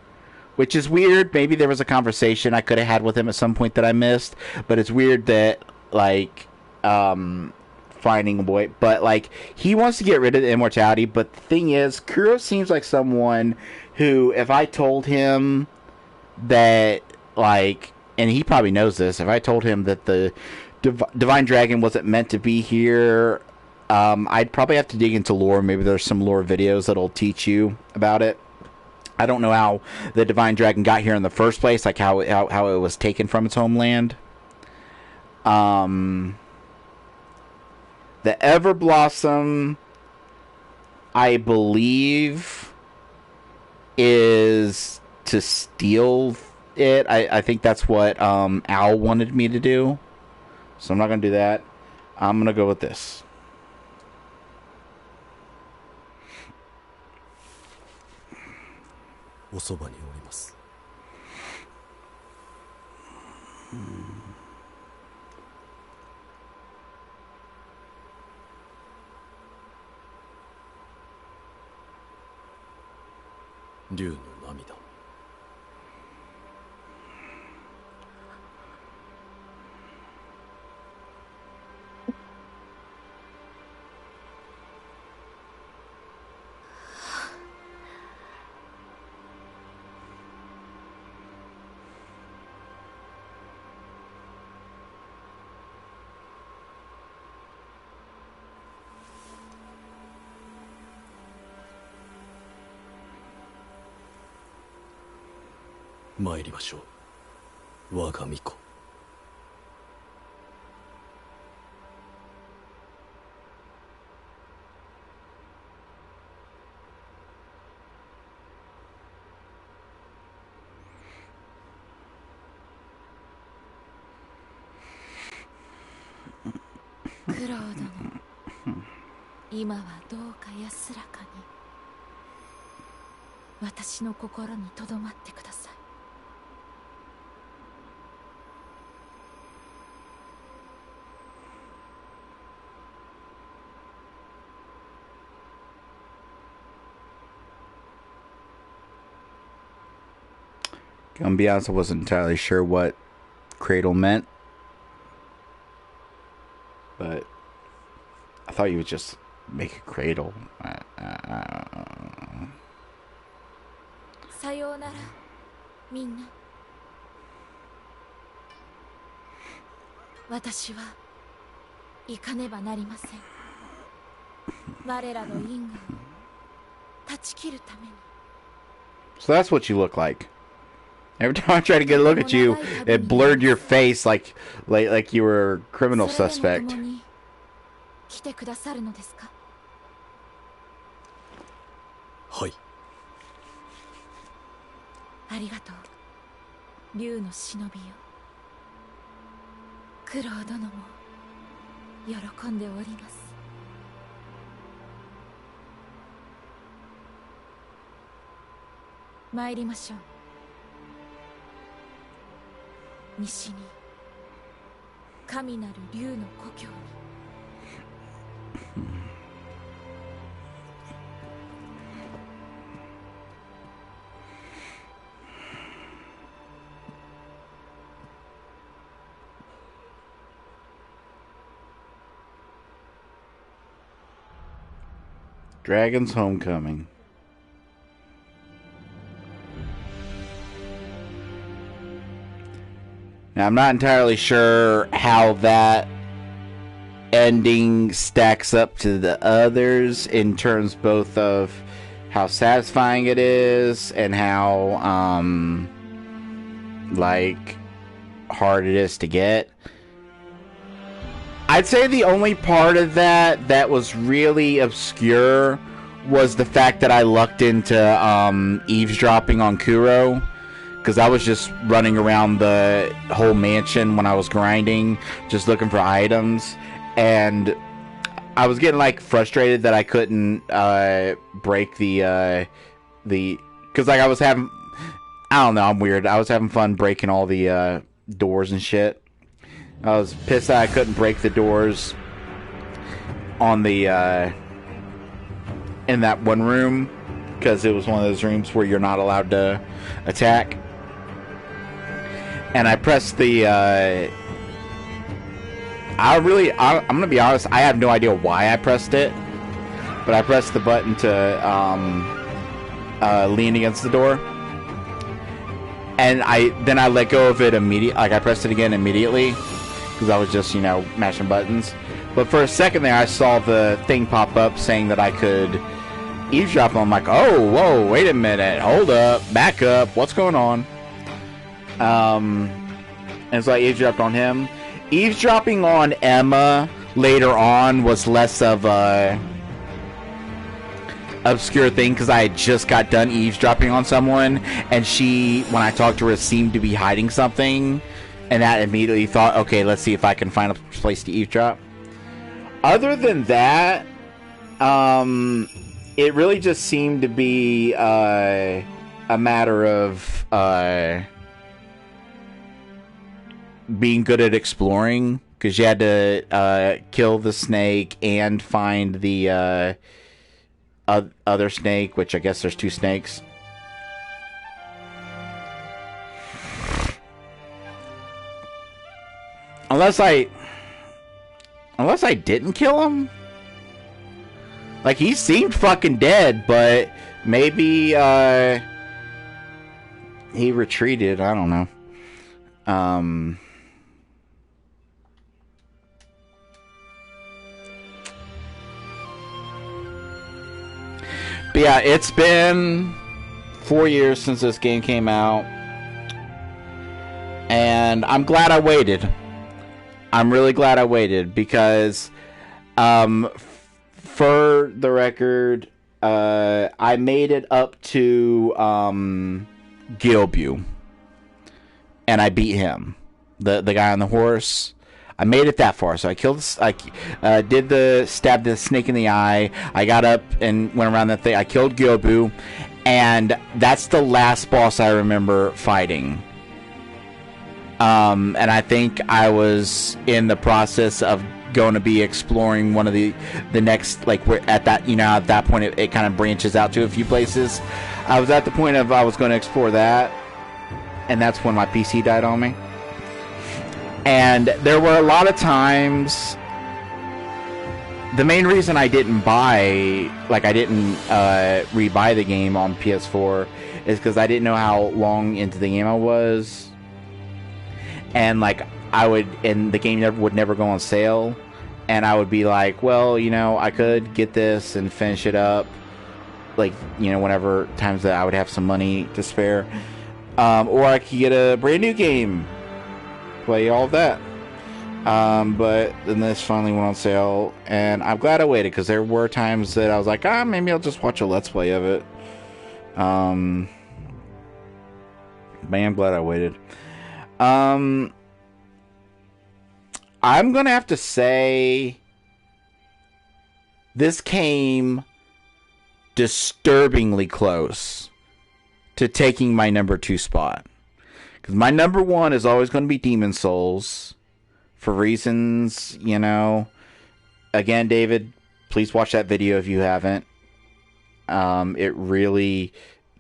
Which is weird. Maybe there was a conversation I could have had with him at some point that I missed. But it's weird that, like, finding a boy, but like he wants to get rid of the immortality. But the thing is, Kuro seems like someone who, if I told him that, like, and he probably knows this, if I told him that the divine dragon wasn't meant to be here, I'd probably have to dig into lore. Maybe there's some lore videos that'll teach you about it. I don't know how the divine dragon got here in the first place, like how it was taken from its homeland. The Everblossom, I believe, is to steal it. I think that's what Al wanted me to do. So I'm not going to do that. I'm going to go with this. Gonna be honest, I wasn't entirely sure what cradle meant, but I thought you would just make a cradle. Sayonara, minna. 私は行かねばなりません。我らの因果を断ち切るために。 So that's what you look like. Every time I tried to get a look at you, it blurred your face like you were a criminal suspect. 来てくださるのですか? はい。ありがとう、竜の忍びよ。九郎殿も喜んでおります。参りましょう。西に神なる竜の故郷に。Dragon's Homecoming. Now, I'm not entirely sure how that ending stacks up to the others in terms both of how satisfying it is and how like hard it is to get. I'd say the only part of that was really obscure was the fact that I lucked into eavesdropping on Kuro, because I was just running around the whole mansion when I was grinding, just looking for items, and I was getting like frustrated that I couldn't break the because like I was having, I don't know, I'm weird. I was having fun breaking all the doors and shit. I was pissed that I couldn't break the doors on the in that one room, because it was one of those rooms where you're not allowed to attack. And I pressed the I'm gonna be honest, I have no idea why I pressed it, but I pressed the button to lean against the door, and I let go of it immediately. Like I pressed it again immediately, because I was just, you know, mashing buttons. But for a second there, I saw the thing pop up saying that I could eavesdrop, and I'm like, oh, whoa, wait a minute, hold up, back up, what's going on? And so I eavesdropped on him. Eavesdropping on Emma later on was less of a obscure thing, because I had just got done eavesdropping on someone, and she, when I talked to her, seemed to be hiding something, and that immediately thought, okay, let's see if I can find a place to eavesdrop. Other than that, it really just seemed to be a matter of being good at exploring, because you had to kill the snake and find the other snake, which I guess there's two snakes. Unless I didn't kill him. Like, he seemed fucking dead, but maybe he retreated. I don't know. But yeah, it's been 4 years since this game came out, and I'm glad I waited. I'm really glad I waited, because for the record, I made it up to Gilbu, and I beat him, the guy on the horse. I made it that far, so I killed. Stabbed the snake in the eye. I got up and went around that thing. I killed Gilbu, and that's the last boss I remember fighting. And I think I was in the process of going to be exploring one of the next, like, we're at that, you know, at that point it kind of branches out to a few places. I was at the point of I was going to explore that, and that's when my PC died on me. And there were a lot of times, the main reason I didn't rebuy the game on PS4 is because I didn't know how long into the game I was, and like the game would never go on sale, and I would be like, well, you know, I could get this and finish it up, like, you know, whenever times that I would have some money to spare, or I could get a brand new game, play all of that. But then this finally went on sale, and I'm glad I waited, because there were times that I was like, maybe I'll just watch a Let's Play of it. But I'm glad I waited. I'm gonna have to say this came disturbingly close to taking my number 2 spot. Because my number 1 is always going to be Demon's Souls, for reasons, you know. Again, David, please watch that video if you haven't. It really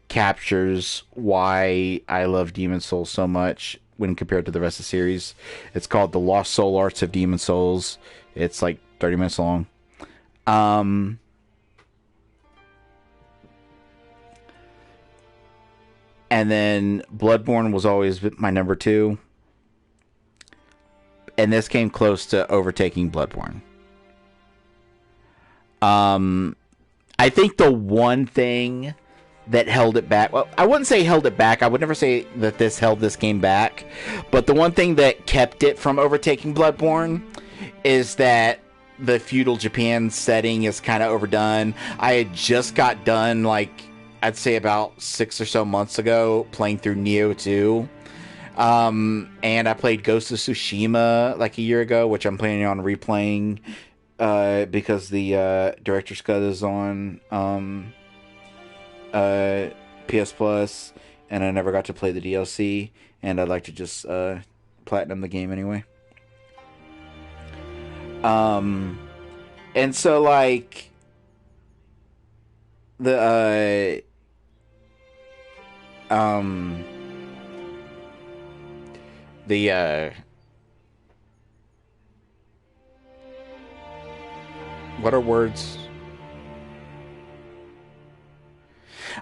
captures why I love Demon's Souls so much when compared to the rest of the series. It's called The Lost Soul Arts of Demon's Souls. It's like 30 minutes long. And then Bloodborne was always my number 2. And this came close to overtaking Bloodborne. I think the one thing that held it back. Well, I wouldn't say held it back. I would never say that this held this game back. But the one thing that kept it from overtaking Bloodborne is that the feudal Japan setting is kind of overdone. I had just got done, like, I'd say about 6 or so months ago, playing through Neo 2. And I played Ghost of Tsushima like a year ago, which I'm planning on replaying because the director's cut is on PS Plus, and I never got to play the DLC, and I'd like to just platinum the game anyway. And so, like, the what are words?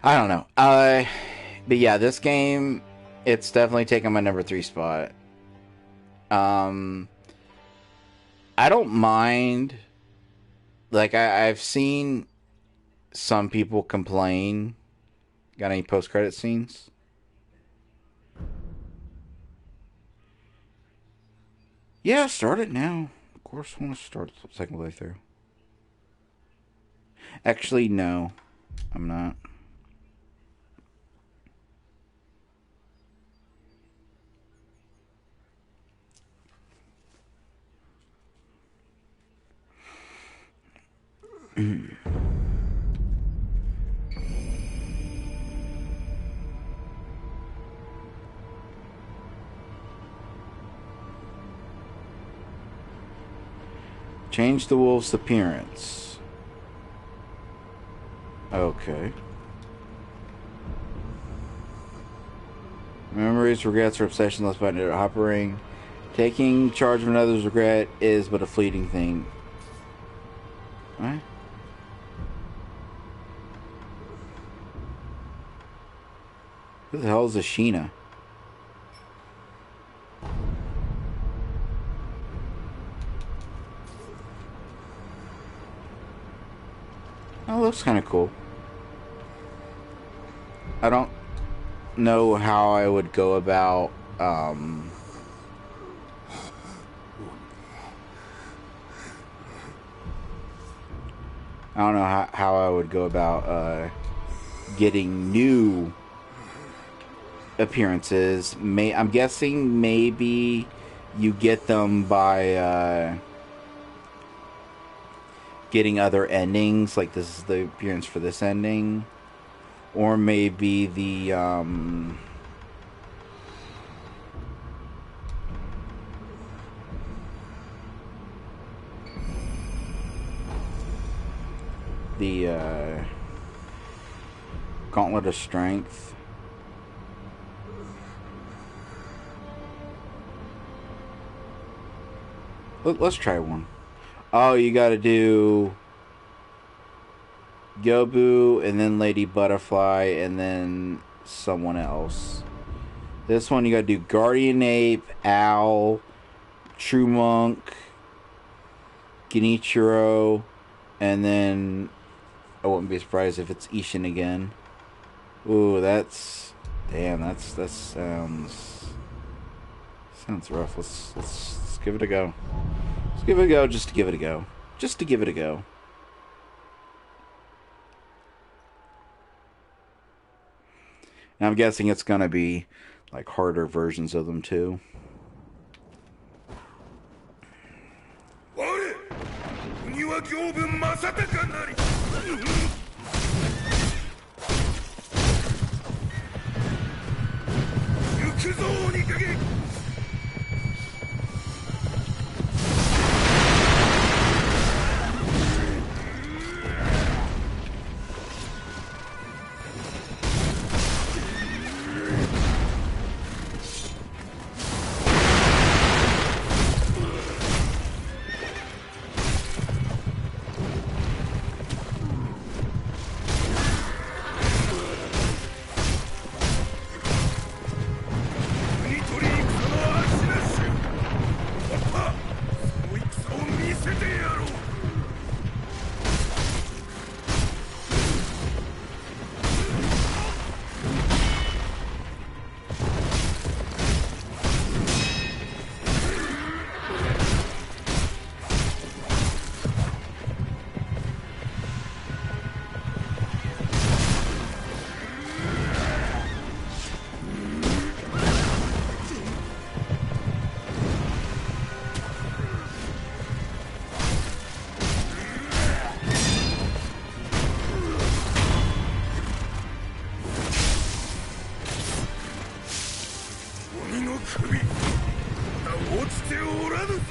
I don't know. But yeah, this game, it's definitely taken my number 3 spot. I don't mind. Like, I've seen some people complain. Got any post-credit scenes? Yeah, start it now. Of course, I want to start the second playthrough. Actually, no. I'm not. Change the wolf's appearance. Okay. Memories, regrets, or obsession left behind are hovering. Taking charge of another's regret is but a fleeting thing. What? Who the hell is Ashina? Oh, looks kind of cool. I don't know how I would go about, I don't know how I would go about, getting new appearances. I'm guessing maybe you get them by, getting other endings, like this is the appearance for this ending, or maybe the Gauntlet of Strength. Let's try one. Oh, you gotta do Yobu, and then Lady Butterfly, and then someone else. This one you gotta do Guardian Ape, Owl, True Monk, Genichiro, and then I wouldn't be surprised if it's Ishin again. Ooh, that's... Damn, that sounds rough. Let's give it a go. Let's give it a go just to give it a go. Just to give it a go. And I'm guessing it's gonna be like harder versions of them too. 落ちておらぬぞ。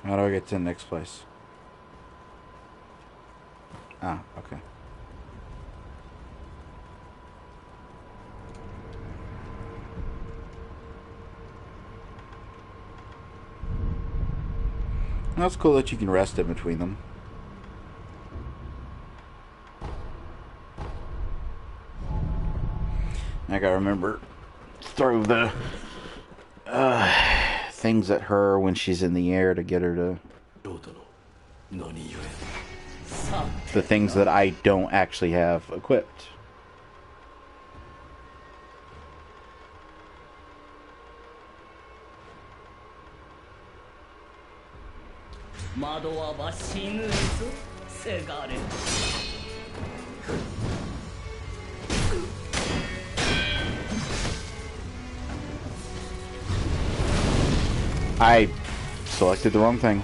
How do I get to the next place? Ah, okay. That's cool that you can rest in between them. I gotta remember throw the things at her when she's in the air to get her to the things that I don't actually have equipped. I selected the wrong thing.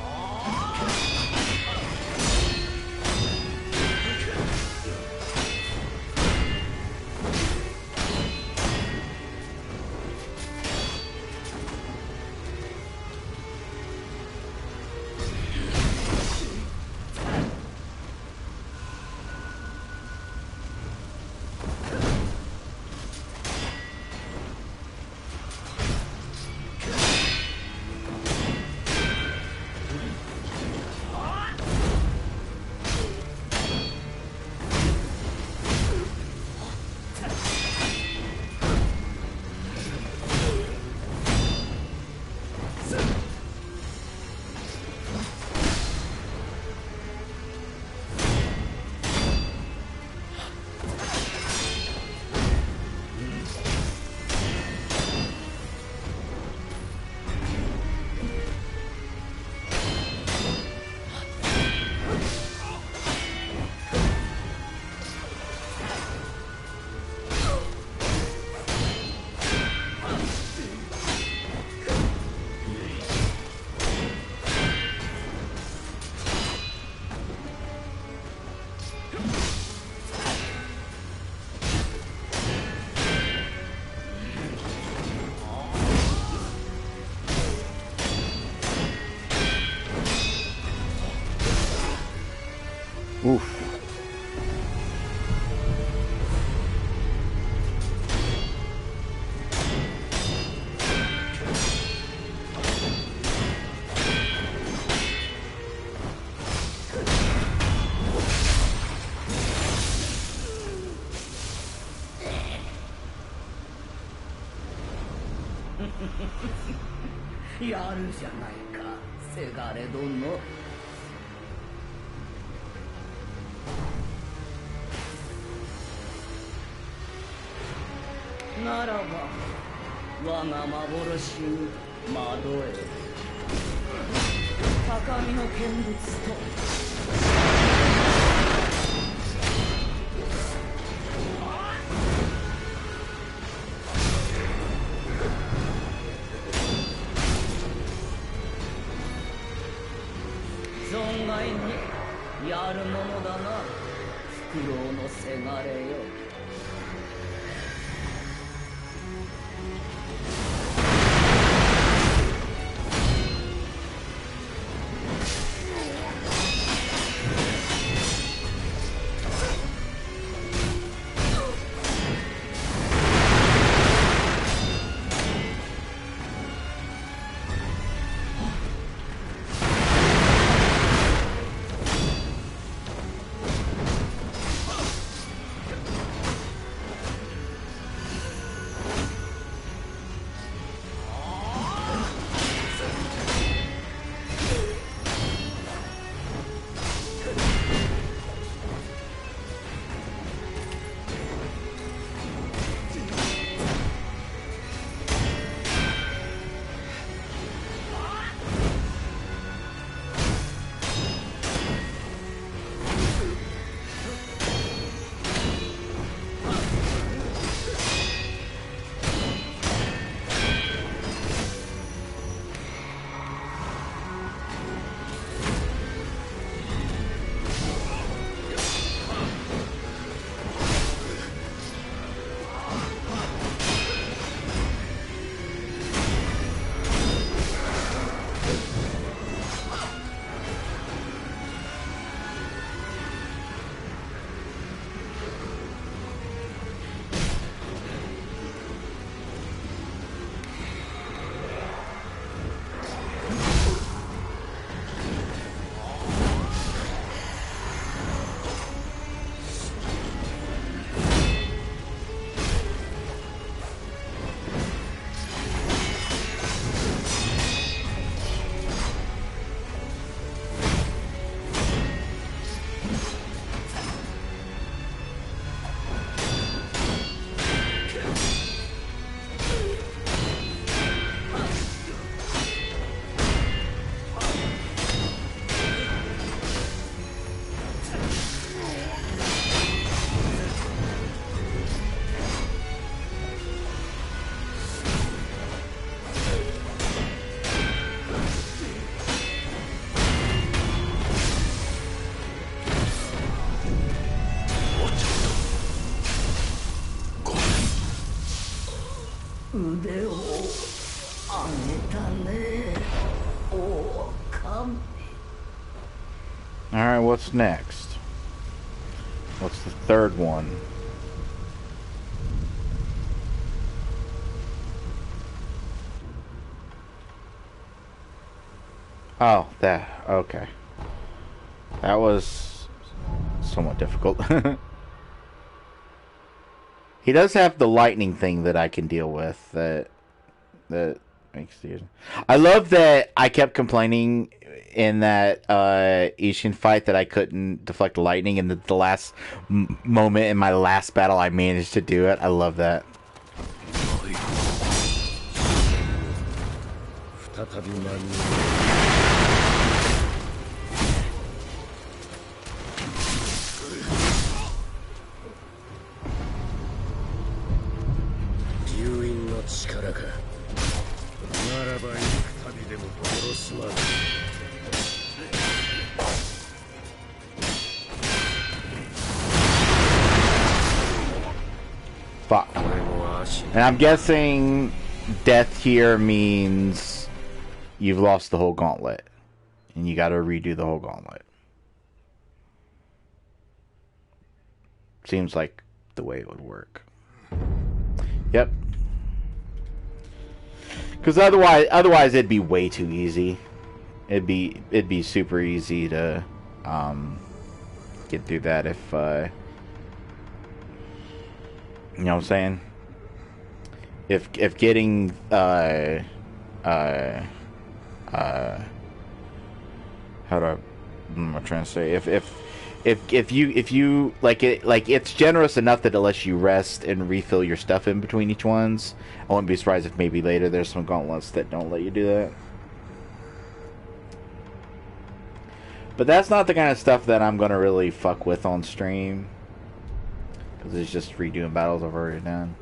Oof. やるものだな、フクロウのせがれよ。腕を上げたね、狼。Alright, what's next? What's the third one? Oh, that. Okay. That was somewhat difficult. He does have the lightning thing that I can deal with. That makes the. I love that I kept complaining in that Ishin fight that I couldn't deflect lightning, and the last moment in my last battle I managed to do it. I love that. Fuck. And I'm guessing death here means you've lost the whole gauntlet. And you gotta redo the whole gauntlet. Seems like the way it would work. Yep. Because otherwise it'd be way too easy. It'd be super easy to get through that if you know what I'm saying? If getting how do I, what am I trying to say? If you like it, like it's generous enough that it lets you rest and refill your stuff in between each ones. I wouldn't be surprised if maybe later there's some gauntlets that don't let you do that. But that's not the kind of stuff that I'm gonna really fuck with on stream, because it's just redoing battles I've already done.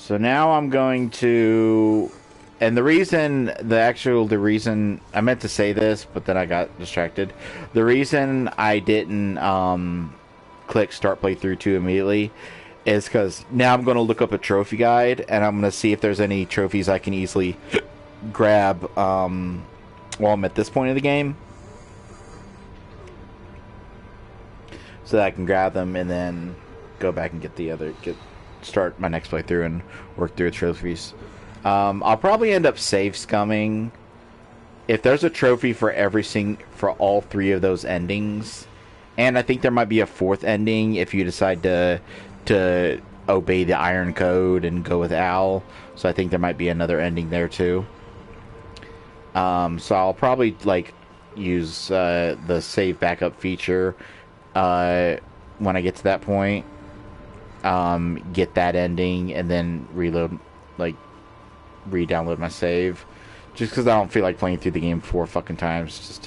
So now I'm going to, and the reason I meant to say this, but then I got distracted. The reason I didn't click start playthrough 2 immediately is because now I'm going to look up a trophy guide, and I'm going to see if there's any trophies I can easily grab while I'm at this point of the game, so that I can grab them and then go back and start my next playthrough and work through the trophies. I'll probably end up save scumming if there's a trophy for for all 3 of those endings, and I think there might be a 4th ending if you decide to obey the Iron Code and go with Al. So I think there might be another ending there too. So I'll probably use the save backup feature when I get to that point. Get that ending and then re-download my save, just because I don't feel like playing through the game 4 fucking times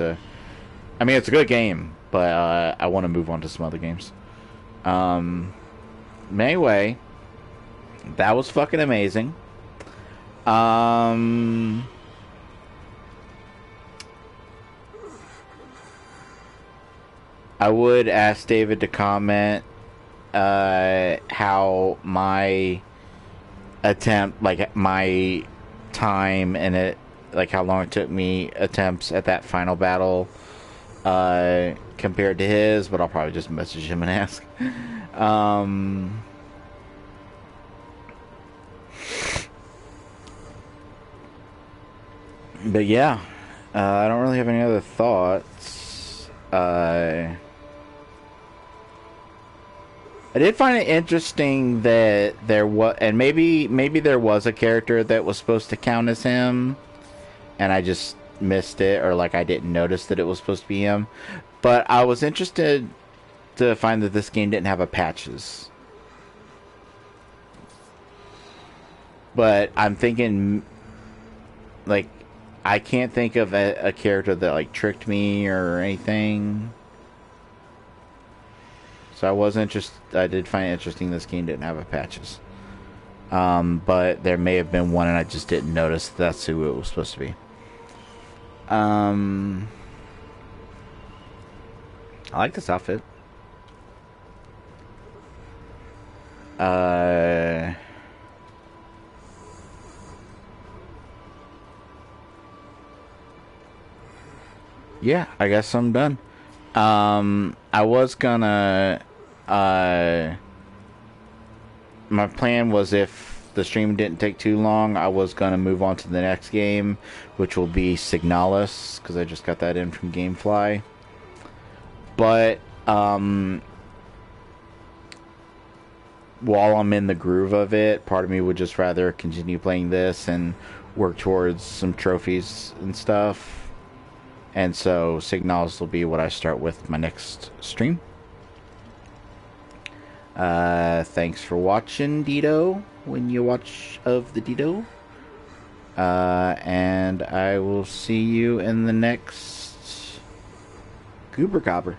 I mean, it's a good game, but I want to move on to some other games. Anyway, that was fucking amazing. I would ask David to comment how my attempt, my time and it, how long it took me attempts at that final battle compared to his, but I'll probably just message him and ask. But yeah, I don't really have any other thoughts. I did find it interesting that there was, and maybe there was a character that was supposed to count as him, and I just missed it, or I didn't notice that it was supposed to be him. But I was interested to find that this game didn't have patches. But I'm thinking, I can't think of a character that tricked me or anything. So I did find it interesting this game didn't have patches. But there may have been one and I just didn't notice that's who it was supposed to be. I like this outfit. Yeah, I guess I'm done. I was gonna my plan was, if the stream didn't take too long, I was gonna move on to the next game, which will be Signalis, because I just got that in from Gamefly. But while I'm in the groove of it, part of me would just rather continue playing this and work towards some trophies and stuff. And so Signalis will be what I start with my next stream. Thanks for watching, Dido, when you watch of the Dido. And I will see you in the next Goober Gobber.